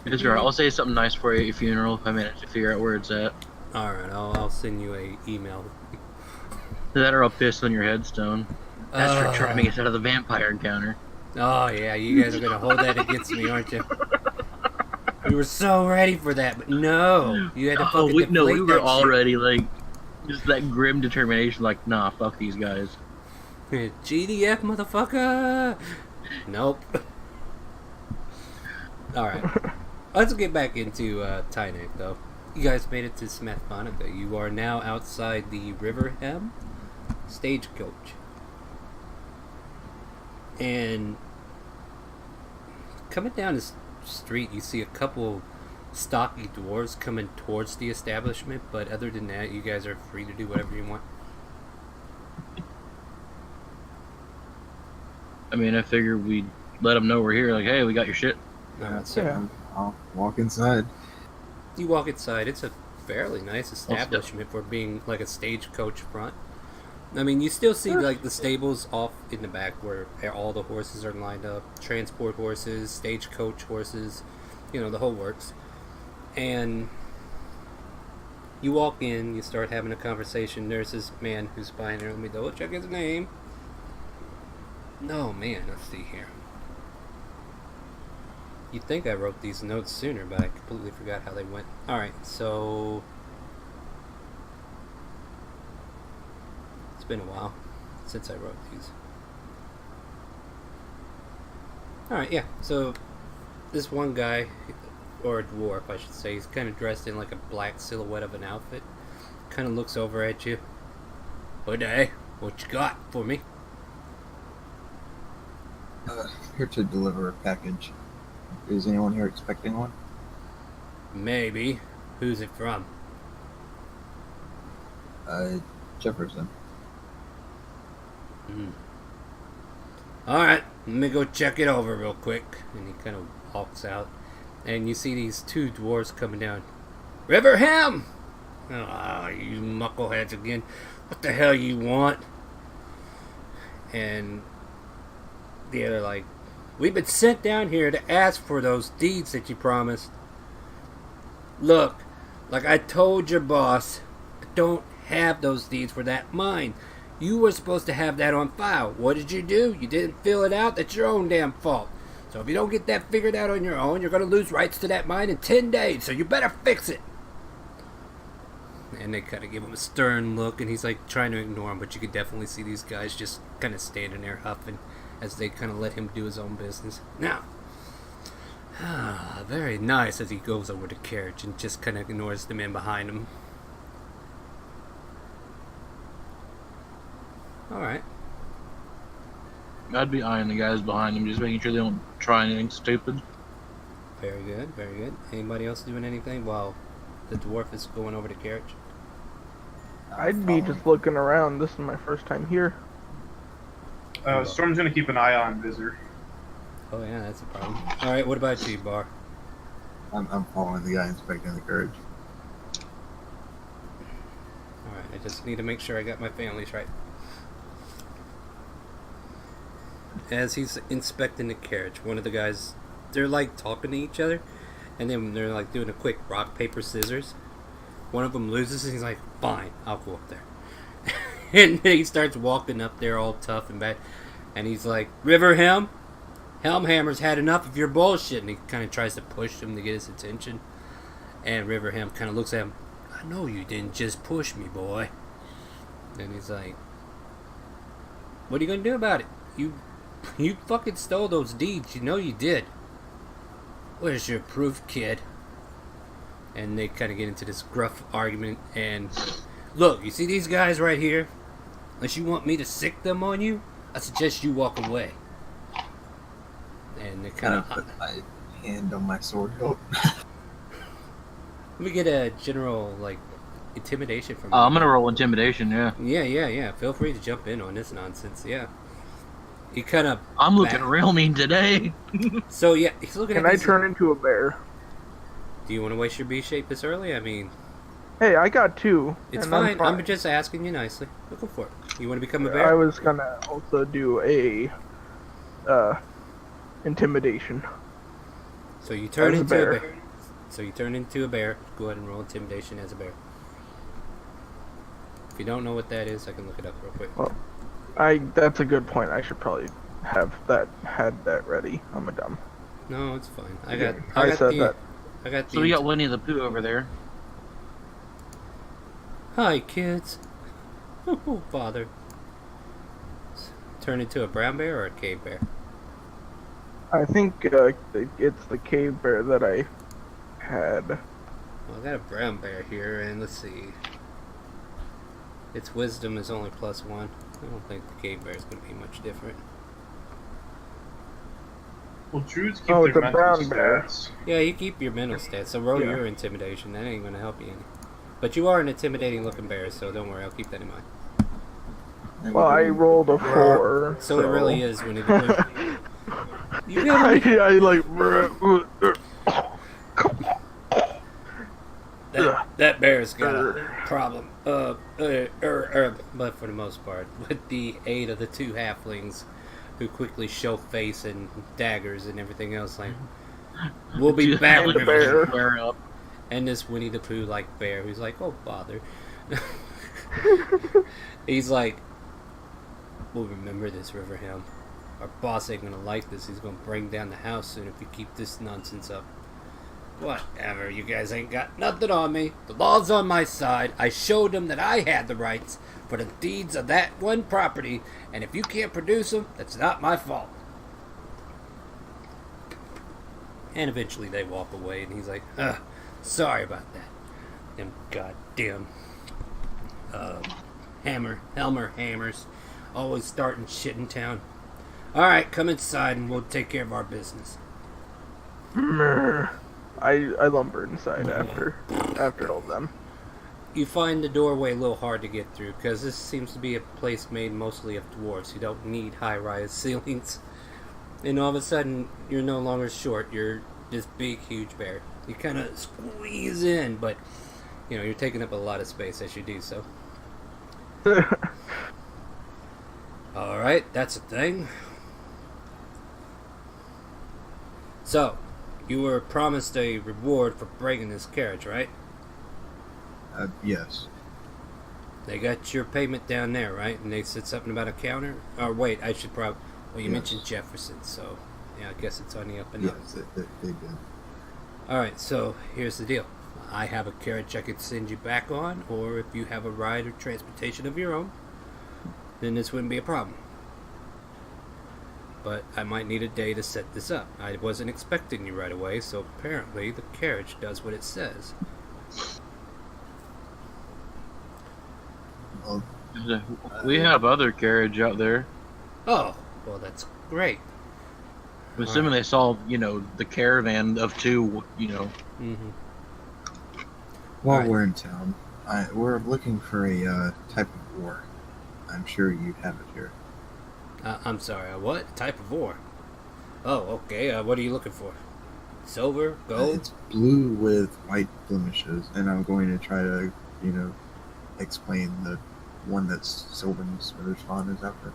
It's alright. I'll say something nice for you at your funeral if I manage to figure out where it's at. Alright, I'll send you a email. That or I'll piss on your headstone. That's for driving us out of the vampire encounter. Oh, yeah, you guys are going to hold that against me, aren't you? We were so ready for that, but no. You had to fucking we deflate were that already, just that grim determination, nah, fuck these guys. shit. GDF, motherfucker! Nope. Alright. Let's get back into Tynac, though. You guys made it to Smethmonica. You are now outside the Riverham stagecoach. And coming down this street, you see a couple stocky dwarves coming towards the establishment, but other than that, you guys are free to do whatever you want. I mean, I figure we'd let them know we're here, hey, we got your shit. So Yeah. I'll walk inside. you walk inside. It's a fairly nice establishment for being like a stagecoach front. I mean, you still see like the stables off in the back where all the horses are lined up, transport horses, stagecoach horses, the whole works. And you walk in, you start having a conversation. There's this man who's buying there. Let me double check his name. No, man, let's see here. You'd think I wrote these notes sooner, but I completely forgot how they went. Alright, so it's been a while since I wrote these. Alright, yeah, so this one guy, or a dwarf I should say, he's kind of dressed in like a black silhouette of an outfit. Kind of looks over at you. Good day, what you got for me? Here to deliver a package. Is anyone here expecting one? Maybe. Who's it from? Jefferson. Alright, let me go check it over real quick. And he kind of walks out. And you see these 2 dwarves coming down. Riverham! Ah, you muckleheads again. What the hell you want? And they're like, we've been sent down here to ask for those deeds that you promised. Look, like I told your boss, I don't have those deeds for that mine. You were supposed to have that on file. What did you do? You didn't fill it out? That's your own damn fault. So if you don't get that figured out on your own, you're going to lose rights to that mine in 10 days. So you better fix it. And they kind of give him a stern look, and he's like trying to ignore him, but you could definitely see these guys just kind of standing there huffing as they kind of let him do his own business. Now, very nice, as he goes over the carriage and just kind of ignores the men behind him. Alright. I'd be eyeing the guys behind him, just making sure they don't try anything stupid. Very good, very good. Anybody else doing anything while the dwarf is going over the carriage? I'd be just looking around. This is my first time here. Storm's gonna keep an eye on Visor. Oh yeah, that's a problem. Alright, what about you, Bar? I'm following the guy inspecting the carriage. Alright, I just need to make sure I got my families right. As he's inspecting the carriage, one of the guys, they're like talking to each other, and then they're like doing a quick rock, paper, scissors. One of them loses, and he's like, fine, I'll go up there. And then he starts walking up there all tough and bad, and he's like, River Helmhammer's had enough of your bullshit. And he kind of tries to push him to get his attention, and Riverham kind of looks at him, I know you didn't just push me, boy. And he's like, what are you gonna do about it? You fucking stole those deeds. You know you did. Where's your proof, kid? And they kind of get into this gruff argument. And look, you see these guys right here? Unless you want me to sick them on you, I suggest you walk away. And they kind of put my hand on my sword hilt. Let me get a general like intimidation from. I'm gonna roll intimidation. Yeah. Yeah. Feel free to jump in on this nonsense. Yeah. He kind of. I'm looking real mean today. So yeah, he's looking. Can I turn into a bear? Do you want to waste your B shape this early? I mean. Hey, I got 2. It's fine. I'm just asking you nicely. Looking for it. You want to become a bear? I was gonna also do a intimidation. So you turn As a into a bear. bear. So you turn into a bear. Go ahead and roll intimidation as a bear. If you don't know what that is, I can look it up real quick. Well, that's a good point. I should probably had that ready. I'm a dumb. No, it's fine. I said that. I got the. So we got Winnie the Pooh over there. Hi, kids. Oh, father. Turn into a brown bear or a cave bear? I think it's the cave bear that I had. Well, I got a brown bear here, and let's see. Its wisdom is only +1. I don't think the cave bear is going to be much different. Well, Druids keep Oh, their it's a mental brown bear. stats. Yeah, you keep your mental stats, so roll Yeah. your intimidation. That ain't going to help you any. But you are an intimidating looking bear, so don't worry, I'll keep that in mind. Well, I rolled a 4. So it really is when it. You gotta I like. that bear's got a problem. But for the most part, with the aid of the 2 halflings, who quickly show face and daggers and everything else, like we'll be back with the bear. Square up. And this Winnie the Pooh like bear, who's like, oh bother. He's like, we'll remember this, Riverham. Our boss ain't gonna like this. He's gonna bring down the house soon if we keep this nonsense up. Whatever, you guys ain't got nothing on me. The law's on my side. I showed them that I had the rights for the deeds of that one property, and if you can't produce them, that's not my fault. And eventually they walk away, and he's like, sorry about that. Them goddamn Helmer hammers. Always starting shit in town. Alright, come inside and we'll take care of our business. I lumber inside after all them. You find the doorway a little hard to get through, because this seems to be a place made mostly of dwarves who don't need high-rise ceilings. And all of a sudden, you're no longer short, you're this big, huge bear. You kind of squeeze in, but, you know, you're taking up a lot of space as you do so. Alright, that's a thing. So, you were promised a reward for breaking this carriage, right? Yes. They got your payment down there, right? And they said something about a counter? Or wait, I should probably... Well, you mentioned Jefferson, so... Yeah, I guess it's on the up and up. Yes, they did. Alright, so here's the deal. I have a carriage I could send you back on, or if you have a ride or transportation of your own, then this wouldn't be a problem. But I might need a day to set this up. I wasn't expecting you right away, so apparently the carriage does what it says. Well, We have other carriage out there. Oh, well that's great. I'm assuming they saw, the caravan of two, Mm-hmm. while Alright. we're in town, we're looking for a type of ore. I'm sure you have it here. I'm sorry, what? Type of ore? Oh, okay, what are you looking for? Silver? Gold? It's blue with white blemishes, and I'm going to try to, explain the one that's Sylvan Witherspawn is after.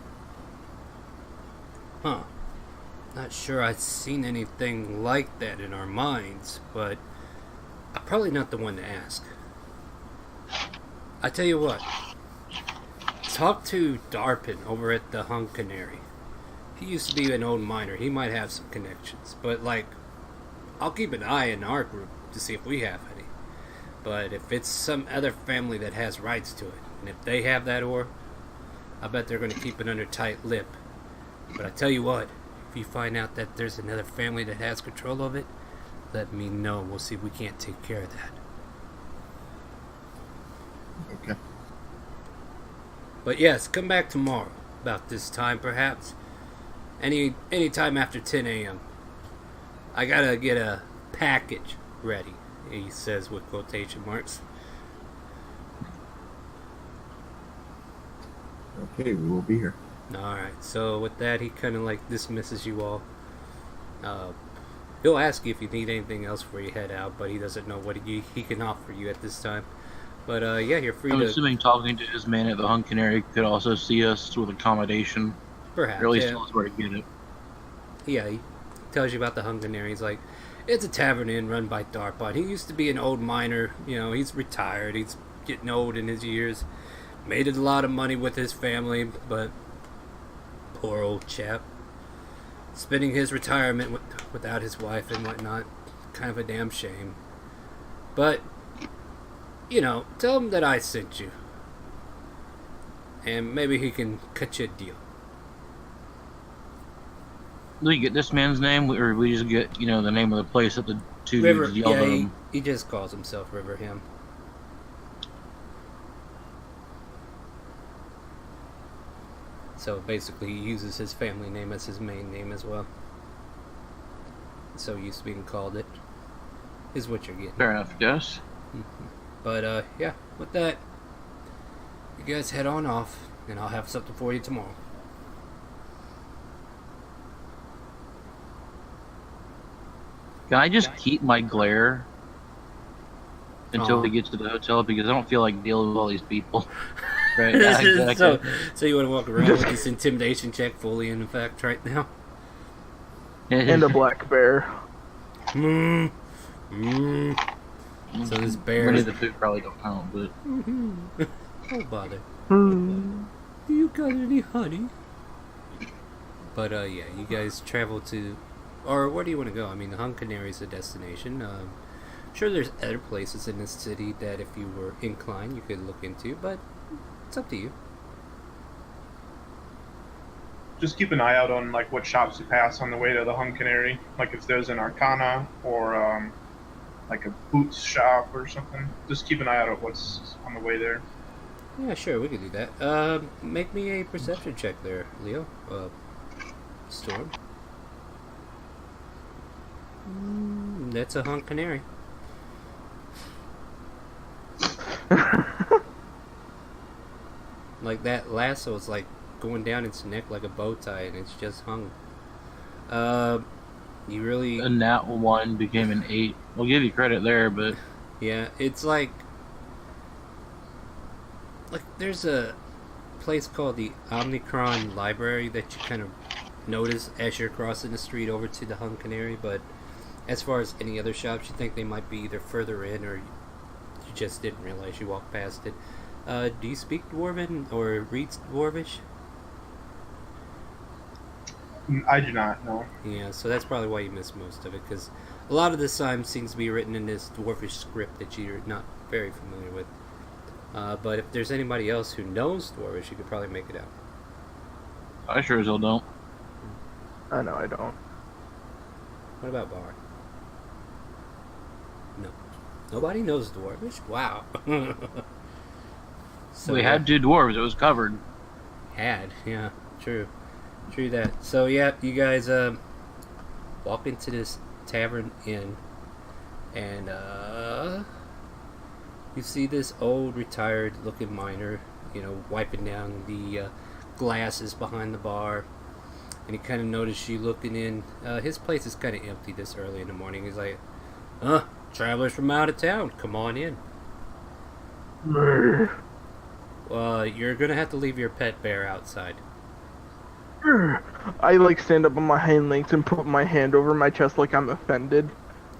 Huh. Not sure I've seen anything like that in our mines, but I'm probably not the one to ask. I tell you what. Talk to Darpin over at the Hung Canary. He used to be an old miner. He might have some connections. But, I'll keep an eye in our group to see if we have any. But if it's some other family that has rights to it, and if they have that ore, I bet they're going to keep it under tight lip. But I tell you what, if you find out that there's another family that has control of it, let me know. We'll see if we can't take care of that. Okay. But yes, come back tomorrow, about this time perhaps. Any time after 10 a.m. I gotta get a package ready, he says with quotation marks. Okay, we will be here. Alright, so with that, he kind of dismisses you all. He'll ask you if you need anything else before you head out, but he doesn't know what he can offer you at this time. But yeah, you're free I'm to... assuming talking to his man at the Hung Canary could also see us with accommodation. Perhaps, Or at least yeah. tell us where to get it. Yeah, he tells you about the Hunganary. He's like, it's a tavern inn run by Darpon. He used to be an old miner. He's retired. He's getting old in his years. Made a lot of money with his family, but poor old chap. Spending his retirement without his wife and whatnot. Kind of a damn shame. But, tell him that I sent you. And maybe he can cut you a deal. Do we get this man's name, or we just get, the name of the place that the two River, dudes yelled at yeah, him? he just calls himself River Him. So basically, he uses his family name as his main name as well. So used to being called it. Is what you're getting. Fair enough, yes. But yeah, with that, you guys head on off, and I'll have something for you tomorrow. Can I just keep my glare until Aw. we get to the hotel, because I don't feel like dealing with all these people. Right? Yeah, exactly. So you want to walk around with this intimidation check fully in effect right now? And a black bear. So this bear Many is... of the food probably don't count, but Don't bother. Hmm. Do you got any honey? But yeah, you guys travel to... Or where do you want to go? I mean, the Hung Canary is a destination. Sure, there's other places in this city that if you were inclined, you could look into, but it's up to you. Just keep an eye out on what shops you pass on the way to the Hung Canary. If there's an Arcana or a boots shop or something. Just keep an eye out on what's on the way there. Yeah, sure, we could do that. Make me a perception check there, Leo. Storm. That's a Hung Canary. That lasso is going down its neck like a bow tie, and it's just hung. You really... a nat 1 became an 8. We'll give you credit there, but Yeah, it's there's a place called the Omnicron Library that you kind of notice as you're crossing the street over to the Hung Canary, but as far as any other shops, you think they might be either further in or you just didn't realize you walked past it. Do you speak Dwarven or read Dwarvish? I do not know. Yeah, so that's probably why you miss most of it, because a lot of the time seems to be written in this Dwarvish script that you're not very familiar with. But if there's anybody else who knows Dwarvish, you could probably make it out. I sure as hell don't. I know I don't. What about Bar? No. Nobody knows Dwarvish? Wow. So, We had 2 dwarves. It was covered. Had, yeah, true. True that. So, yeah, you guys walk into this tavern inn, and you see this old, retired-looking miner, wiping down the glasses behind the bar, and he kind of noticed you looking in. His place is kind of empty this early in the morning. He's like, travelers from out of town, come on in. Well, you're gonna have to leave your pet bear outside. I like stand up on my hind legs and put my hand over my chest like I'm offended.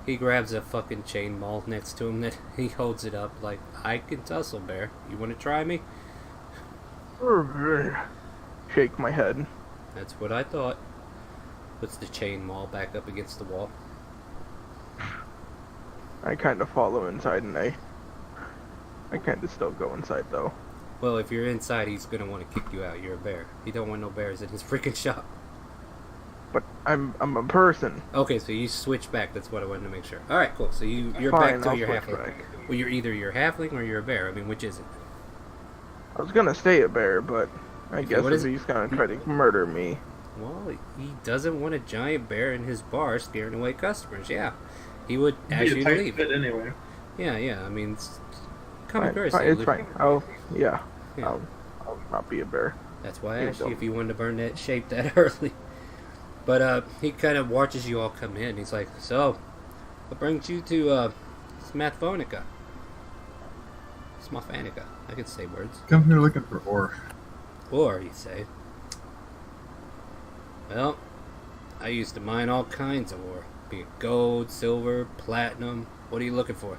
He grabs a fucking chain maul next to him that he holds it up like, I can tussle, bear. You want to try me? Shake my head. That's what I thought. Puts the chain maul back up against the wall. I kind of follow inside, and I kind of still go inside though. Well, if you're inside, he's gonna want to kick you out. You're a bear. He don't want no bears in his freaking shop. But I'm a person. Okay, so you switch back. That's what I wanted to make sure. All right, cool. So you're Fine, back to I'll your switch halfling. back. Well, you're either your halfling or you're a bear. I mean, which is it? I was gonna stay a bear, but I guess what if is- he's gonna try to murder me. Well, he doesn't want a giant bear in his bar scaring away customers. Yeah, he would It'd ask be you a to tight leave. fit anyway. Yeah. I mean, it's common courtesy. Fine, it's fine. Yeah. I'll not be a bear. That's why I Yeah, asked you don't. if you wanted to burn that shape that early. But he kind of watches you all come in. He's like, so, what brings you to Smathonica? Smathonica. I could say words. Come here looking for ore. Or, you say. Well, I used to mine all kinds of ore. Be it gold, silver, platinum. What are you looking for?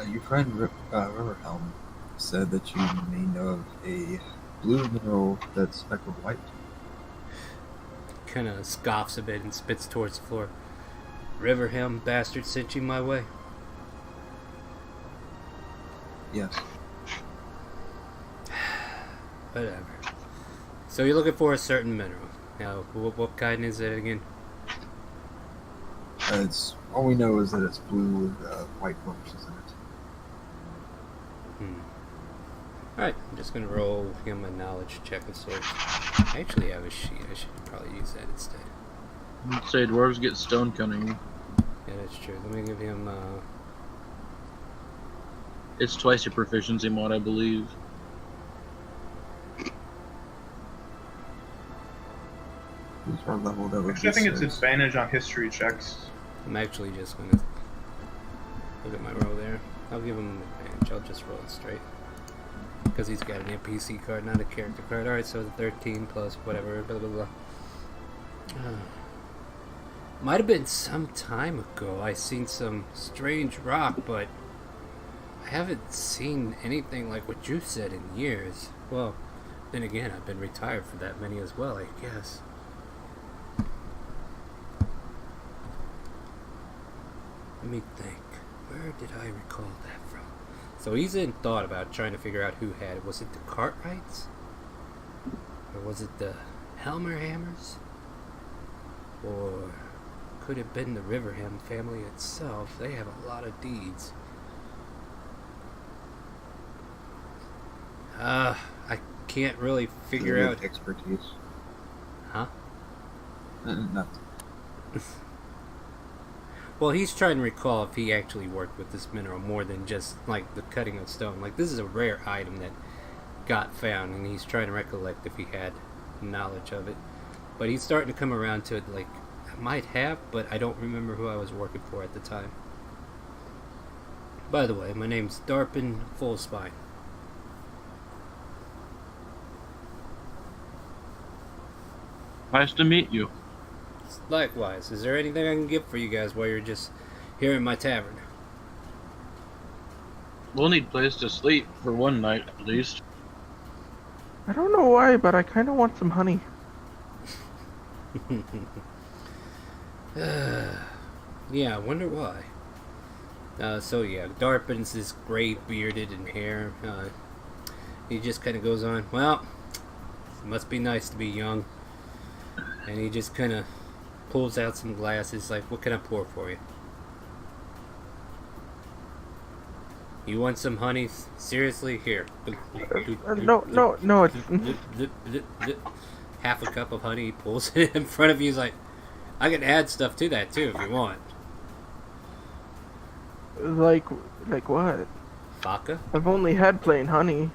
Your friend Riverhelm said that you may know of a blue mineral that's speckled white. Kind of scoffs a bit and spits towards the floor. Riverhelm bastard sent you my way. Yes. Whatever. So you're looking for a certain mineral. Now, what kind is it again? It's all we know is that it's blue with white blemishes in it. Alright, I'm just gonna roll him a knowledge check of sorts. I actually have a sheet. I should probably use that instead. I'd say dwarves get stone cutting. Yeah, that's true. Let me give him, It's twice your proficiency mod, I believe. Who's our level that would Actually, I be think it's six. advantage on history checks. I'm actually just gonna look at my roll there. I'll give him advantage. I'll just roll it straight. Because he's got an NPC card, not a character card. Alright, so the 13 plus whatever, blah blah blah. Might have been some time ago. I seen some strange rock, but I haven't seen anything like what you said in years. Well, then again, I've been retired for that many as well, I guess. Let me think. Where did I recall that from? So he's in thought about trying to figure out who had it. Was it the Cartwrights? Or was it the Helmer Hammers? Or could it have been the Riverham family itself? They have a lot of deeds. I can't really figure With out. expertise. Huh? Nothing. Well, he's trying to recall if he actually worked with this mineral more than just, like, the cutting of stone. Like, this is a rare item that got found, and he's trying to recollect if he had knowledge of it. But he's starting to come around to it, like, I might have, but I don't remember who I was working for at the time. By the way, my name's Darpin Fullspine. Nice to meet you. Likewise, is there anything I can get for you guys while you're just here in my tavern? We'll need place to sleep for one night at least. I don't know why, but I kind of want some honey. Yeah, I wonder why. So yeah, Darpin's this gray bearded and hair. He just kind of goes on, well, it must be nice to be young. And he just kind of pulls out some glasses, like, what can I pour for you? You want some honey? Seriously? Here. No, it's... Half a cup of honey, he pulls it in front of you. He's like, I can add stuff to that too if you want. Like what? Vodka? I've only had plain honey.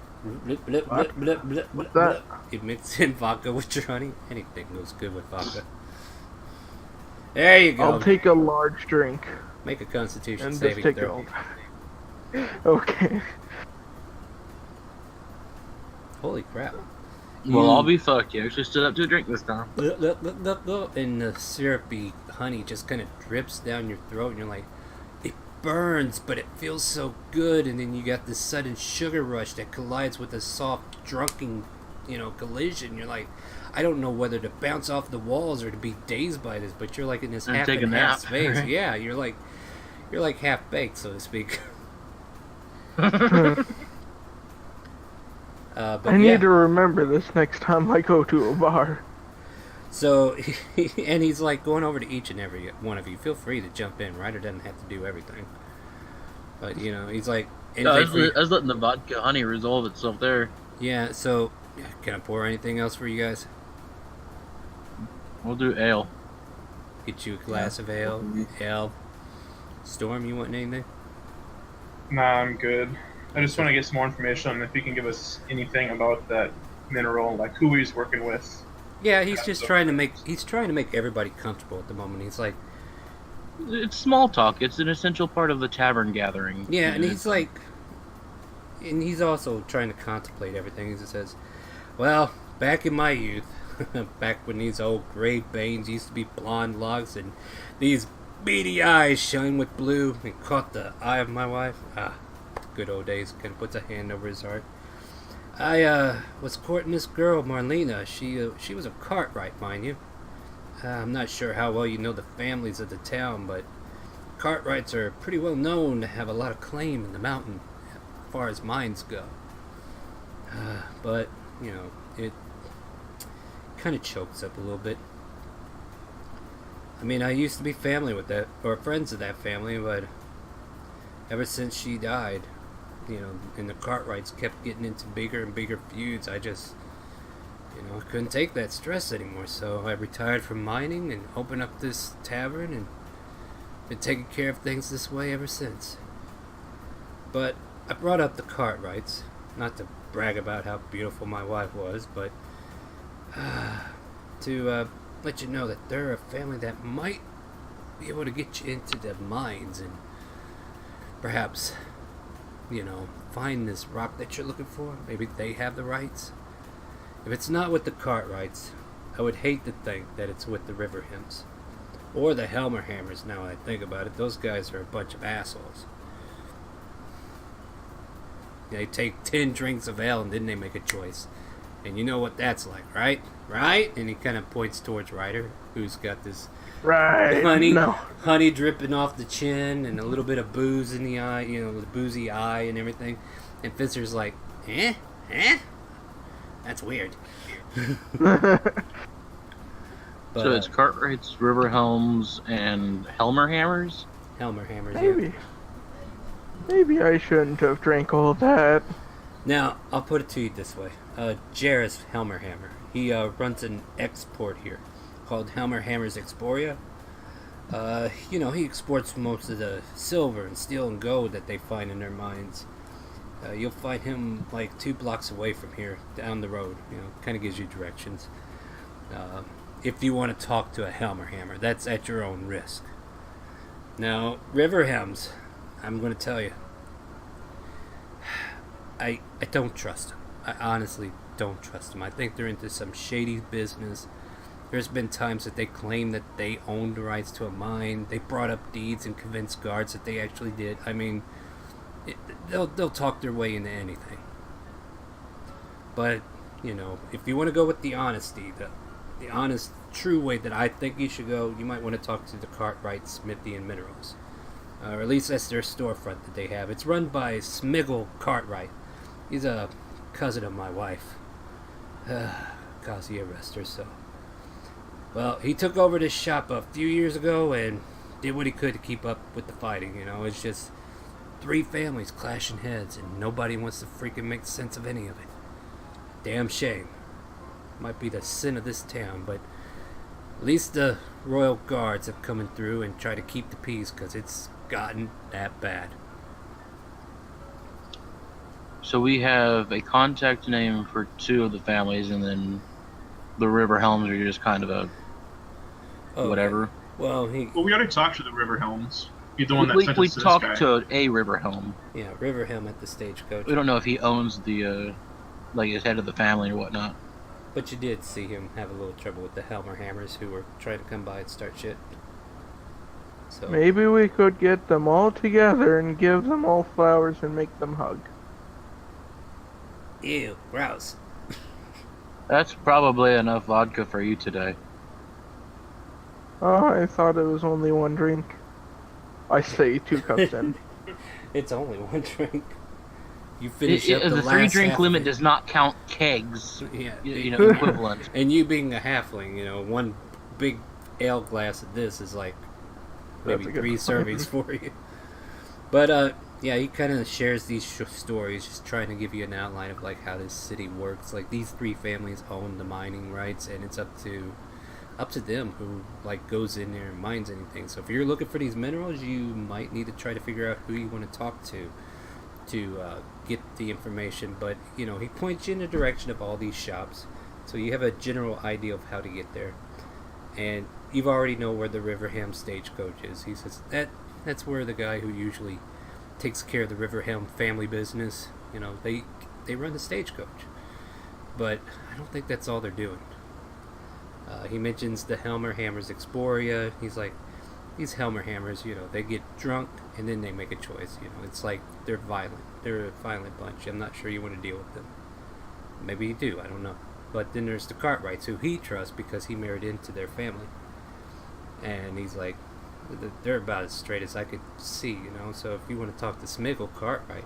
What's that? You mix in vodka with your honey. Anything goes good with vodka. There you go. I'll take a large drink. Make a Constitution And just saving take it throw. all. Okay. Holy crap. Well, I'll be fucked. You actually stood up to a drink this time. And the syrupy honey just kind of drips down your throat, and you're like, it burns, but it feels so good. And then you got this sudden sugar rush that collides with a soft, drunken, collision. You're like, I don't know whether to bounce off the walls or to be dazed by this, but you're like in this And half take a and half nap. space. Yeah, you're like half baked, so to speak. But I yeah. need to remember this next time I go to a bar. So, and he's like going over to each and every one of you. Feel free to jump in. Ryder doesn't have to do everything. But, he's like... No, I was letting the vodka honey resolve itself there. Yeah, so, can I pour anything else for you guys? We'll do ale. Get you a glass of ale. Ale. Storm, you want anything? Nah, I'm good. I just want to get some more information on if you can give us anything about that mineral, like who he's working with. Yeah, he's just trying to make everybody comfortable at the moment. He's like, It's small talk. It's an essential part of the tavern gathering. yeah, and he's like, and he's also trying to contemplate everything. He just says, well, back in my youth, back when these old gray veins used to be blonde locks and these beady eyes shine with blue and caught the eye of my wife. Good old days. Kind of puts a hand over his heart. I was courting this girl, Marlena. She was a Cartwright, mind you. I'm not sure how well you know the families of the town, but Cartwrights are pretty well known to have a lot of claim in the mountain as far as mines go. But, it kind of chokes up a little bit. I mean, I used to be family with that, or friends of that family, but ever since she died, and the Cartwrights kept getting into bigger and bigger feuds, I just, I couldn't take that stress anymore, so I retired from mining and opened up this tavern and been taking care of things this way ever since. But I brought up the Cartwrights, not to brag about how beautiful my wife was, but to let you know that they're a family that might be able to get you into the mines and perhaps, find this rock that you're looking for. Maybe they have the rights. If it's not with the Cartwrights, I would hate to think that it's with the Riverhems. Or the Helmerhammers, now I think about it. Those guys are a bunch of assholes. They take 10 drinks of ale and then they make a choice. And you know what that's like, right? Right? And he kind of points towards Ryder, who's got this honey dripping off the chin and a little bit of booze in the eye, the boozy eye and everything. And Fitzer's like, that's weird. But, so it's Cartwrights, Riverhelms, and Helmerhammers? Helmerhammers, Maybe I shouldn't have drank all that. Now, I'll put it to you this way. Jarrus Helmerhammer, he runs an export here called Helmerhammer's Exporia. He exports most of the silver and steel and gold that they find in their mines. You'll find him like 2 blocks away from here, down the road. Kind of gives you directions. If you want to talk to a Helmerhammer, that's at your own risk. Now, Riverhems, I'm going to tell you, I don't trust them. I honestly don't trust them. I think they're into some shady business. There's been times that they claim that they owned the rights to a mine. They brought up deeds and convinced guards that they actually did. I mean, they'll talk their way into anything. But if you want to go with the honesty, the honest, true way that I think you should go, you might want to talk to the Cartwright Smithy and Minerals. Or at least that's their storefront that they have. It's run by Smiggle Cartwright. He's a cousin of my wife. Cause he arrested her, so. Well, he took over this shop a few years ago and did what he could to keep up with the fighting, It's just 3 families clashing heads and nobody wants to freaking make sense of any of it. Damn shame. Might be the sin of this town, but at least the royal guards have coming through and try to keep the peace because it's gotten that bad. So we have a contact name for 2 of the families, and then the River Helms are just kind of a whatever. Well, we already talked to the River Helms. He's the one that sent we us to talked this guy. to a River Helm. Yeah, River Helm at the stagecoach. We don't know if he owns the like his head of the family or whatnot. But you did see him have a little trouble with the Helmer Hammers who were trying to come by and start shit. So Maybe we could get them all together and give them all flowers and make them hug. Ew, gross. That's probably enough vodka for you today. Oh, I thought it was only 1 drink. I say 2 cups in. It's only 1 drink. You finish up the the last 3-drink half limit of it. does not count kegs. Yeah, Equivalent. And you being a halfling, 1 big ale glass of this is like maybe That's a good 3 servings for you. But yeah, he kind of shares these stories, just trying to give you an outline of like how this city works. Like these 3 families own the mining rights, and it's up to them who like goes in there and mines anything. So if you're looking for these minerals, you might need to try to figure out who you want to talk to get the information. But he points you in the direction of all these shops, so you have a general idea of how to get there. And you already know where the Riverham stagecoach is. He says that's where the guy who usually takes care of the Riverham family business, they run the stagecoach. But I don't think that's all they're doing. He mentions the Helmer Hammers Exploria. He's like, these Helmer Hammers, they get drunk and then they make a choice. It's like they're violent. They're a violent bunch. I'm not sure you want to deal with them. Maybe you do. I don't know. But then there's the Cartwrights, who he trusts because he married into their family. And he's like, they're about as straight as I could see, So if you want to talk to Smiggle Cartwright,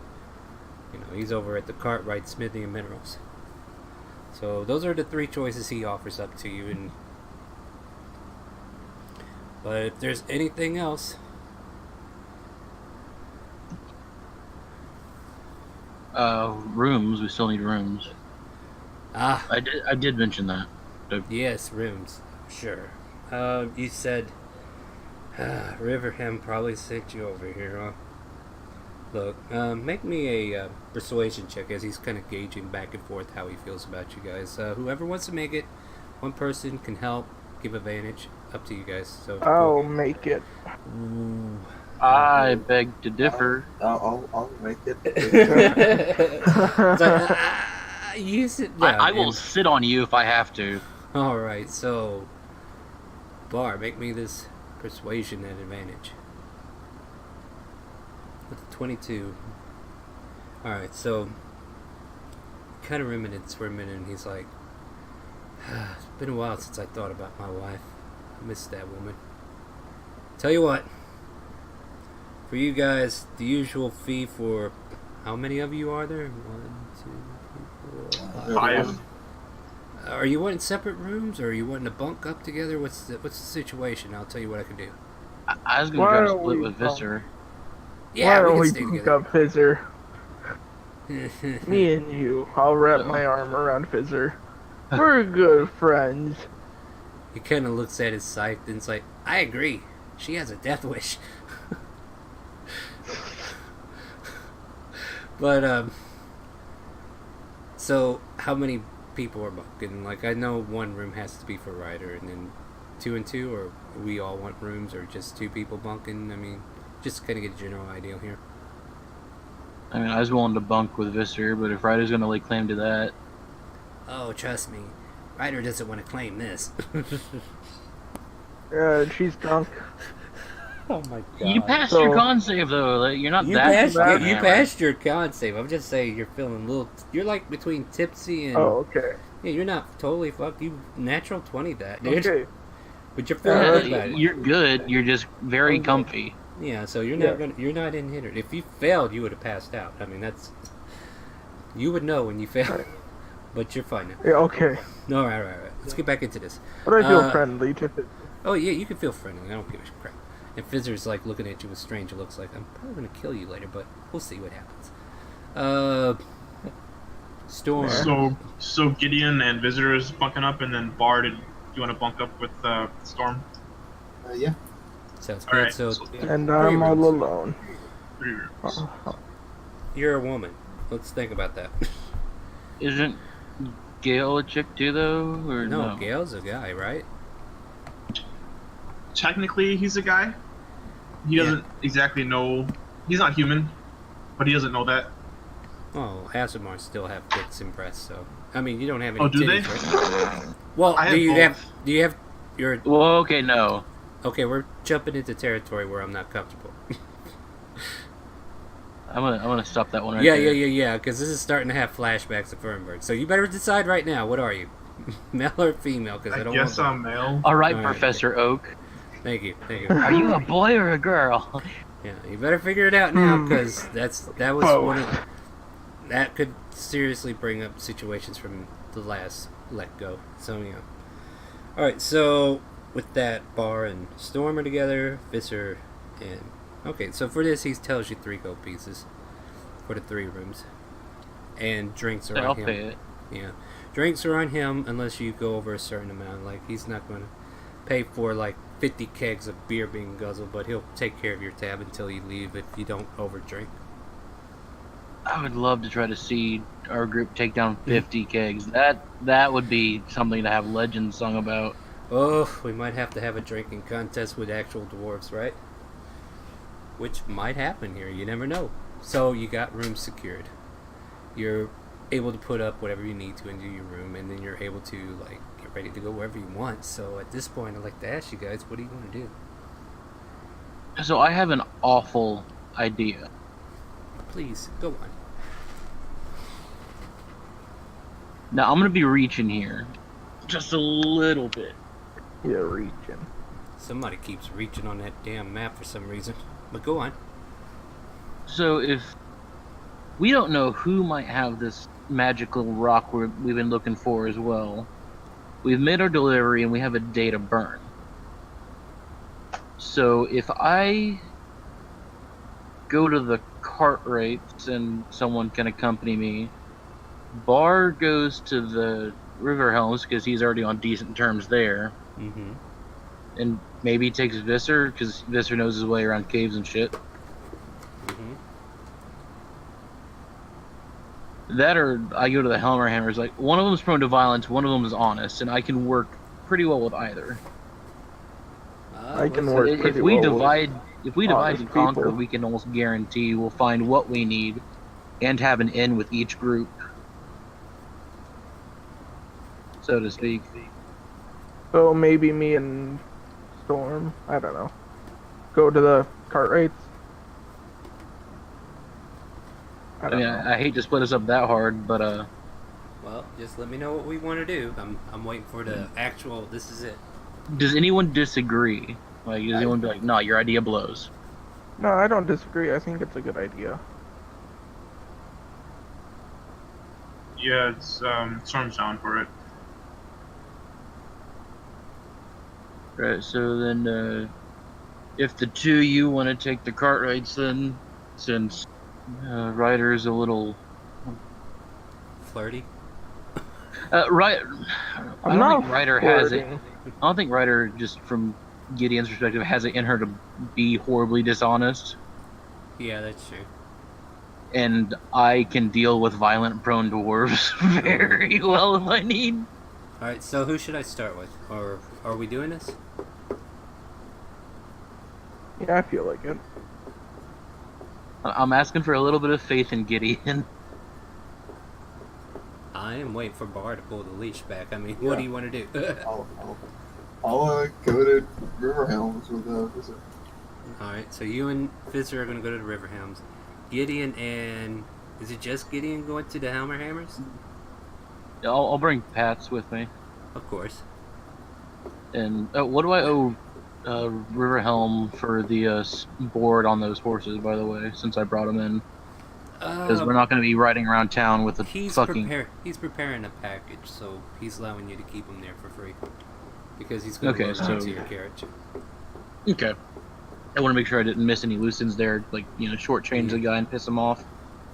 he's over at the Cartwright Smithy and Minerals. So those are the 3 choices he offers up to you. But if there's anything else, rooms. We still need rooms. I did mention that. Yes, rooms. Sure. You said Riverham probably sent you over here, huh? Look, make me a persuasion check as he's kind of gauging back and forth how he feels about you guys. Whoever wants to make it, 1 person can help, give advantage. Up to you guys. So I'll make it. Ooh. I beg to differ. I'll make it. It's like, you sit down. I will sit on you if I have to. Alright, so Bar, make me this persuasion at advantage. With 22. Alright, so kind of ruminates for a minute and he's like, it's been a while since I thought about my wife. I miss that woman. Tell you what, for you guys, the usual fee for how many of you are there? 1, 2, 3, 4, 5. Are you wanting separate rooms, or are you wanting to bunk up together? What's the situation? I'll tell you what I can do. I was going to try to split with Visser. Why don't we stay pick together. up Fizzer? Me and you. I'll wrap my arm around Fizzer. We're good friends. He kind of looks at his scythe and is like, I agree. She has a death wish. But, so, how many people are bunking? Like, I know 1 room has to be for Ryder, and then 2 and 2, or we all want rooms, or just 2 people bunking? I mean, just kind of get a general idea here. I mean, I was willing to bunk with Visser, but if Ryder's going to lay claim to that... Oh, trust me. Ryder doesn't want to claim this. She's drunk. Oh my god. You passed So- your con save though. Like, you're not You that passed, far you hammered. passed your con save. I'm just saying you're feeling a little. You're like between tipsy and. Oh, okay. Yeah, you're not totally fucked. You natural 20 that, dude. Okay. But you're feeling Yeah, good that's- about it. You're good. You're just very Okay. comfy. Yeah, so you're Yeah. not gonna. You're not in hitter. If you failed, you would have passed out. I mean, that's. You would know when you failed. But you're fine now. Yeah, okay. No, all right. Let's get back into this. But I feel Uh, friendly to it. Oh yeah, you can feel friendly. I don't give a crap. And Fizzer's like looking at you with strange looks, like I'm probably gonna kill you later, but we'll see what happens. Storm. So Gideon and visitors bunking up, and then Bard, do you want to bunk up with Storm? Yeah. Sounds good. Alright, So And I'm all rooms. alone. 3 rooms. You're a woman. Let's think about that. Isn't Gale a chick too though? Or No, no? Gail's a guy, right? Technically, he's a guy. He doesn't exactly know. He's not human, but he doesn't know that. Oh, Asimars still have dicks and breasts, so I mean, you don't have any. Oh, do they? titties, right? Well, I do have you both. have? Do you have your? Well, okay, no. Okay, we're jumping into territory where I'm not comfortable. I'm gonna stop that one right Yeah, there. yeah, because this is starting to have flashbacks of Fernberg. So you better decide right now. What are you, male or female? Because I I don't guess want. I'm male. All right, All right. Professor Oak. Thank you. Are you a boy or a girl? Yeah, you better figure it out now because that was Both. one of that could seriously bring up situations from the last let go. So yeah. All right, so with that, Bar and Storm are together. Visser and okay, so for this he tells you 3 gold pieces for the 3 rooms, and drinks are I'll on him. pay it. Yeah, drinks are on him unless you go over a certain amount. Like he's not going to pay for like 50 kegs of beer being guzzled, but he'll take care of your tab until you leave if you don't overdrink. I would love to try to see our group take down 50 kegs. That would be something to have legends sung about. Oh, we might have to have a drinking contest with actual dwarves, right? Which might happen here. You never know. So you got rooms secured. You're able to put up whatever you need to into your room, and then you're able to like get ready to go wherever you want. So at this point, I'd like to ask you guys, what do you want to do? So I have an awful idea. Please go on. Now I'm gonna be reaching here, just a little bit. Yeah, reaching. Somebody keeps reaching on that damn map for some reason. But go on. So if we don't know who might have this magical rock we've been looking for as well, we've made our delivery and we have a day to burn. So if I go to the cart rates and someone can accompany me, Bar goes to the River Helms because he's already on decent terms there, Mm-hmm. and maybe takes Visser because Visser knows his way around caves and shit. Mm-hmm. That or I go to the Helmer Hammers. Like one of them's prone to violence, one of them is honest, and I can work pretty well with either. I can work If pretty we well with divide, if we divide honest and conquer, people. we can almost guarantee we'll find what we need, and have an end with each group, so to speak. So maybe me and Storm, I don't know, go to the cart rates. I I don't mean, know. I hate to split us up that hard, but Well, just let me know what we want to do. I'm waiting for the actual. This is it. does anyone disagree? Like, does anyone be like, "No, your idea blows"? No, I don't disagree. I think it's a good idea. Yeah, it's Storm's down for it. Right. So then, if the two of you want to take the cart rides, then since Ryder's a little Flirty. right, I I'm don't not think Ryder has it. flirting. I don't think Ryder, just from Gideon's perspective, has it in her to be horribly dishonest. Yeah, that's true. And I can deal with violent prone dwarves very well if I need. All right. So who should I start with, or are we doing this? Yeah, I feel like it. I'm asking for a little bit of faith in Gideon. I am waiting for Bar to pull the leash back. I mean, what do you want to do? I'll go to River Helms with Visser. Alright, so you and Fizzer are going to go to the Riverhounds. Gideon and... Is it just Gideon going to the Helmer Hammers? Yeah, I'll bring Pats with me. Of course. And what do I owe Riverhelm for the board on those horses, by the way, since I brought them in? Because we're not going to be riding around town with a he's fucking... He's preparing a package, so he's allowing you to keep them there for free. Because he's going to load onto your carriage. Okay. I want to make sure I didn't miss any loose ends there, like, shortchange the guy and piss him off.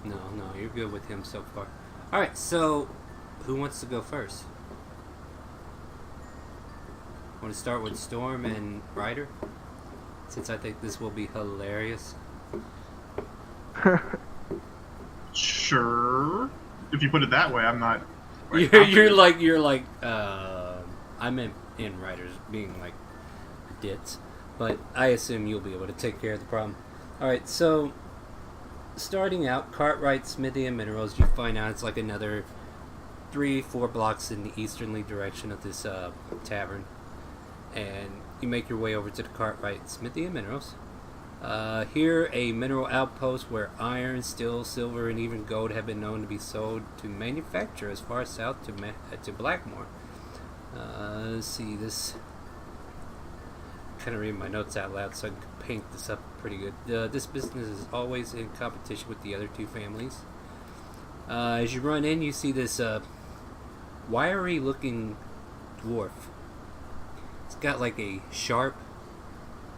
No, you're good with him so far. Alright, so who wants to go first? Want to start with Storm and Ryder? Since I think this will be hilarious. Sure. If you put it that way, I'm not. You're like I meant in Ryder's being like dits, but I assume you'll be able to take care of the problem. Alright, so starting out, Cartwright Smithy and Minerals, you find out it's like another 3-4 blocks in the easterly direction of this tavern. And you make your way over to the Cartwright Smithy and Minerals. Here, a mineral outpost where iron, steel, silver, and even gold have been known to be sold to manufacturers far south to Blackmore. Let's see, this... kind of read my notes out loud so I can paint this up pretty good. This business is always in competition with the other two families. As you run in, you see this wiry-looking dwarf. He's got like a sharp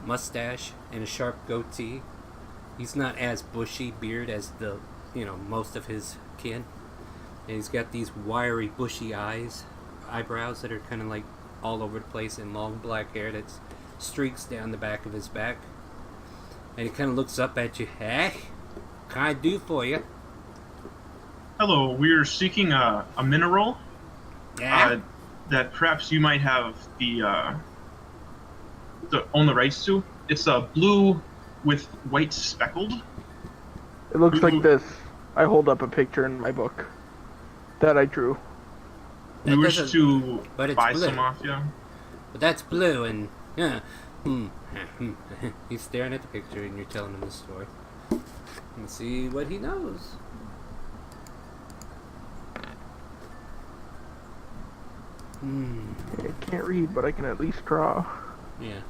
mustache and a sharp goatee. He's not as bushy beard as the most of his kin. And he's got these wiry, bushy eyebrows that are kind of like all over the place, and long black hair that's streaks down the back of his back. And he kind of looks up at you. Hey, what can I do for you? Hello, we're seeking a mineral that perhaps you might have own the rights to. It's blue with white speckled. It looks like this. I hold up a picture in my book that I drew. We wish to but it's buy blue. some off you. But that's blue, and he's staring at the picture, and you're telling him the story. Let's see what he knows. I can't read, but I can at least draw. Yeah.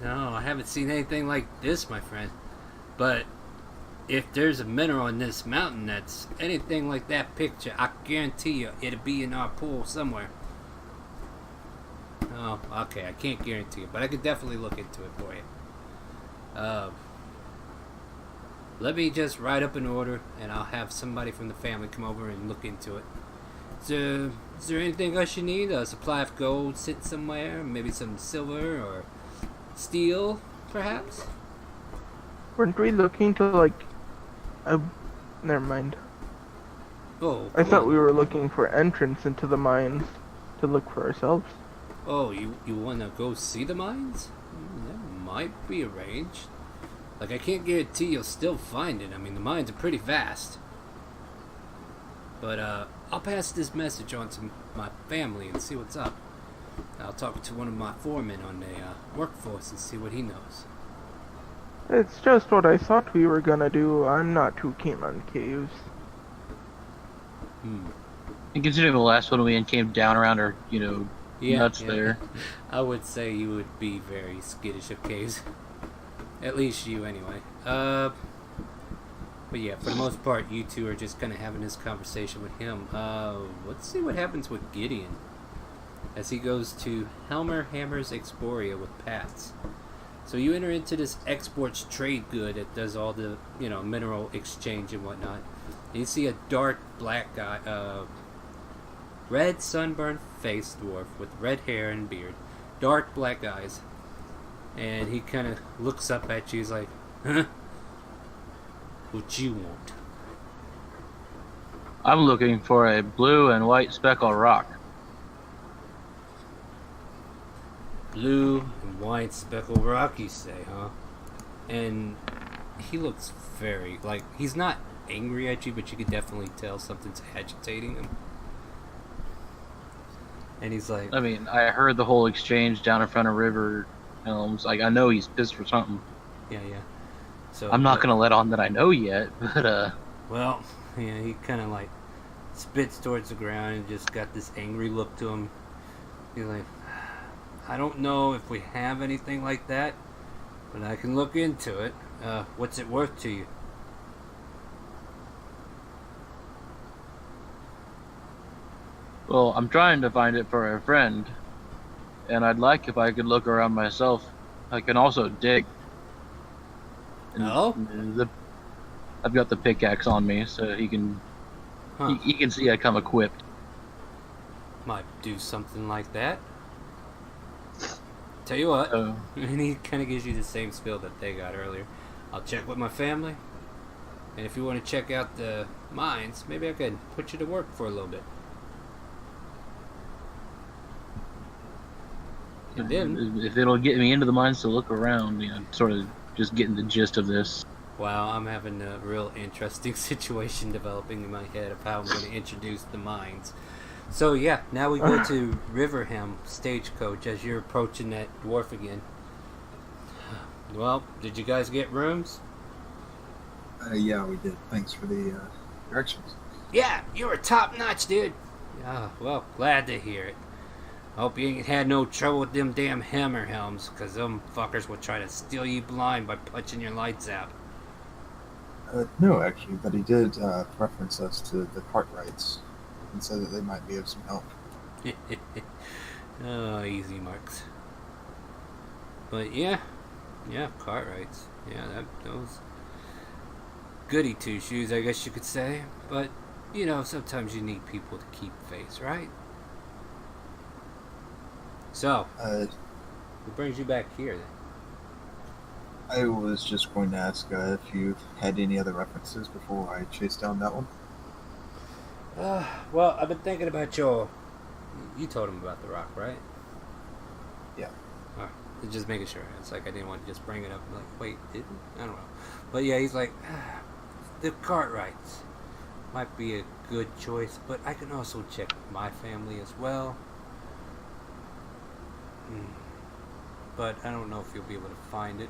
No, I haven't seen anything like this, my friend. But if there's a mineral in this mountain that's anything like that picture, I guarantee you it'll be in our pool somewhere. Oh, okay, I can't guarantee it, but I could definitely look into it for you. Let me just write up an order, and I'll have somebody from the family come over and look into it. So, is there anything else you need? A supply of gold sit somewhere? Maybe some silver or steel, perhaps? Weren't we looking to never mind. Oh, I thought we were looking for entrance into the mines to look for ourselves. Oh, you want to go see the mines? That might be arranged. Like, I can't guarantee you'll still find it. I mean, the mines are pretty vast. But, I'll pass this message on to my family and see what's up. I'll talk to one of my foremen on the workforce and see what he knows. It's just what I thought we were gonna do. I'm not too keen on caves. And considering the last one we came down around our, nuts there. I would say you would be very skittish of caves. At least you, anyway. But yeah, for the most part, you two are just kind of having this conversation with him. Let's see what happens with Gideon as he goes to Helmer Hammer's Exporia with Pats. So you enter into this exports trade good that does all the, mineral exchange and whatnot. And you see a dark black guy, red sunburned face dwarf with red hair and beard, dark black eyes. And he kind of looks up at you. He's like, huh? What you want? I'm looking for a blue and white speckled rock. Blue and white speckled rock, you say, huh? And he looks very, he's not angry at you, but you could definitely tell something's agitating him. And he's like... I mean, I heard the whole exchange down in front of River Helms. Like, I know he's pissed for something. Yeah. So I'm not gonna let on that I know yet, but Well, yeah, he kind of like spits towards the ground and just got this angry look to him. He's like, I don't know if we have anything like that, but I can look into it. What's it worth to you? well, I'm trying to find it for a friend, and I'd like if I could look around myself. I can also dig. And Oh? I've got the pickaxe on me, so he can Huh. he can see I come equipped. Might do something like that. Tell you what, So and he kind of gives you the same spiel that they got earlier. I'll check with my family, and if you want to check out the mines, maybe I could put you to work for a little bit. And then, if it'll get me into the mines to look around, sort of just getting the gist of this. wow, I'm having a real interesting situation developing in my head of how I'm going to introduce the mines. So yeah, now we go to Riverham Stagecoach as you're approaching that dwarf again. Well, did you guys get rooms? Yeah, we did. Thanks for the directions. Yeah, you were top notch, dude. Yeah, well, glad to hear it. Hope you ain't had no trouble with them damn hammer helms, cause them fuckers will try to steal you blind by punching your lights out. No, actually, but he did reference us to the Cartwrights and said that they might be of some help. Oh, easy marks. But yeah, Cartwrights. Yeah, those goody two shoes, I guess you could say. But sometimes you need people to keep face, right? So, what brings you back here then? I was just going to ask if you had any other references before I chased down that one. Well, I've been thinking about you told him about the rock, right? Yeah. Alright, just making sure. It's like I didn't want to just bring it up and like, wait, didn't? I don't know. But yeah, he's like, the Cartwrights might be a good choice, but I can also check my family as well. But I don't know if you'll be able to find it.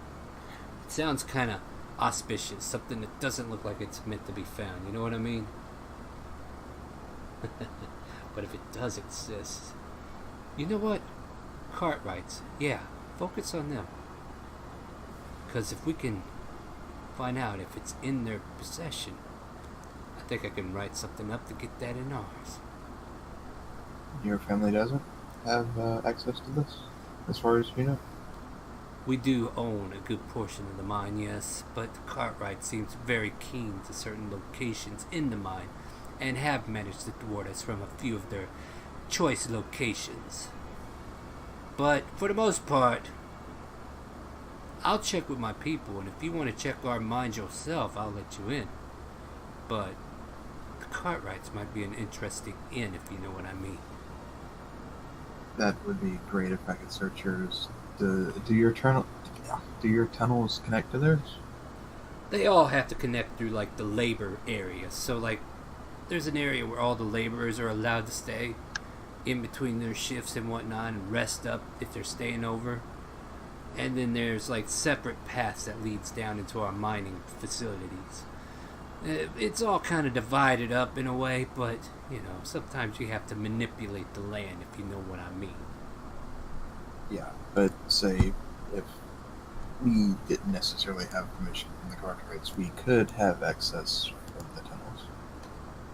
It sounds kind of auspicious, something that doesn't look like it's meant to be found, you know what I mean? But if it does exist, you know what? Cartwrights, yeah, focus on them. Because if we can find out if it's in their possession, I think I can write something up to get that in ours. Your family doesn't have access to this, as far as you know? We do own a good portion of the mine, yes, but Cartwright seems very keen to certain locations in the mine and have managed to thwart us from a few of their choice locations. But for the most part, I'll check with my people, and if you want to check our mines yourself, I'll let you in. But the Cartwrights might be an interesting in, if you know what I mean. That would be great if I could search yours. Do your tunnels connect to theirs? They all have to connect through like the labor area. So like there's an area where all the laborers are allowed to stay in between their shifts and whatnot and rest up if they're staying over. And then there's like separate paths that leads down into our mining facilities. It's all kind of divided up in a way, but sometimes you have to manipulate the land, if you know what I mean. Yeah, but say if we didn't necessarily have permission from the Cartwrights, we could have access from the tunnels.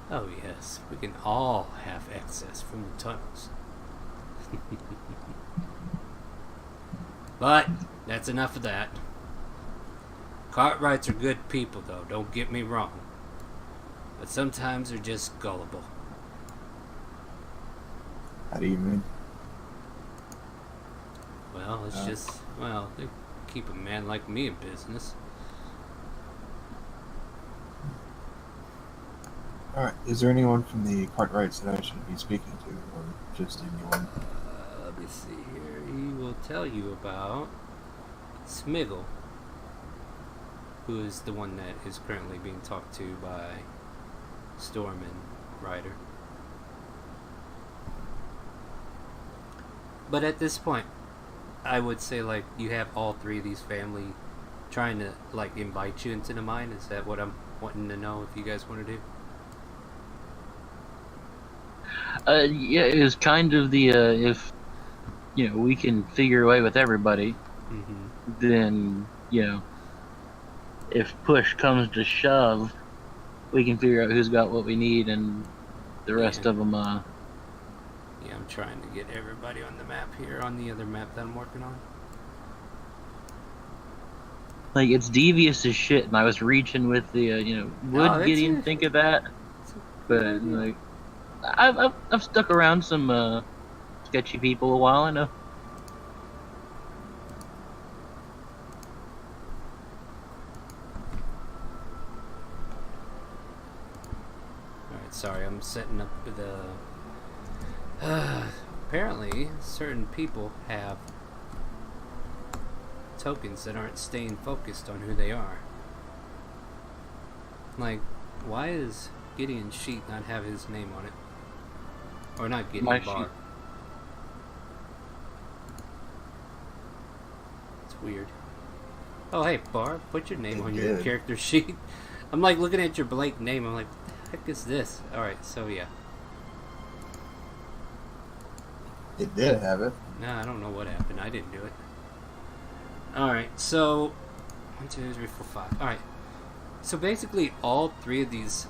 Oh yes, we can all have access from the tunnels. But that's enough of that. Cartwrights are good people, though, don't get me wrong. But sometimes they're just gullible. How do you mean? Well, they keep a man like me in business. Alright, is there anyone from the Cartwrights that I should be speaking to, or just anyone? Let me see here. He will tell you about Smiggle, who is the one that is currently being talked to by Storm and Ryder. But at this point, I would say like you have all three of these family trying to like invite you into the mine. Is that what I'm wanting to know? If you guys want to do? Yeah, it was kind of the if we can figure a way with everybody, Mm-hmm. then if push comes to shove, we can figure out who's got what we need, and the rest of them. Yeah, I'm trying to get everybody on the map here, on the other map that I'm working on. Like, it's devious as shit, and I was reaching with the would that's Gideon it. think of that? But like, I've stuck around some sketchy people a while. I know. Alright, sorry, I'm setting up the... apparently, certain people have tokens that aren't staying focused on who they are. Like, why does Gideon's sheet not have his name on it? Or not Gideon, My Bar. sheet. It's weird. Oh, hey, Bar, put your name It on your did. character sheet. I'm like looking at your blank name, I'm like, what the heck is this? Alright, so yeah. It did have it. Nah, I don't know what happened. I didn't do it. Alright, so 1, 2, 3, 4, 5. Alright. So basically all three of these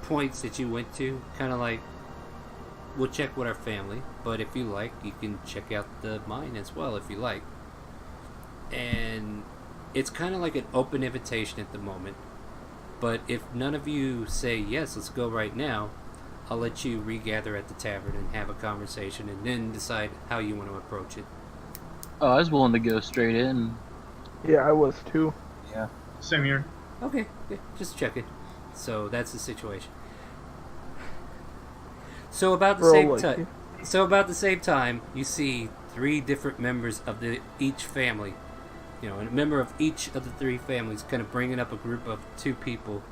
points that you went to, kinda like, we'll check with our family, but if you like, you can check out the mine as well if you like. And it's kinda like an open invitation at the moment. But if none of you say yes, let's go right now, I'll let you regather at the tavern and have a conversation and then decide how you want to approach it. Oh, I was willing to go straight in. Yeah, I was too. Yeah. Same here. Okay, yeah, just check it. So that's the situation. So about the same time, you see three different members of each family. And a member of each of the three families kind of bringing up a group of 2 people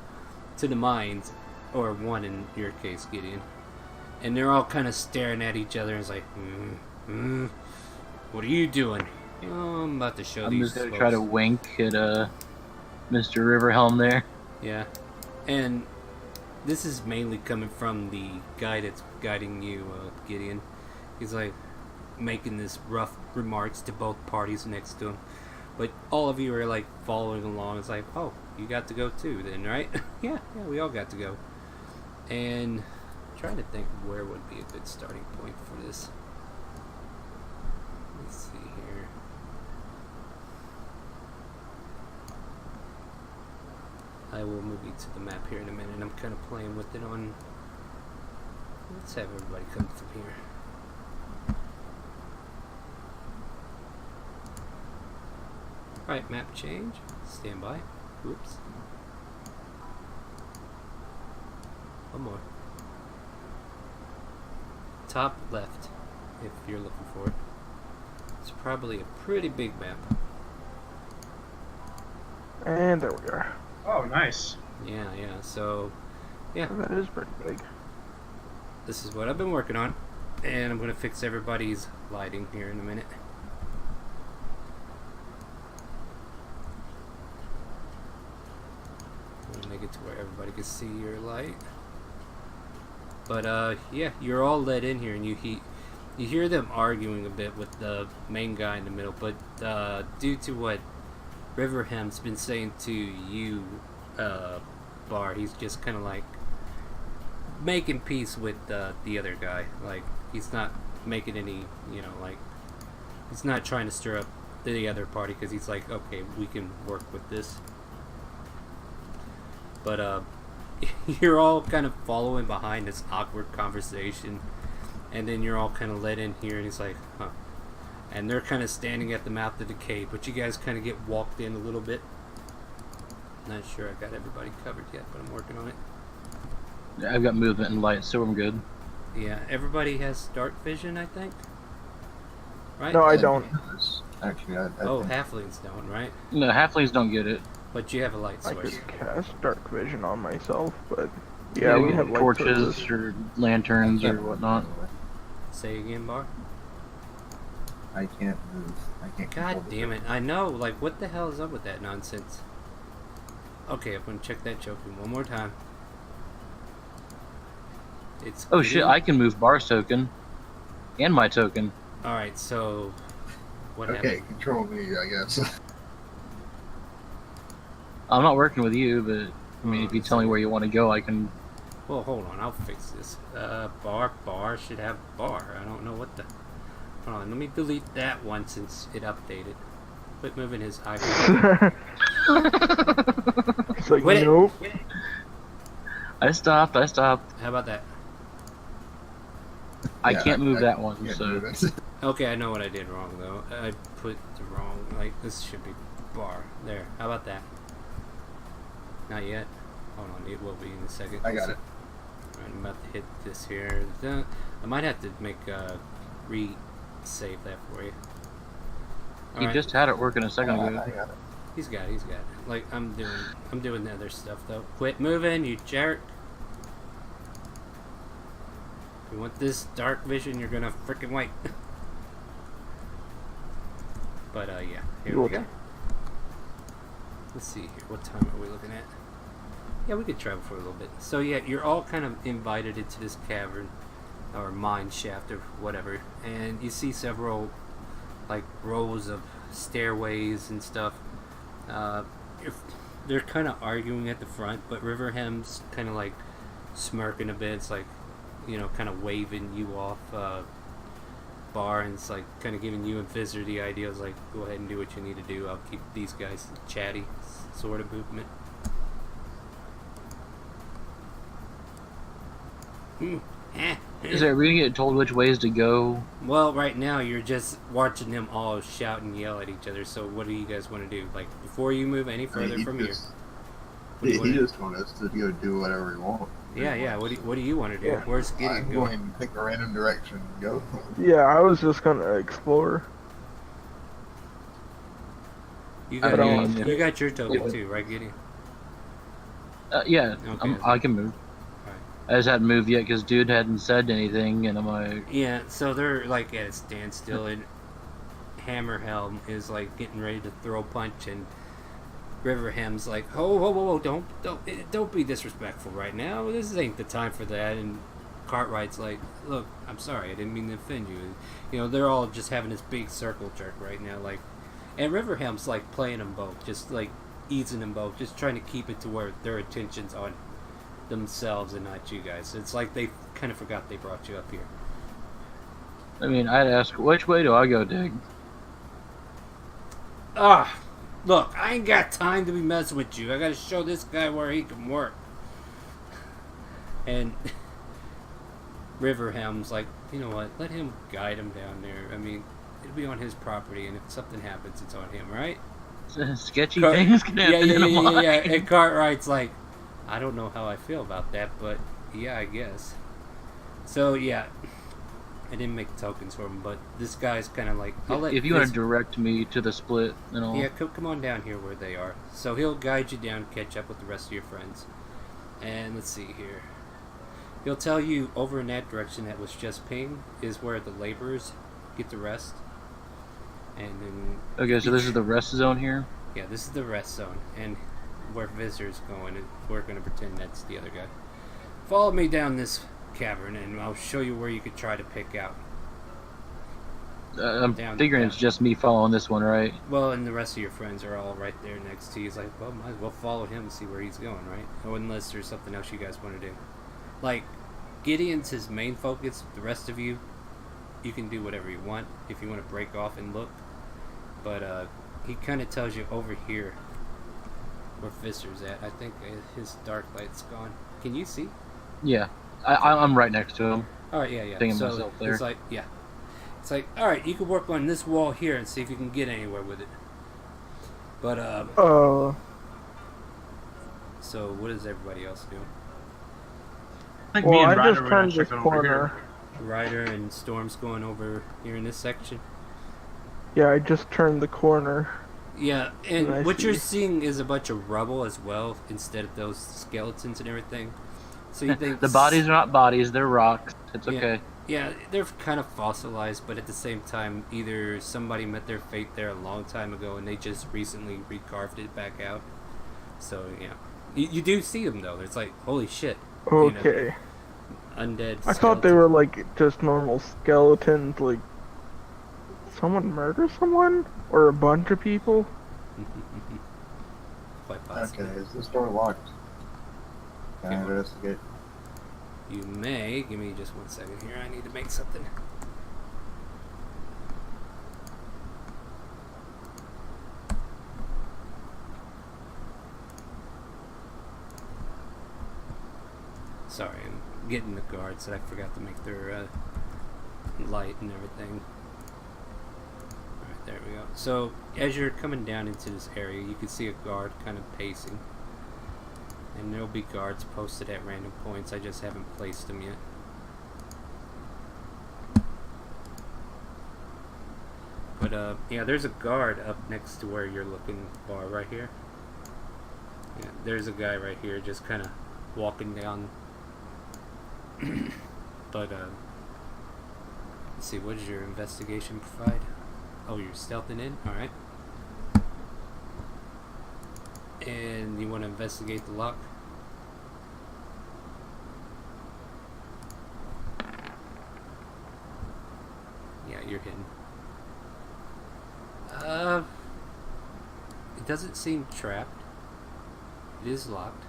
to the mines, or 1 in your case, Gideon. And they're all kind of staring at each other and it's like, what are you doing? I'm about to show I'm these just gonna folks. try to wink at Mr. Riverhelm there. Yeah. And this is mainly coming from the guy that's guiding you, Gideon. He's like making this rough remarks to both parties next to him. But all of you are like following along. It's like, oh, you got to go too then, right? yeah, we all got to go. And I'm trying to think where would be a good starting point for this. Let's see here. I will move you to the map here in a minute. I'm kind of playing with it on... Let's have everybody come from here. Alright, map change. Stand by. Whoops. One more. Top left, if you're looking for it. It's probably a pretty big map. And there we are. Oh, nice. Yeah, so... Yeah, That is pretty big. this is what I've been working on. And I'm going to fix everybody's lighting here in a minute. Make it to where everybody can see your light. But yeah, you're all let in here, and you hear them arguing a bit with the main guy in the middle. But due to what Riverham's been saying to you, Bar, he's just kind of like making peace with the other guy. Like, he's not making any, like, he's not trying to stir up the other party because he's like, okay, we can work with this. But you're all kind of following behind this awkward conversation, and then you're all kind of let in here, and he's like, huh. And they're kind of standing at the mouth of the cave, but you guys kind of get walked in a little bit. Not sure I got everybody covered yet, but I'm working on it. Yeah, I've got movement and light, so I'm good. Yeah, everybody has dark vision, I think. Right? No, I don't. Actually, I Oh, think halflings don't, right? No, halflings don't get it. But you have a light I source. could cast dark vision on myself, but yeah, we have light torches sources. or lanterns or whatnot. Say again, Bar. I can't move. I can't control God the damn it. joke. I know, like, what the hell is up with that nonsense? Okay, I'm gonna check that token one more time. It's Oh shit! I can move Bar's token, and my token. Alright, so... What Okay, happened? control me, I guess. I'm not working with you, but I mean, if you tell me where you want to go, I can. Well, hold on, I'll fix this. Bar should have bar. I don't know what the... Hold on, let me delete that one since it updated. Quit moving his iPhone. It's like, Quit it. nope. I stopped. How about that? I Yeah, can't move that one. Can't So move it. Okay, I know what I did wrong, though. I put the wrong... Like, this should be bar. There, how about that? Not yet. Hold on, it will be in a second. I got it. Alright, I'm about to hit this here. I might have to make re-save that for you. you Alright, just had it working a second I ago. got it. he's got it. Like, I'm doing the other stuff, though. Quit moving, you jerk! If you want this dark vision, you're gonna frickin' wait. But, yeah. Here we go. Let's see here. What time are we looking at? Yeah, we could travel for a little bit. So yeah, you're all kind of invited into this cavern or mine shaft or whatever, and you see several like rows of stairways and stuff. They're kind of arguing at the front, but Riverhem's kind of like smirking a bit. It's like, you know, kind of waving you off. Bar, and it's like kind of giving you and Fizzer the idea of like, go ahead and do what you need to do. I'll keep these guys chatty, sort of movement. Is there really get told which ways to go? Well, right now you're just watching them all shout and yell at each other. So what do you guys want to do? Like, before you move any further from here? What do you He wanna- just told us to go do whatever we want. Yeah. What do you want to do? Yeah. Where's I'm Gideon going going? to pick a random direction and go. Yeah, I was just gonna explore. You I got, don't- you got your token too, right, Gideon? Yeah, Okay. I can move. I just hadn't moved yet because dude hadn't said anything, and I'm like, Yeah, so they're like at a standstill, and Hammerhelm is like getting ready to throw a punch, and Riverhem's like, "Oh, don't be disrespectful right now. This ain't the time for that." And Cartwright's like, "Look, I'm sorry, I didn't mean to offend you." You know, they're all just having this big circle jerk right now, like, and Riverhem's like playing them both, just like easing them both, just trying to keep it to where their attention's on themselves and not you guys. It's like they kind of forgot they brought you up here. I mean, I'd ask, which way do I go, Dig? Look, I ain't got time to be messing with you. I gotta show this guy where he can work. And Riverhelm's like, you know what? Let him guide him down there. I mean, it'll be on his property, and if something happens, it's on him, right? Sketchy things can happen in a mine. Yeah. And Cartwright's like, I don't know how I feel about that, but yeah, I guess. So yeah, I didn't make tokens for him, but this guy's kind of like, If you want to direct me to the split and all. Yeah, come on down here where they are. So he'll guide you down, catch up with the rest of your friends. And let's see here. He'll tell you over in that direction that was just ping is where the laborers get the rest. And then Okay, so this is the rest zone here? yeah, this is the rest zone, and where visitors going, and we're gonna pretend that's the other guy. Follow me down this cavern, and I'll show you where you could try to pick out. I'm Down, figuring down. it's just me following this one, right? Well, and the rest of your friends are all right there next to you. He's like, well, might as well follow him and see where he's going, right? Oh, unless there's something else you guys want to do. Like, Gideon's his main focus. The rest of you, you can do whatever you want if you want to break off and look. But he kind of tells you over here where Fister's at. I think his dark light's gone. Can you see? Yeah. I'm right next to him. All right, yeah. Thinking So myself there. it's like, yeah. It's like, all right, you can work on this wall here and see if you can get anywhere with it. But so what is everybody else doing? I think Well, me and I Ryder just were turned gonna this check it over corner. here. Ryder and Storm's going over here in this section. Yeah, I just turned the corner. Yeah, and I what you're see. seeing is a bunch of rubble as well, instead of those skeletons and everything. So you think The bodies are not bodies, they're rocks. It's Yeah. okay. Yeah, they're kind of fossilized, but at the same time, either somebody met their fate there a long time ago and they just recently recarved it back out. So, yeah. You do see them, though. It's like, holy shit. You know, Okay. undead I thought they skeletons. were like just normal skeletons. Like someone murder someone or a bunch of people. Quite possibly. Okay, is this door locked? Can I Yeah. investigate? You may. Give me just 1 second here. I need to make something. Sorry, I'm getting the guards that I forgot to make their light and everything. Alright, there we go. So, as you're coming down into this area, you can see a guard kind of pacing. And there'll be guards posted at random points. I just haven't placed them yet. But, yeah, there's a guard up next to where you're looking, Bar, right here. Yeah, there's a guy right here just kind of walking down. But, let's see, what does your investigation provide? Oh, you're stealthing in? Alright. And you want to investigate the lock? Yeah, you're hidden. It doesn't seem trapped. It is locked.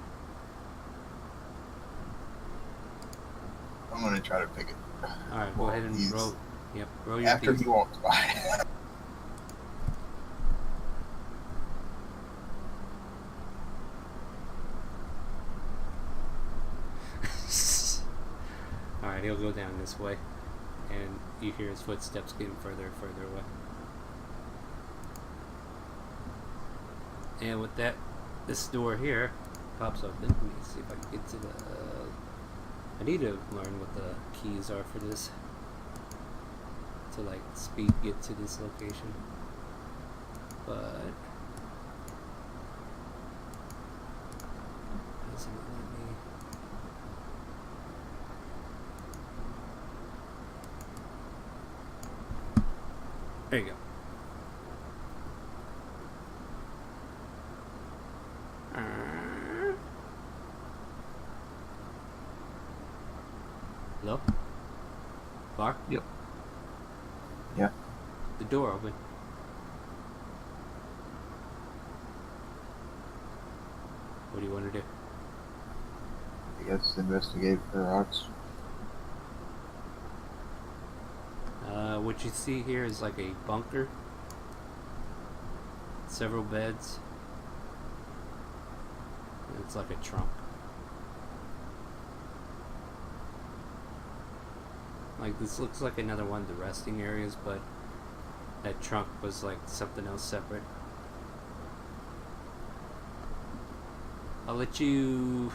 I'm gonna try to pick it. Alright, go ahead and He's- roll. Yep, roll your After piece. he walks by. Alright, he'll go down this way. And you hear his footsteps getting further and further away. And with that, this door here pops open. Let me see if I can get to the... I need to learn what the keys are for this. To like speed get to this location. But... doesn't let me... There you go. Hello? Bar? Yep. Yeah. The door open. What do you want to do? I guess investigate for rocks. What you see here is like a bunker. Several beds. And it's like a trunk. Like this looks like another one of the resting areas, but that trunk was like something else separate. I'll let you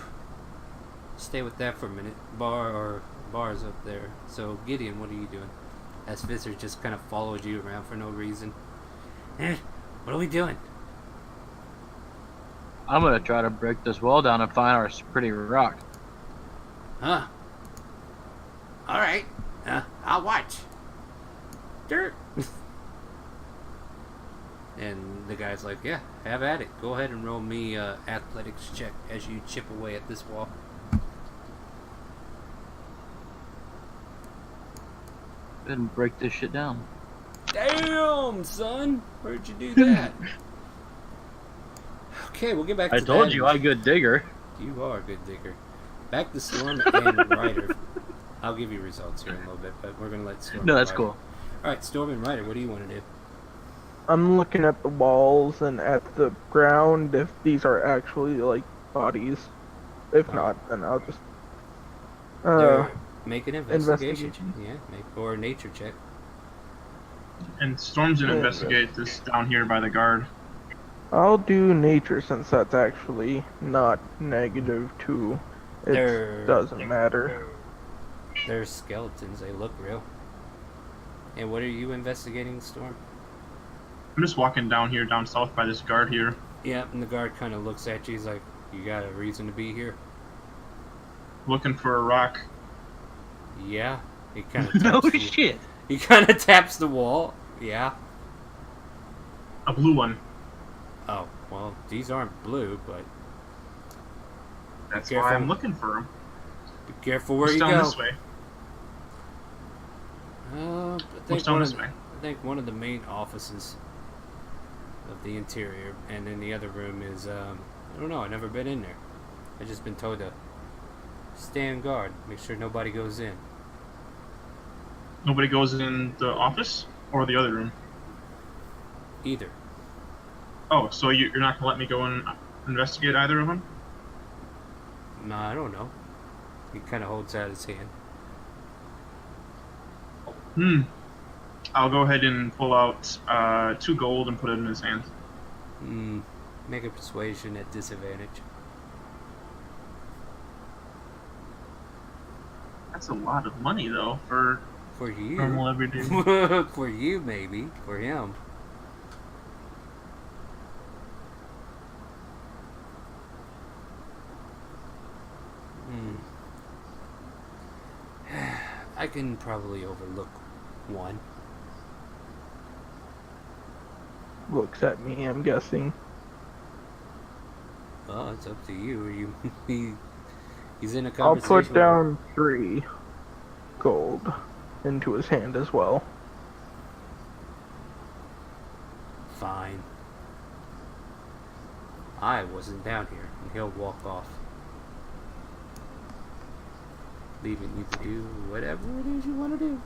stay with that for a minute. Bar's up there. So Gideon, what are you doing? As Visser just kind of followed you around for no reason. What are we doing? I'm gonna try to break this wall down and find our pretty rock. Huh? Alright. I'll watch. Dirt. And the guy's like, yeah, have at it. Go ahead and roll me athletics check as you chip away at this wall. Go ahead and break this shit down. Damn, son! Where'd you do that? Okay, we'll get back to I that. told you, I'm a good digger. You are a good digger. Back to Storm and Ryder. I'll give you results here in a little bit, but we're going to let Storm No, and that's Ryder. cool. Alright, Storm and Ryder, what do you want to do? I'm looking at the walls and at the ground if these are actually like bodies. If not, then I'll just Make an investigation. investigation. Yeah, or a nature check. And Storm's gonna Yeah. investigate this down here by the guard. I'll do nature since that's actually not -2. It They're- doesn't matter. They're skeletons, they look real. And what are you investigating, Storm? I'm just walking down here, down south by this guard here. Yeah, and the guard kind of looks at you, he's like, you got a reason to be here? Looking for a rock. Yeah. He kind of No taps. shit. He kind of taps the wall. Yeah. A blue one. Oh well, these aren't blue, but That's careful. why I'm looking for them. be careful where What's you down go. this way? I What's think down one this of way? I think one of the main offices of the interior, and then the other room is I don't know. I've never been in there. I've just been told to stand guard, make sure nobody goes in. Nobody goes in the office or the other room. Either. Oh, so you're not gonna let me go and investigate either of them? No, I don't know. He kind of holds out his hand. I'll go ahead and pull out 2 gold and put it in his hand. Make a persuasion at disadvantage. That's a lot of money, though, for For you. normal everyday. For you, maybe. For him. I can probably overlook one. Looks at me, I'm guessing. Well, it's up to you. He's in a I'll conversation. put down 3 gold into his hand as well. Fine. I wasn't down here, and he'll walk off, leaving you to do whatever it is you want to do.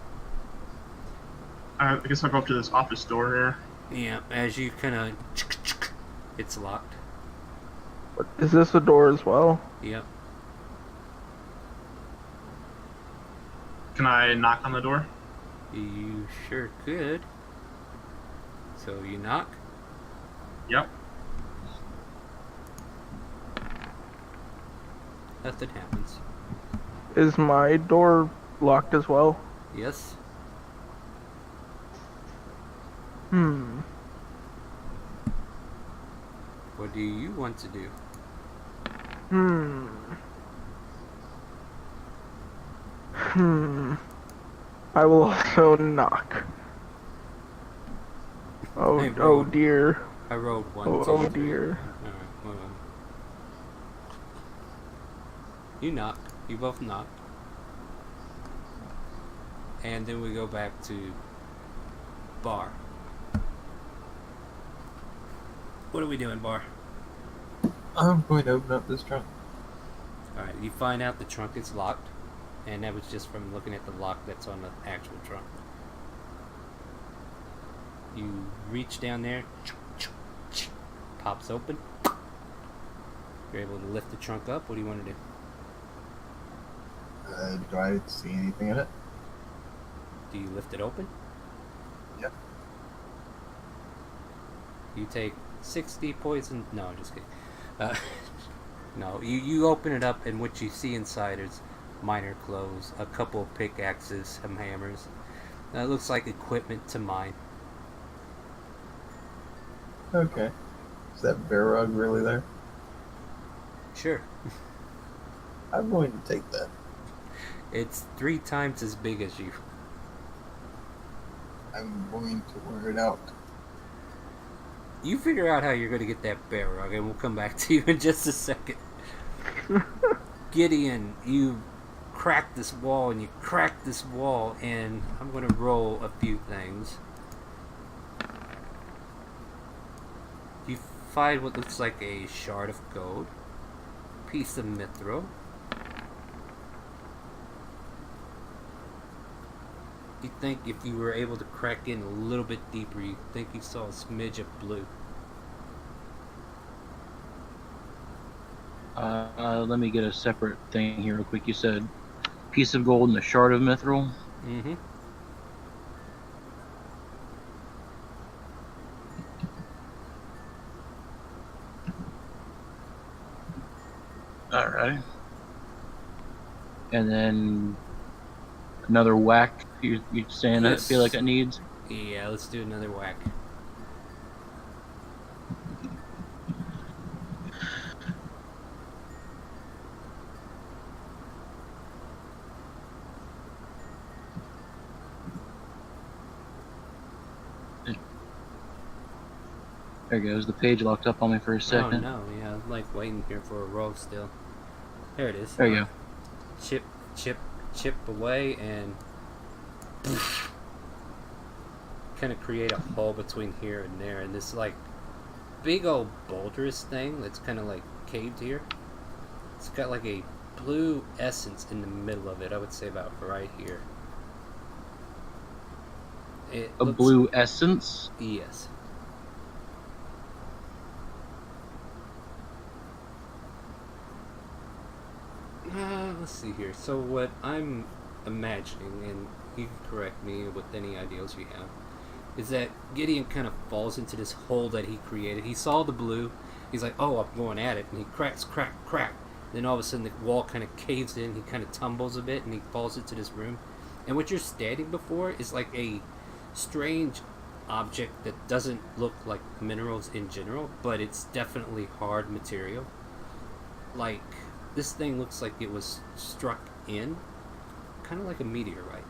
I guess I'll go up to this office door here. Yeah, as you kind of, it's locked. But is this a door as well? Yep. Can I knock on the door? You sure could. So you knock. Yep. Nothing happens. Is my door locked as well? Yes. What do you want to do? I will also knock. Oh, Hey, oh bro. dear. I rolled 1, Oh, 2, oh 3. dear. Alright, hold on. You knock. You both knock. And then we go back to Bar. What are we doing, Bar? I'm going to open up this trunk. Alright, you find out the trunk is locked. And that was just from looking at the lock that's on the actual trunk. You reach down there, pops open. You're able to lift the trunk up. What do you want to do? Do I see anything in it? Do you lift it open? Yep. You take 60 poison. No, I'm just kidding. No, you open it up, and what you see inside is minor clothes, a couple of pickaxes, some hammers. It looks like equipment to mine. Okay. Is that bear rug really there? Sure. I'm going to take that. It's 3 times as big as you. I'm going to wear it out. You figure out how you're going to get that bear rug, and we'll come back to you in just a second. Gideon, you crack this wall, and you crack this wall, and I'm going to roll a few things. You find what looks like a shard of gold, piece of mithril. You think if you were able to crack in a little bit deeper, you think you saw a smidge of blue. Let me get a separate thing here real quick. You said piece of gold and a shard of mithril. Mm-hmm. All right. And then another whack. You saying that? Yes. Feel like it needs? Yeah, let's do another whack. There goes. The page locked up on me for a Oh second. no, yeah, I'm like waiting here for a roll still. There it is. There you go. Chip, chip, chip away and kind of create a hole between here and there, and this like big old boulderous thing that's kind of like caved here. It's got like a blue essence in the middle of it. I would say about right here. It A looks- blue essence? Yes. Let's see here. So what I'm imagining, and you can correct me with any ideas you have, is that Gideon kind of falls into this hole that he created. He saw the blue. He's like, oh, I'm going at it. And he cracks, crack, crack. Then all of a sudden the wall kind of caves in. He kind of tumbles a bit and he falls into this room. And what you're standing before is like a strange object that doesn't look like minerals in general, but it's definitely hard material. Like, this thing looks like it was struck in, kind of like a meteorite.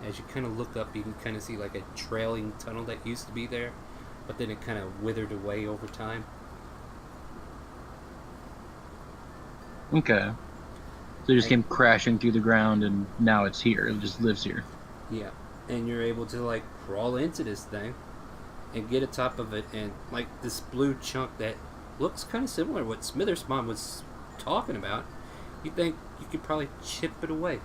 As you kind of look up, you can kind of see like a trailing tunnel that used to be there, but then it kind of withered away over time. Okay. So it just came crashing through the ground, and now it's here. It just lives here. Yeah, and you're able to like crawl into this thing and get atop of it, and like this blue chunk that looks kind of similar to what Smithers' mom was talking about. You think you could probably chip it away.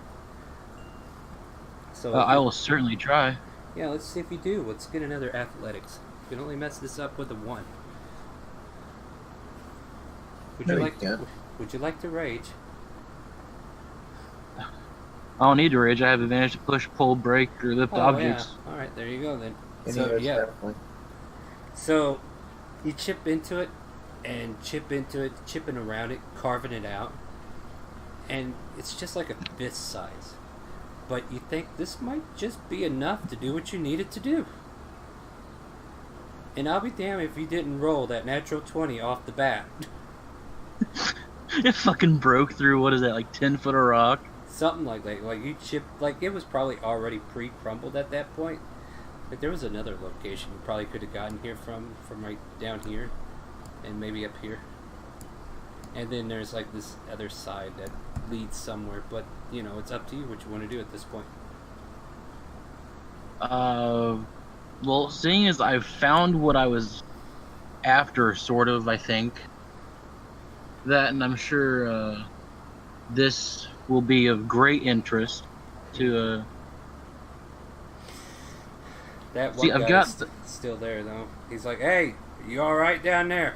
So I will certainly try. yeah, let's see if you do. Let's get another athletics. You can only mess this up with a 1. Would you No, you like? can't. Would you like to rage? I don't need to rage. I have advantage to push, pull, break, or lift objects. Yeah. All right, there you go then. Any So other yeah, stat point? so you chip into it and chip into it, chipping around it, carving it out, and it's just like a fist size. But you think this might just be enough to do what you need it to do. And I'll be damned if you didn't roll that natural 20 off the bat. It fucking broke through, what is that, like 10 foot of rock? Something like that. Like you chipped, like it was probably already pre-crumbled at that point. Like there was another location you probably could have gotten here from right down here, and maybe up here. And then there's like this other side that leads somewhere, but you know, it's up to you what you want to do at this point. Well, seeing as I've found what I was after, sort of, I think, that, and I'm sure this will be of great interest to That one See, I've guy's got still there though. He's like, "Hey, you all right down there?"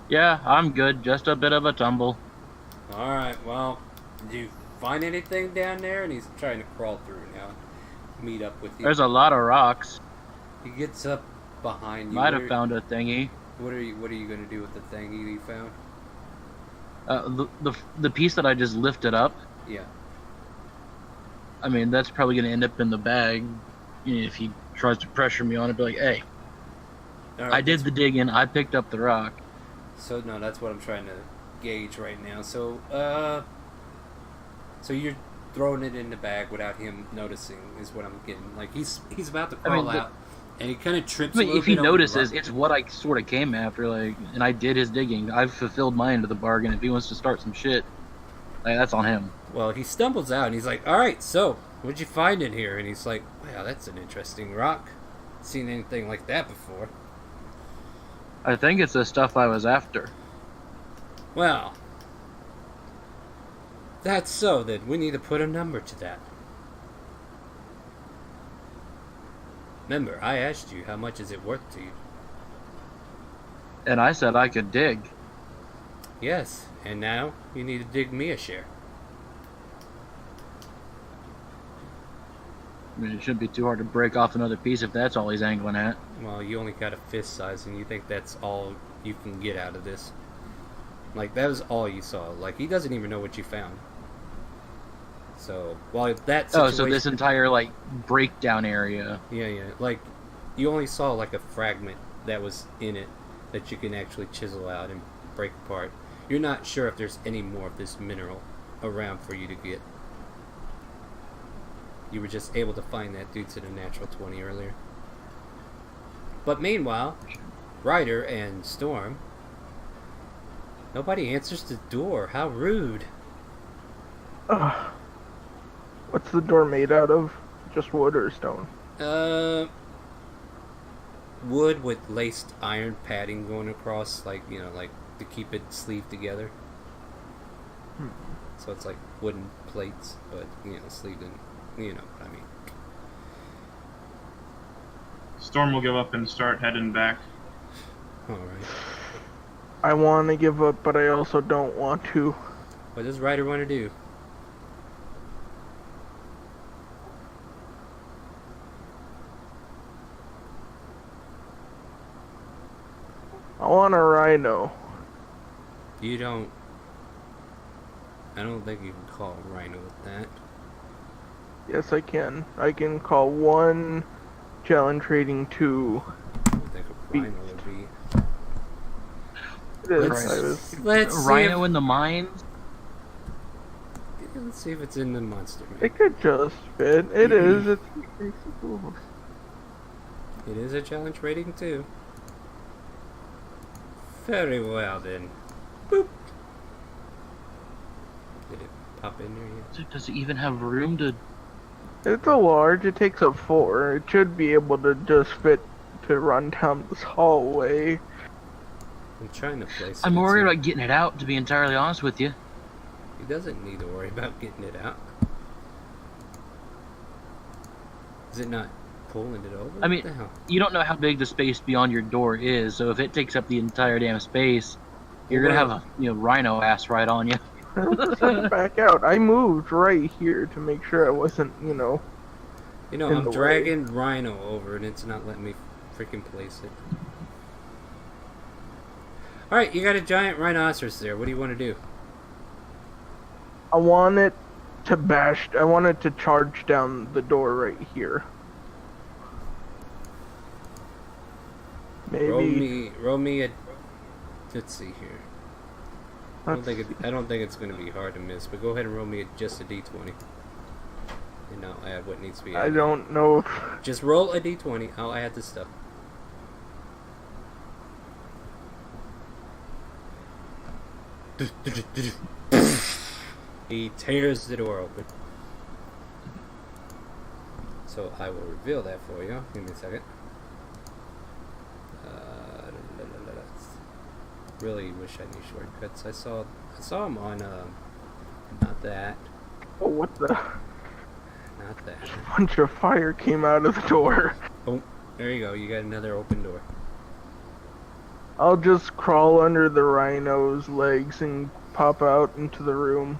yeah, I'm good, just a bit of a tumble. All right. Well, did you find anything down there? And he's trying to crawl through now. Meet up with you. There's a lot of rocks. He gets up behind you. Might have found a thingy. What are you gonna do with the thing you found? The piece that I just lifted up, Yeah. I mean, that's probably going to end up in the bag. You know, if he tries to pressure me on it, be like, hey, All I did the digging, I picked up the rock. So no, that's what I'm trying to gauge right now. So so you're throwing it in the bag without him noticing, is what I'm getting. Like he's about to crawl out, and he kind of trips. I mean, a little if he bit over the notices, rock. it's what I sort of came after, like, and I did his digging. I've fulfilled my end of the bargain. If he wants to start some shit, like, that's on him. Well, he stumbles out and he's like, "All right, so what'd you find in here?" And he's like, "Wow, that's an interesting rock. Seen anything like that before?" I think it's the stuff I was after. Well, that's so. Then we need to put a number to that. Remember, I asked you how much is it worth to you. And I said I could dig. Yes, and now you need to dig me a share. I mean, it shouldn't be too hard to break off another piece if that's all he's angling at. Well, you only got a fist size, and you think that's all you can get out of this. Like, that was all you saw. Like, he doesn't even know what you found. So, while that situation... Oh, so this entire, like, breakdown area. Yeah. Like, you only saw, like, a fragment that was in it that you can actually chisel out and break apart. You're not sure if there's any more of this mineral around for you to get. You were just able to find that due to the natural 20 earlier. But meanwhile, Ryder and Storm. Nobody answers the door. How rude. What's the door made out of? Just wood or stone? Wood with laced iron padding going across, like, you know, like to keep it sleeved together. So it's like wooden plates, but, you know, sleeved in, you know what I mean. Storm will give up and start heading back. Alright. I want to give up, but I also don't want to. What does Ryder want to do? I want a rhino. You don't... I don't think you can call a rhino with that. Yes, I can. I can call 1 challenge rating 2. I don't think a rhino would be... It is. Let's see Rhino if, in the mines? let's see if it's in the monster man. It could just fit. It is. It's It is a challenge rating too. Very well then. Boop. Did it pop in there yet? Does it even have room to... It's a large. It takes up 4. It should be able to just fit to run down this hallway. I'm trying to place it. I'm worried about getting it out, to be entirely honest with you. He doesn't need to worry about getting it out. Is it not pulling it over? I mean, What the hell? you don't know how big the space beyond your door is, so if it takes up the entire damn space, you're gonna have a rhino ass right on you. Back out. I moved right here to make sure I wasn't, You know, in I'm the dragging Rhino over and it's not letting me freaking place it. Alright, you got a giant rhinoceros there. What do you want to do? I want it to bash. I want it to charge down the door right here. Maybe. Roll me a. Let's see here. I don't think it's going to be hard to miss, but go ahead and roll me just a d20. And I'll add what needs to be added. I don't know. Just roll a d20. I'll add the stuff. He tears the door open. So I will reveal that for you. Give me a second. Really wish I knew shortcuts. I saw them on not that. Oh, what the? Not that. A bunch of fire came out of the door. Oh, there you go. You got another open door. I'll just crawl under the rhino's legs and pop out into the room.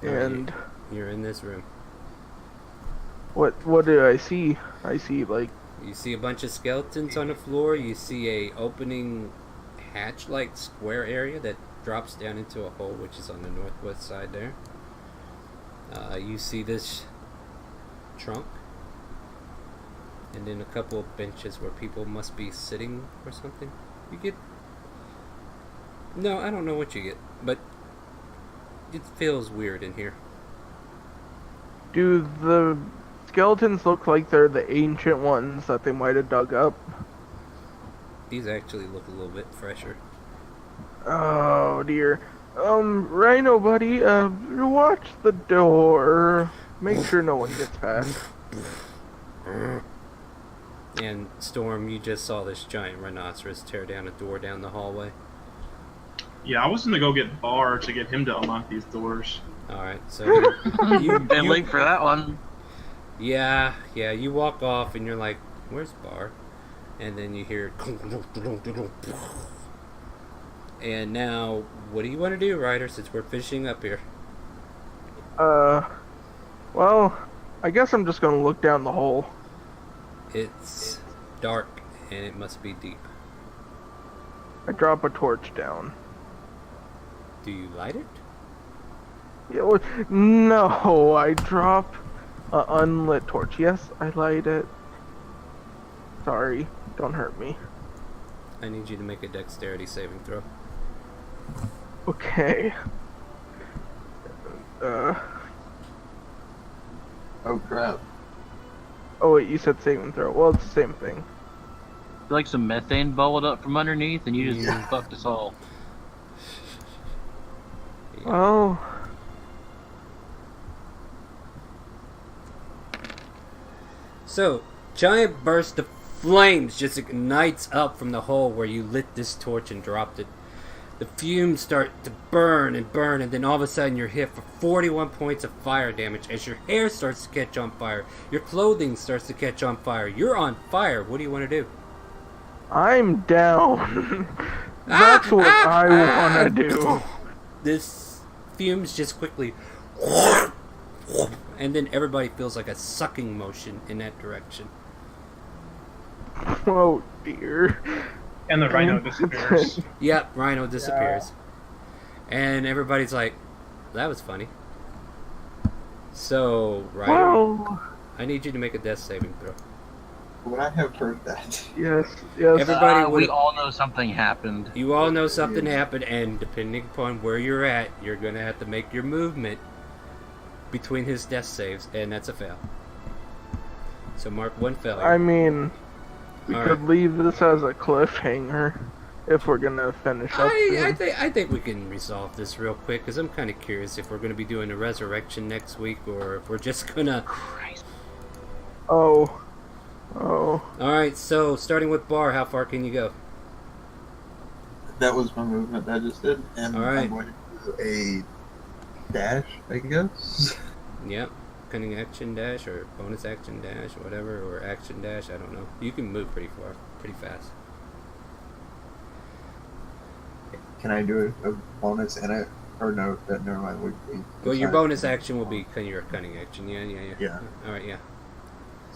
And you're in this room. what do I see? I see like You see a bunch of skeletons on the floor. You see a opening hatch-like square area that drops down into a hole, which is on the northwest side there. You see this trunk, and then a couple of benches where people must be sitting or something. You get... No, I don't know what you get, but it feels weird in here. Do the skeletons look like they're the ancient ones that they might have dug up? These actually look a little bit fresher. Oh dear. Rhino buddy, watch the door. Make sure no one gets past. And Storm, you just saw this giant rhinoceros tear down a door down the hallway. Yeah, I was gonna go get Bar to get him to unlock these doors. Alright, so Been late for that one. Yeah, you walk off and you're like, where's Bar? And then you hear... And now, what do you want to do, Ryder, since we're finishing up here? Well, I guess I'm just gonna look down the hole. It's dark, and it must be deep. I drop a torch down. Do you light it? Yeah, well, no, I drop an unlit torch. Yes, I light it. Sorry, don't hurt me. I need you to make a dexterity saving throw. Okay. Oh crap. Oh wait, you said saving throw. Well, it's the same thing. like some methane bubbled up from underneath, and you just Yeah. fucked us all. Well, So, giant burst of flames just ignites up from the hole where you lit this torch and dropped it. The fumes start to burn, and then all of a sudden you're hit for 41 points of fire damage as your hair starts to catch on fire. Your clothing starts to catch on fire. You're on fire. What do you want to do? I'm down. That's what I want to do. This fumes just quickly, and then everybody feels like a sucking motion in that direction. Oh dear. And the rhino disappears. Yep, Rhino disappears. And everybody's like, that was funny. So, Ryder, Well, I need you to make a death saving throw. Would I have heard that? yes. Everybody We would- all know something happened. You all know something happened, and depending upon where you're at, you're going to have to make your movement between his death saves, and that's a fail. So mark one failure. I mean, we All could right. leave this as a cliffhanger if we're gonna finish up. I think we can resolve this real quick, because I'm kind of curious if we're going to be doing a resurrection next week, or if we're just going to... Oh. Alright, so starting with Bar, how far can you go? That was my movement that I just did, and All right. I'm going to do a dash, I guess. Yep. Cunning action dash, or bonus action dash, or whatever, or action dash, I don't know. You can move pretty far, pretty fast. Can I do a bonus and a, or no? That never mind. Well, your bonus action will be your cunning action. Yeah. Yeah. Alright, yeah.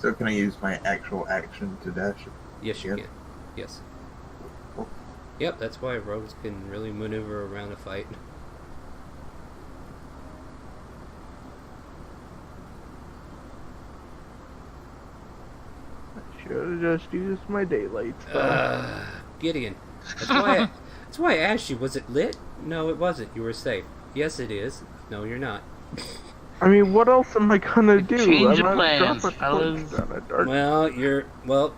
So can I use my actual action to dash? Yes, you Yes. can. Yes. Cool. Yep, that's why rogues can really maneuver around a fight. Should have just used my daylight stuff. Gideon. That's why I asked you, was it lit? No, it wasn't. You were safe. Yes, it is. No, you're not. I mean, what else am I gonna do? Change I'm of gonna plans, drop a fellas. torch down a dark.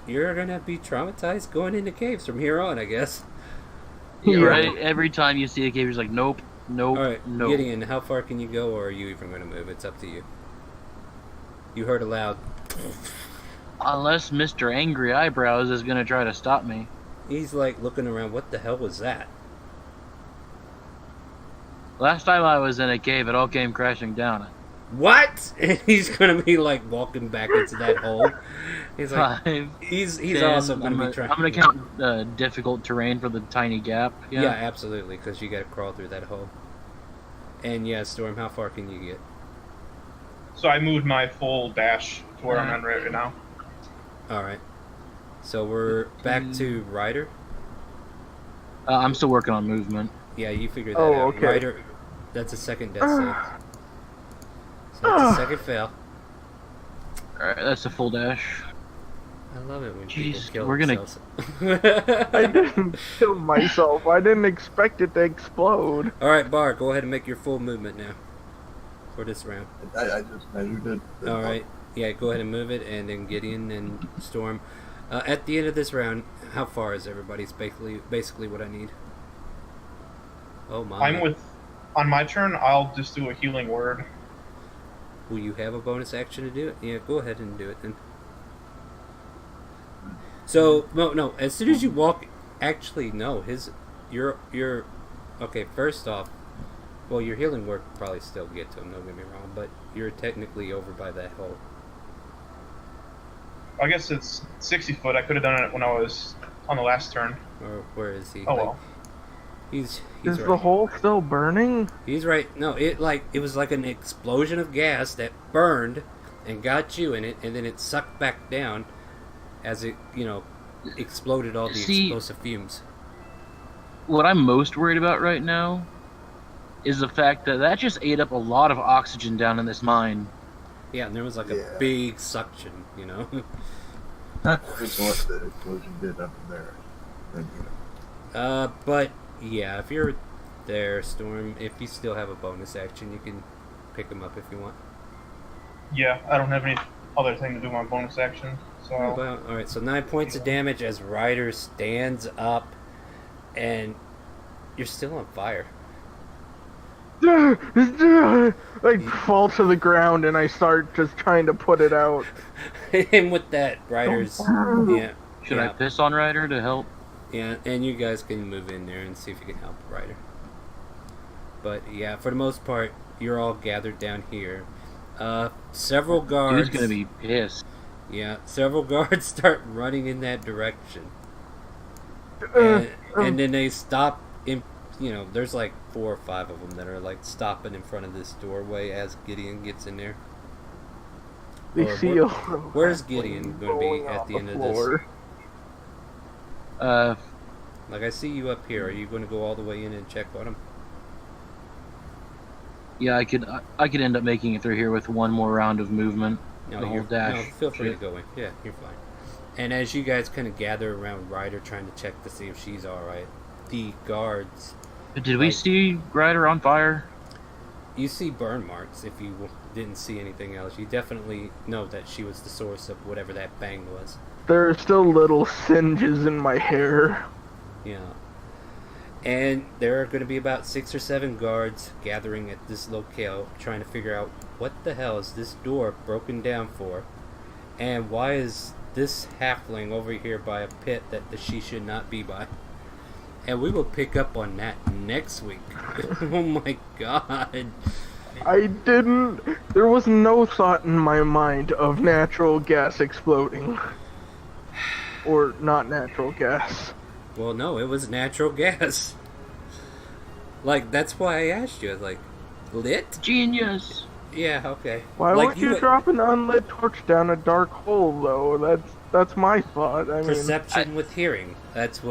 You're gonna be traumatized going into caves from here on, I guess. Yeah, Yeah. right? Every time you see a cave, you're like, nope, Alright, nope. Gideon, how far can you go, or are you even gonna move? It's up to you. You heard a loud... Unless Mr. Angry Eyebrows is gonna try to stop me. He's like looking around, what the hell was that? Last time I was in a cave, it all came crashing down. What? And he's gonna be like walking back into that hole. He's like, 5, he's 10, also gonna be trying. I'm gonna count difficult terrain for the tiny gap. Yeah, Yeah. absolutely, because you gotta crawl through that hole. And yeah, Storm, how far can you get? So I moved my full dash to where I'm at right now. Alright. So we're back to Ryder. I'm still working on movement. Yeah, you figured that Oh, out. okay. Ryder, that's a second death save. So that's a second fail. Alright, that's a full dash. I love it when Jeez, people kill we're gonna- themselves. I didn't kill myself. I didn't expect it to explode. Alright, Bar, go ahead and make your full movement now. For this round. I just measured it. Alright. Yeah, go ahead and move it, and then Gideon and Storm. At the end of this round, how far is everybody's basically what I need? Oh my. On my turn, I'll just do a healing word. Will you have a bonus action to do it? Yeah, go ahead and do it then. So, no, as soon as you walk, actually, no, your, okay, first off, well, your healing word will probably still get to him, don't get me wrong, but you're technically over by that hole. I guess it's 60 foot. I could have done it when I was on the last turn. Or where is he? Oh Like, well. He's Is right. the hole still burning? He's right. No, it was like an explosion of gas that burned and got you in it, and then it sucked back down as it, exploded all the See- explosive fumes. What I'm most worried about right now is the fact that just ate up a lot of oxygen down in this mine. Yeah, and there was like Yeah. a big suction, Not just what the explosion did up there. Then, But yeah, if you're there, Storm, if you still have a bonus action, you can pick him up if you want. Yeah, I don't have any other thing to do my bonus action. So Well, alright, so 9 points of damage as Ryder stands up, and you're still on fire. Like fall to the ground and I start just trying to put it out. And with that, Ryder's. Yeah. Should yeah, I piss on Ryder to help? Yeah, and you guys can move in there and see if you can help Ryder. But yeah, for the most part, you're all gathered down here. Several guards. Dude's gonna be pissed. Yeah, several guards start running in that direction. And then they stop in, there's like 4 or 5 of them that are like stopping in front of this doorway as Gideon gets in there. They Or see where's Gideon going to be at the end of this? Like, I see you up here. Are you going to go all the way in and check on him? Yeah, I could end up making it through here with one more round of movement. No, The whole dash. feel free to go in. Yeah, you're fine. And as you guys kind of gather around Ryder trying to check to see if she's alright, the guards... Did we see Ryder on fire? You see burn marks if you didn't see anything else. You definitely know that she was the source of whatever that bang was. There are still little singes in my hair. Yeah. And there are going to be about 6 or 7 guards gathering at this locale trying to figure out what the hell is this door broken down for, and why is this halfling over here by a pit that she should not be by. And we will pick up on that next week. Oh my god. There was no thought in my mind of natural gas exploding. Or not natural gas. Well, no, it was natural gas. Like, that's why I asked you. Like, lit? Genius. Yeah, okay. Why like, would you drop an unlit torch down a dark hole, though? That's my thought. I mean, perception with hearing. That's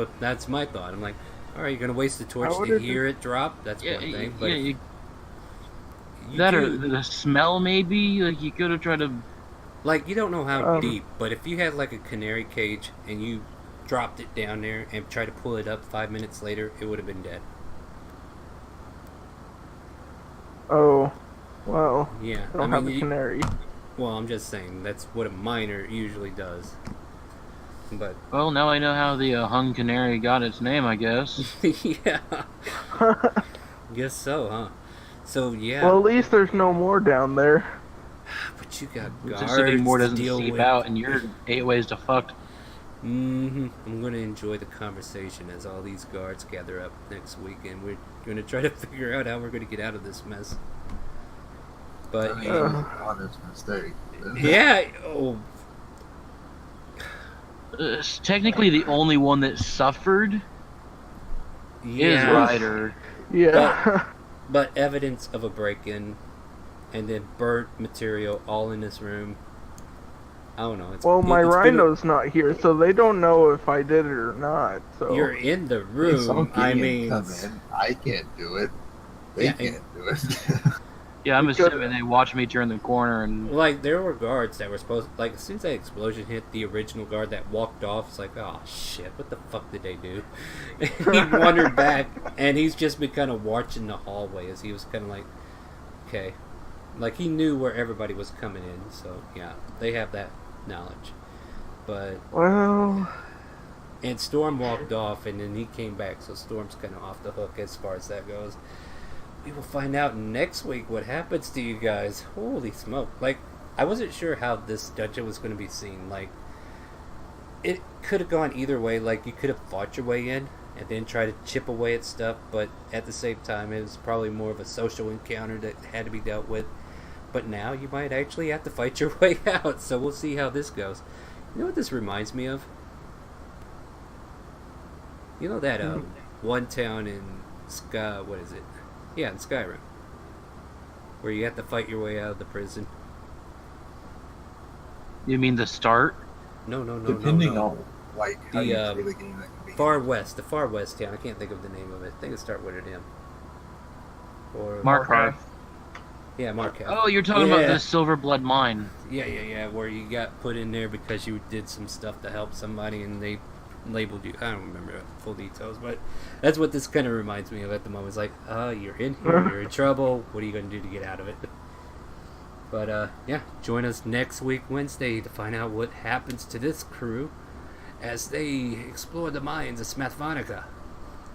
my thought. I'm like, all right, you're gonna waste the torch to hear it drop. That's one thing. But yeah, or the smell, maybe. Like, you could have tried to. Like, you don't know how deep, but if you had like a canary cage and you dropped it down there and tried to pull it up 5 minutes later, it would have been dead. Oh, well. Yeah, I don't have a canary. Well, I'm just saying that's what a miner usually does. But Well, now I know how the hung canary got its name, I guess. yeah, guess so, huh? So yeah. Well, at least there's no more down there. But you got Just guards so more to doesn't deal seep with. out, and you're 8 ways to fuck. I'm gonna enjoy the conversation as all these guards gather up next week, and we're gonna try to figure out how we're gonna get out of this mess. But honest mistake. yeah, oh, Technically, the only one that suffered is yeah. Ryder. Yeah. But evidence of a break-in, and then burnt material all in this room. I don't know. Well, my it's been rhino's not here, so they don't know if I did it or not. So You're in the It's room. okay, I mean, come in. I can't do it. They Yeah, can't do it. Yeah, I'm Because- assuming they watched me turn the corner and. like, there were guards that were supposed, like, as soon as that explosion hit, the original guard that walked off, it's like, oh shit, what the fuck did they do? And he wandered back, and he's just been kind of watching the hallway as he was kind of like, okay, like he knew where everybody was coming in, so yeah, they have that knowledge. But well, and Storm walked off, and then he came back, so Storm's kind of off the hook as far as that goes. We will find out next week what happens to you guys. Holy smoke. Like, I wasn't sure how this dungeon was going to be seen. Like, it could have gone either way. Like, you could have fought your way in and then try to chip away at stuff, but at the same time, it was probably more of a social encounter that had to be dealt with. But now you might actually have to fight your way out, so we'll see how this goes. You know what this reminds me of? You know that one town in what is it? Yeah, in Skyrim, where you have to fight your way out of the prison. You mean the start? No. Depending on like how The, you play the game, that can be the far west town. I can't think of the name of it. I think it starts with an M. Or Markarth. Yeah, Markarth. Oh, you're talking about Yeah. the Silverblood Mine. Yeah. Where you got put in there because you did some stuff to help somebody, and they labeled you. I don't remember full details, but that's what this kind of reminds me of at the moment. It's like, you're in here, you're in trouble. What are you going to do to get out of it? But yeah, join us next week Wednesday to find out what happens to this crew as they explore the mines of Smathvonica.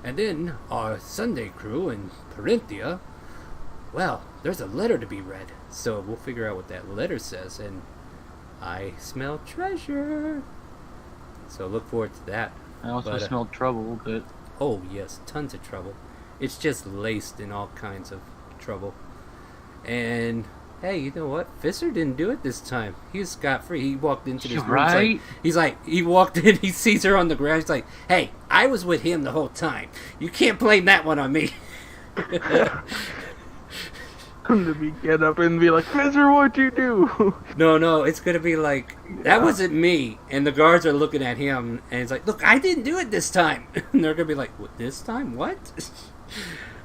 And then our Sunday crew in Corinthia, well, there's a letter to be read. So we'll figure out what that letter says. And I smell treasure. So look forward to that. I also smelled trouble, but... Oh, yes, tons of trouble. It's just laced in all kinds of trouble. And, hey, you know what? Visser didn't do it this time. He's scot-free. He walked into this room. Right? He walked in, he sees her on the ground. He's like, hey, I was with him the whole time. You can't blame that one on me. To be get up and be like, Visser, what'd you do? No, it's gonna be like, that wasn't me. And the guards are looking at him, and it's like, look, I didn't do it this time. And they're gonna be like, what, this time? What?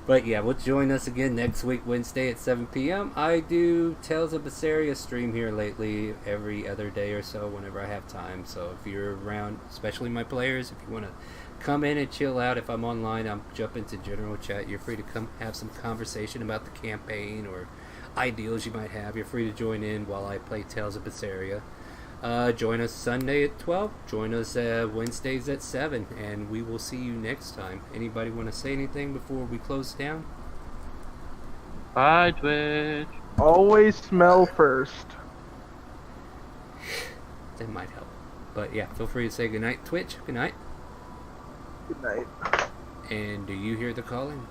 But yeah, we'll join us again next week, Wednesday at 7 p.m. I do Tales of Berseria stream here lately, every other day or so, whenever I have time. So if you're around, especially my players, if you want to come in and chill out, if I'm online, I'll jump into general chat. You're free to come have some conversation about the campaign or ideals you might have. You're free to join in while I play Tales of Berseria. Join us Sunday at 12. Join us Wednesdays at 7. And we will see you next time. Anybody want to say anything before we close down? Bye, Twitch. Always smell first. That might help. But yeah, feel free to say goodnight, Twitch. Good night. Good night. And do you hear the calling?